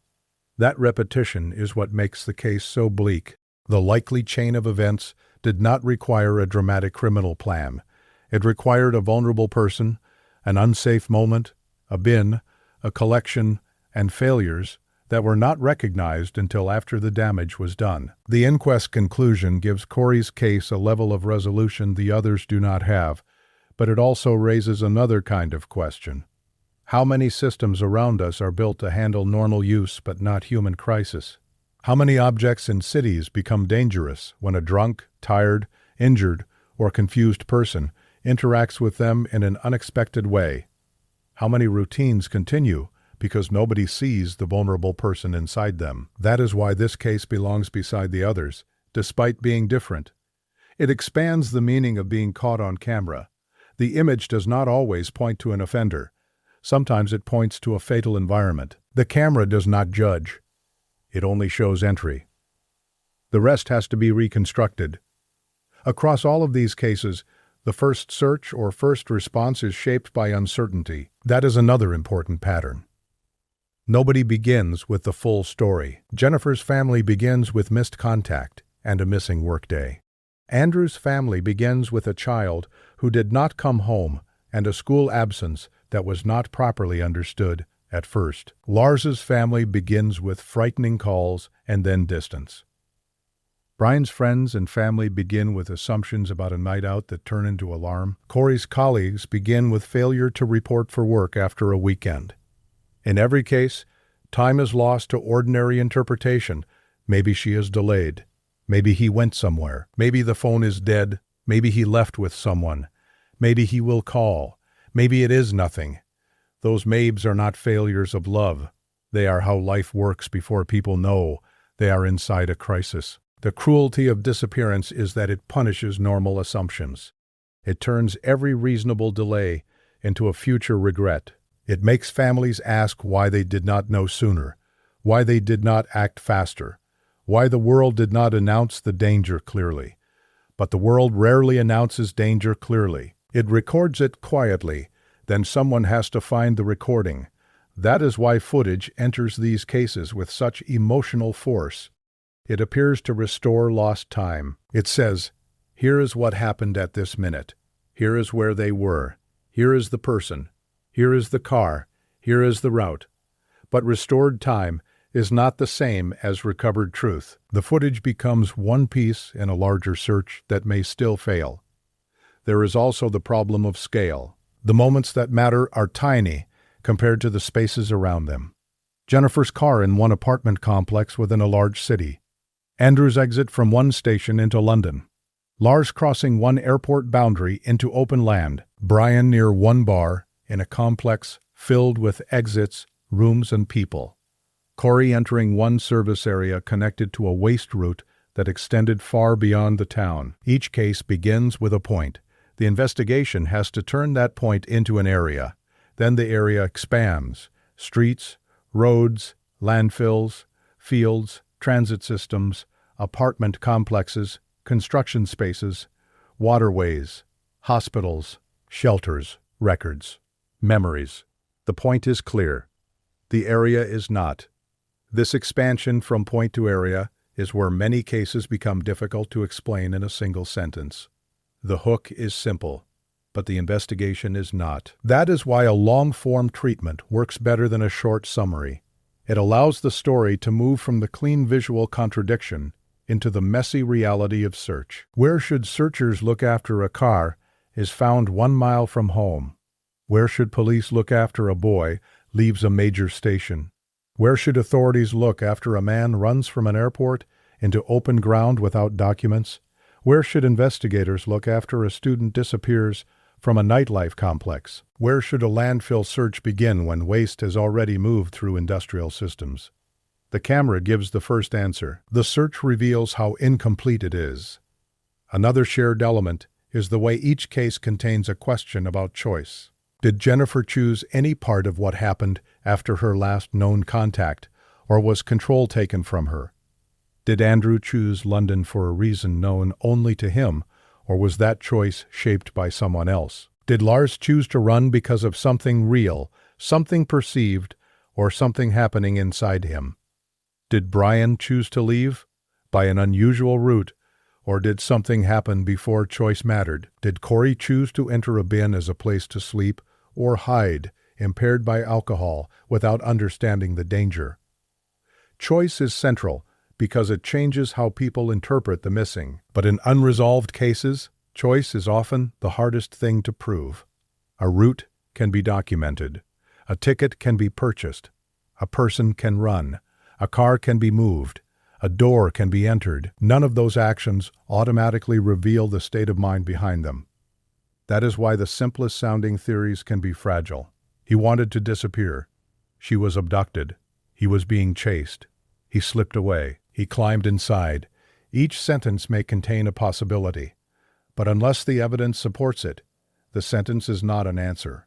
That repetition is what makes the case so bleak. The likely chain of events did not require a dramatic criminal plan. It required a vulnerable person, an unsafe moment, a bin, a collection, and failures that were not recognized until after the damage was done. The inquest conclusion gives Corrie's case a level of resolution the others do not have, but it also raises another kind of question. How many systems around us are built to handle normal use but not human crisis? How many objects in cities become dangerous when a drunk, tired, injured, or confused person interacts with them in an unexpected way? How many routines continue because nobody sees the vulnerable person inside them? That is why this case belongs beside the others, despite being different. It expands the meaning of being caught on camera. The image does not always point to an offender. Sometimes it points to a fatal environment. The camera does not judge. It only shows entry. The rest has to be reconstructed. Across all of these cases, the first search or first response is shaped by uncertainty. That is another important pattern. Nobody begins with the full story. Jennifer's family begins with missed contact and a missing workday. Andrew's family begins with a child who did not come home and a school absence that was not properly understood at first. Lars's family begins with frightening calls and then distance. Brian's friends and family begin with assumptions about a night out that turn into alarm. Corrie's colleagues begin with failure to report for work after a weekend. In every case, time is lost to ordinary interpretation. Maybe she is delayed. Maybe he went somewhere. Maybe the phone is dead. Maybe he left with someone. Maybe he will call. Maybe it is nothing. Those maybes are not failures of love. They are how life works before people know they are inside a crisis. The cruelty of disappearance is that it punishes normal assumptions. It turns every reasonable delay into a future regret. It makes families ask why they did not know sooner, why they did not act faster, why the world did not announce the danger clearly. But the world rarely announces danger clearly. It records it quietly, then someone has to find the recording. That is why footage enters these cases with such emotional force. It appears to restore lost time. It says, here is what happened at this minute. Here is where they were. Here is the person. Here is the car. Here is the route. But restored time is not the same as recovered truth. The footage becomes one piece in a larger search that may still fail. There is also the problem of scale. The moments that matter are tiny compared to the spaces around them. Jennifer's car in one apartment complex within a large city. Andrew's exit from one station into London. Lars crossing one airport boundary into open land. Brian near one bar in a complex filled with exits, rooms, and people. Corrie entering one service area connected to a waste route that extended far beyond the town. Each case begins with a point. The investigation has to turn that point into an area. Then the area expands. Streets, roads, landfills, fields, transit systems, apartment complexes, construction spaces, waterways, hospitals, shelters, records, memories. The point is clear. The area is not. This expansion from point to area is where many cases become difficult to explain in a single sentence. The hook is simple, but the investigation is not. That is why a long-form treatment works better than a short summary. It allows the story to move from the clean visual contradiction into the messy reality of search. Where should searchers look after a car is found 1 mile from home. Where should police look after a boy leaves a major station? Where should authorities look after a man runs from an airport into open ground without documents? Where should investigators look after a student disappears from a nightlife complex? Where should a landfill search begin when waste has already moved through industrial systems? The camera gives the first answer. The search reveals how incomplete it is. Another shared element is the way each case contains a question about choice. Did Jennifer choose any part of what happened after her last known contact, or was control taken from her? Did Andrew choose London for a reason known only to him, or was that choice shaped by someone else? Did Lars choose to run because of something real, something perceived, or something happening inside him? Did Brian choose to leave by an unusual route, or did something happen before choice mattered? Did Corrie choose to enter a bin as a place to sleep or hide, impaired by alcohol, without understanding the danger? Choice is central because it changes how people interpret the missing. But in unresolved cases, choice is often the hardest thing to prove. A route can be documented. A ticket can be purchased. A person can run. A car can be moved. A door can be entered. None of those actions automatically reveal the state of mind behind them. That is why the simplest sounding theories can be fragile. He wanted to disappear. She was abducted. He was being chased. He slipped away. He climbed inside. Each sentence may contain a possibility, but unless the evidence supports it, the sentence is not an answer.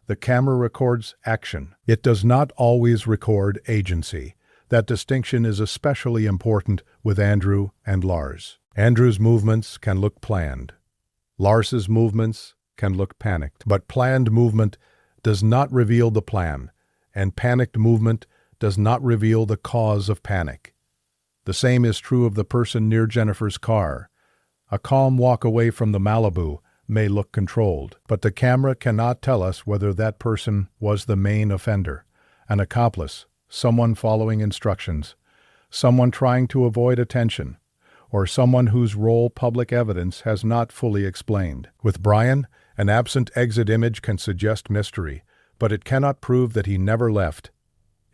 The camera records action. It does not always record agency. That distinction is especially important with Andrew and Lars. Andrew's movements can look planned. Lars's movements can look panicked. But planned movement does not reveal the plan, and panicked movement does not reveal the cause of panic. The same is true of the person near Jennifer's car. A calm walk away from the Malibu may look controlled, but the camera cannot tell us whether that person was the main offender, an accomplice, someone following instructions, someone trying to avoid attention, or someone whose role public evidence has not fully explained. With Brian, an absent exit image can suggest mystery, but it cannot prove that he never left.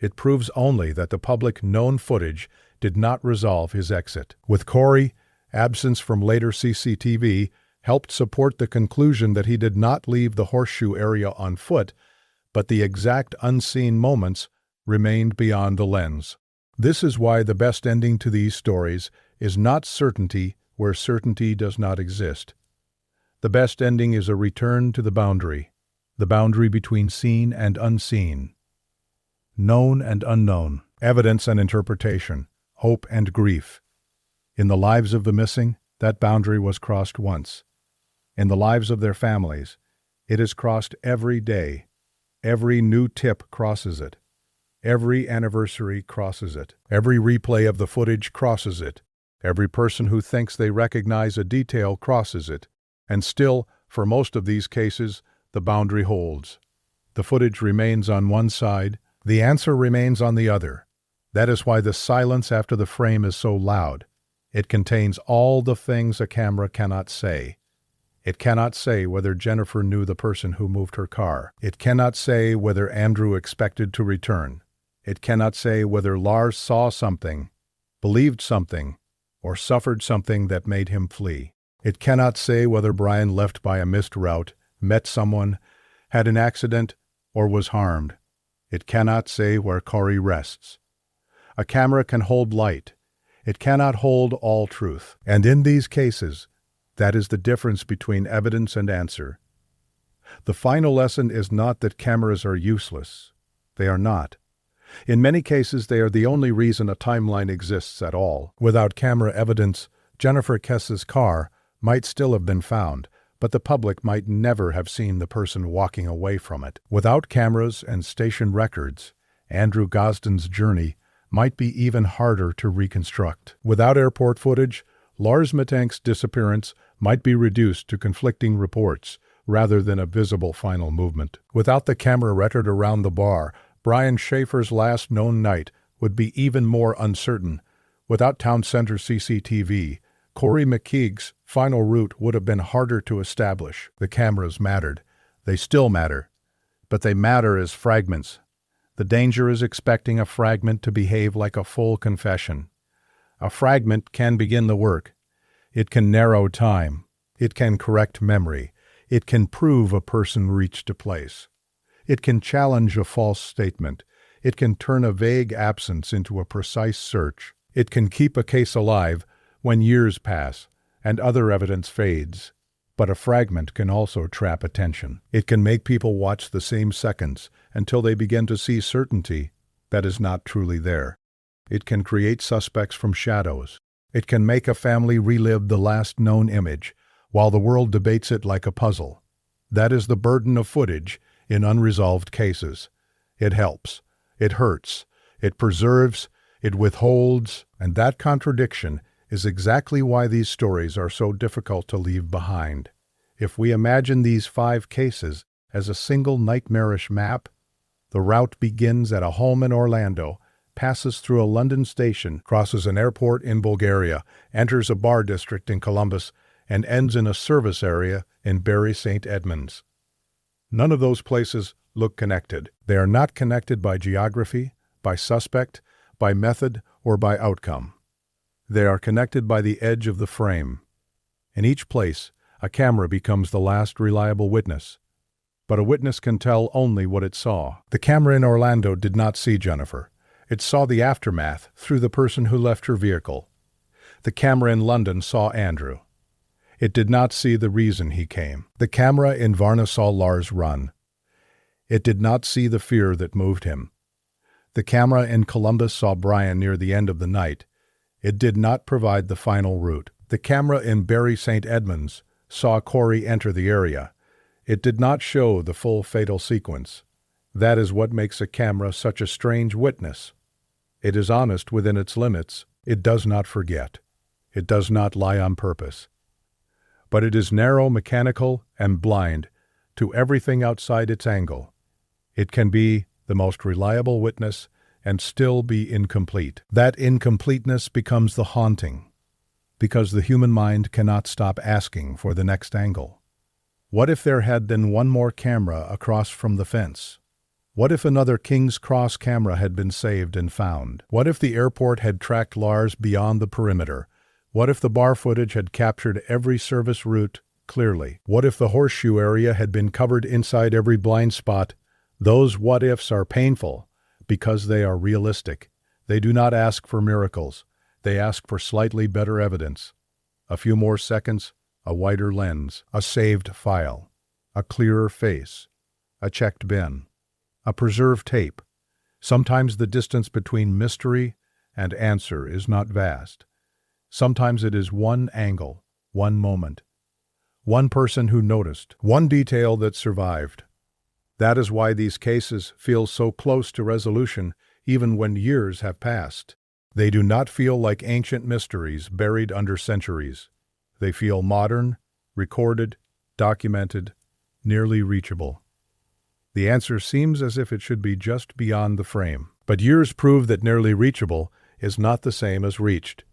It proves only that the public known footage did not resolve his exit. With Corrie, absence from later CCTV helped support the conclusion that he did not leave the horseshoe area on foot, but the exact unseen moments remained beyond the lens. This is why the best ending to these stories is not certainty where certainty does not exist. The best ending is a return to the boundary between seen and unseen, known and unknown, evidence and interpretation, hope and grief. In the lives of the missing, that boundary was crossed once. In the lives of their families, it is crossed every day. Every new tip crosses it. Every anniversary crosses it. Every replay of the footage crosses it. Every person who thinks they recognize a detail crosses it. And still, for most of these cases, the boundary holds. The footage remains on one side, the answer remains on the other. That is why the silence after the frame is so loud. It contains all the things a camera cannot say. It cannot say whether Jennifer knew the person who moved her car. It cannot say whether Andrew expected to return. It cannot say whether Lars saw something, believed something, or suffered something that made him flee. It cannot say whether Brian left by a missed route, met someone, had an accident, or was harmed. It cannot say where Corrie rests. A camera can hold light. It cannot hold all truth. And in these cases, that is the difference between evidence and answer. The final lesson is not that cameras are useless. They are not. In many cases, they are the only reason a timeline exists at all. Without camera evidence, Jennifer Kesse's car might still have been found, but the public might never have seen the person walking away from it. Without cameras and station records, Andrew Gosden's journey might be even harder to reconstruct. Without airport footage, Lars Mittank's disappearance might be reduced to conflicting reports rather than a visible final movement. Without the camera record around the bar, Brian Shaffer's last known night would be even more uncertain. Without town center CCTV, Corrie McKeague's final route would have been harder to establish. The cameras mattered. They still matter. But they matter as fragments. The danger is expecting a fragment to behave like a full confession. A fragment can begin the work. It can narrow time. It can correct memory. It can prove a person reached a place. It can challenge a false statement. It can turn a vague absence into a precise search. It can keep a case alive when years pass and other evidence fades. But a fragment can also trap attention. It can make people watch the same seconds until they begin to see certainty that is not truly there. It can create suspects from shadows. It can make a family relive the last known image while the world debates it like a puzzle. That is the burden of footage in unresolved cases. It helps. It hurts. It preserves. It withholds. And that contradiction is exactly why these stories are so difficult to leave behind. If we imagine these 5 cases as a single nightmarish map, the route begins at a home in Orlando, passes through a London station, crosses an airport in Bulgaria, enters a bar district in Columbus, and ends in a service area in Bury St. Edmunds. None of those places look connected. They are not connected by geography, by suspect, by method, or by outcome. They are connected by the edge of the frame. In each place, a camera becomes the last reliable witness. But a witness can tell only what it saw. The camera in Orlando did not see Jennifer. It saw the aftermath through the person who left her vehicle. The camera in London saw Andrew. It did not see the reason he came. The camera in Varna saw Lars run. It did not see the fear that moved him. The camera in Columbus saw Brian near the end of the night. It did not provide the final route. The camera in Bury St. Edmunds saw Corrie enter the area. It did not show the full fatal sequence. That is what makes a camera such a strange witness. It is honest within its limits. It does not forget. It does not lie on purpose. But it is narrow, mechanical, and blind to everything outside its angle. It can be the most reliable witness and still be incomplete. That incompleteness becomes the haunting, because the human mind cannot stop asking for the next angle. What if there had been one more camera across from the fence? What if another King's Cross camera had been saved and found? What if the airport had tracked Lars beyond the perimeter? What if the bar footage had captured every service route clearly? What if the horseshoe area had been covered inside every blind spot? Those what-ifs are painful because they are realistic. They do not ask for miracles. They ask for slightly better evidence. A few more seconds, a wider lens, a saved file, a clearer face, a checked bin, a preserved tape. Sometimes the distance between mystery and answer is not vast. Sometimes it is one angle, one moment, one person who noticed, one detail that survived. That is why these cases feel so close to resolution even when years have passed. They do not feel like ancient mysteries buried under centuries. They feel modern, recorded, documented, nearly reachable. The answer seems as if it should be just beyond the frame. But years prove that nearly reachable is not the same as reached.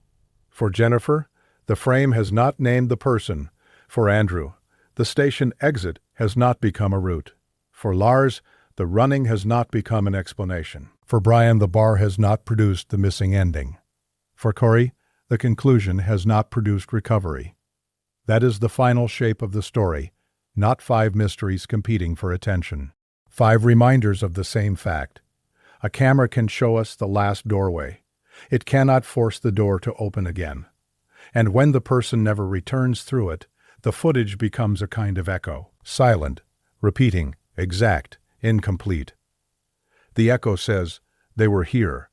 For Jennifer, the frame has not named the person. For Andrew, the station exit has not become a route. For Lars, the running has not become an explanation. For Brian, the bar has not produced the missing ending. For Corrie, the conclusion has not produced recovery. That is the final shape of the story, not 5 mysteries competing for attention. 5 reminders of the same fact. A camera can show us the last doorway. It cannot force the door to open again. And when the person never returns through it, the footage becomes a kind of echo, silent, repeating, exact, incomplete. The echo says, "They were here."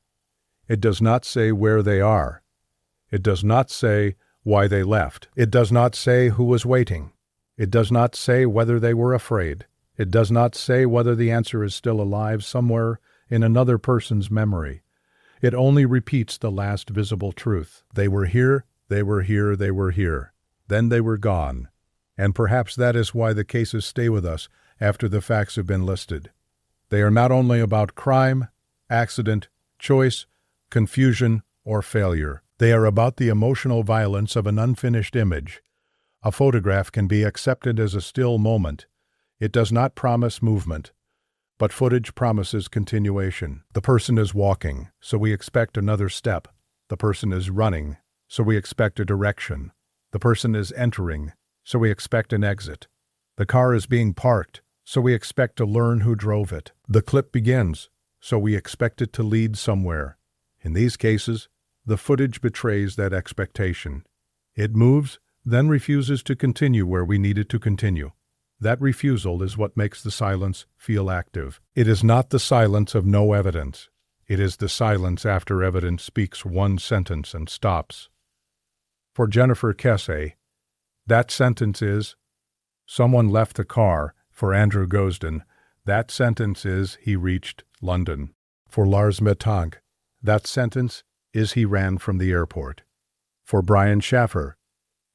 It does not say where they are. It does not say why they left. It does not say who was waiting. It does not say whether they were afraid. It does not say whether the answer is still alive somewhere in another person's memory. It only repeats the last visible truth. They were here, they were here, they were here. Then they were gone. And perhaps that is why the cases stay with us after the facts have been listed. They are not only about crime, accident, choice, confusion, or failure. They are about the emotional violence of an unfinished image. A photograph can be accepted as a still moment. It does not promise movement, but footage promises continuation. The person is walking, so we expect another step. The person is running, so we expect a direction. The person is entering, so we expect an exit. The car is being parked, so we expect to learn who drove it. The clip begins, so we expect it to lead somewhere. In these cases, the footage betrays that expectation. It moves, then refuses to continue where we need it to continue. That refusal is what makes the silence feel active. It is not the silence of no evidence. It is the silence after evidence speaks one sentence and stops. For Jennifer Kesse, that sentence is, "Someone left the car." For Andrew Gosden, that sentence is, "He reached London." For Lars Mittank, that sentence is, "He ran from the airport." For Brian Shaffer,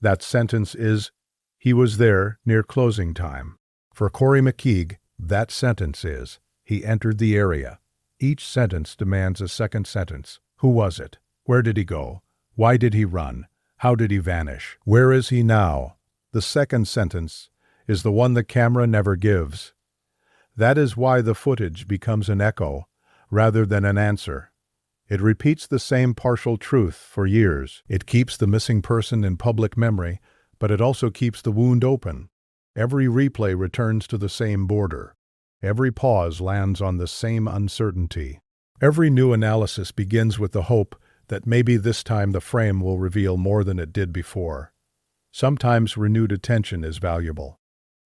that sentence is, "He was there near closing time." For Corrie McKeague, that sentence is, "He entered the area." Each sentence demands a second sentence. Who was it? Where did he go? Why did he run? How did he vanish? Where is he now? The second sentence is the one the camera never gives. That is why the footage becomes an echo rather than an answer. It repeats the same partial truth for years. It keeps the missing person in public memory, but it also keeps the wound open. Every replay returns to the same border. Every pause lands on the same uncertainty. Every new analysis begins with the hope that maybe this time the frame will reveal more than it did before. Sometimes renewed attention is valuable.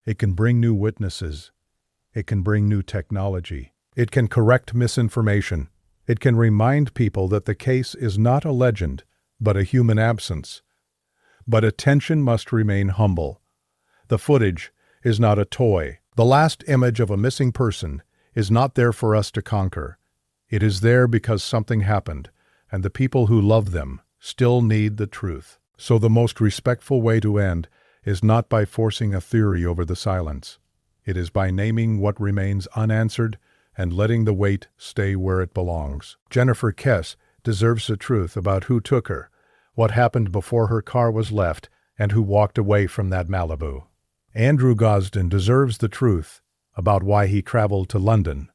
It can bring new witnesses, It can bring new technology. It can correct misinformation. It can remind people that the case is not a legend, but a human absence. But attention must remain humble. The footage is not a toy. The last image of a missing person is not there for us to conquer. It is there because something happened, and the people who love them still need the truth. So the most respectful way to end is not by forcing a theory over the silence. It is by naming what remains unanswered and letting the weight stay where it belongs. Jennifer Kesse deserves the truth about who took her, what happened before her car was left, and who walked away from that Malibu. Andrew Gosden deserves the truth about why he traveled to London,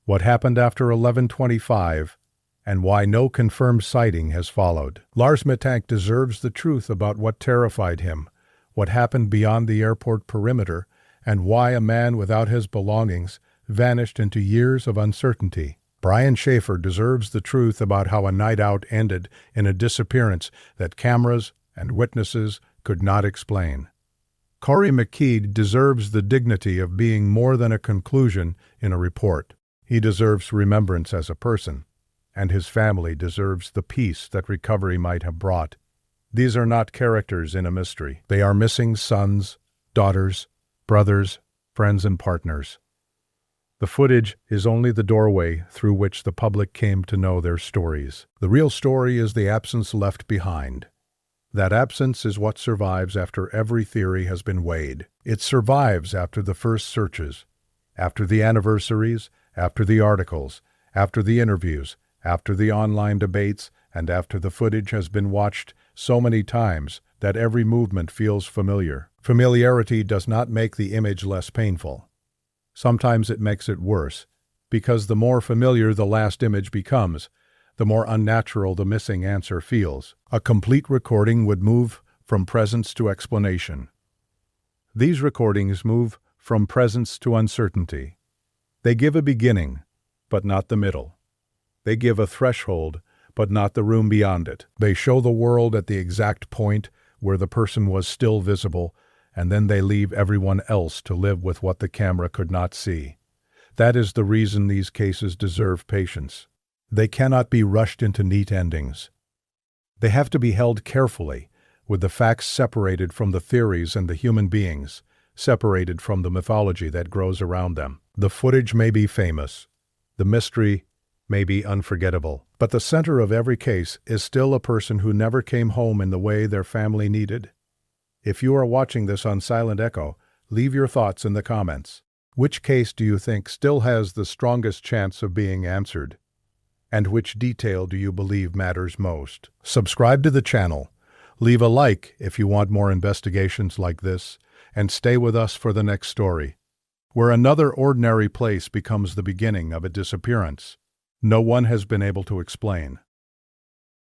what happened after 11/25, and why no confirmed sighting has followed. Lars Mittank deserves the truth about what terrified him, what happened beyond the airport perimeter, and why a man without his belongings vanished into years of uncertainty. Brian Shaffer deserves the truth about how a night out ended in a disappearance that cameras and witnesses could not explain. Corrie McKeague deserves the dignity of being more than a conclusion in a report. He deserves remembrance as a person, and his family deserves the peace that recovery might have brought. These are not characters in a mystery. They are missing sons, daughters, brothers, friends, and partners. The footage is only the doorway through which the public came to know their stories. The real story is the absence left behind. That absence is what survives after every theory has been weighed. It survives after the first searches, after the anniversaries, after the articles, after the interviews, after the online debates, and after the footage has been watched so many times that every movement feels familiar. Familiarity does not make the image less painful. Sometimes it makes it worse, because the more familiar the last image becomes, the more unnatural the missing answer feels. A complete recording would move from presence to explanation. These recordings move from presence to uncertainty. They give a beginning, but not the middle. They give a threshold, but not the room beyond it. They show the world at the exact point where the person was still visible, and then they leave everyone else to live with what the camera could not see. That is the reason these cases deserve patience. They cannot be rushed into neat endings. They have to be held carefully, with the facts separated from the theories and the human beings, separated from the mythology that grows around them. The footage may be famous. The mystery may be unforgettable. But the center of every case is still a person who never came home in the way their family needed. If you are watching this on SilentEcho, leave your thoughts in the comments. Which case do you think still has the strongest chance of being answered? And which detail do you believe matters most? Subscribe to the channel, leave a like if you want more investigations like this, and stay with us for the next story, where another ordinary place becomes the beginning of a disappearance no one has been able to explain.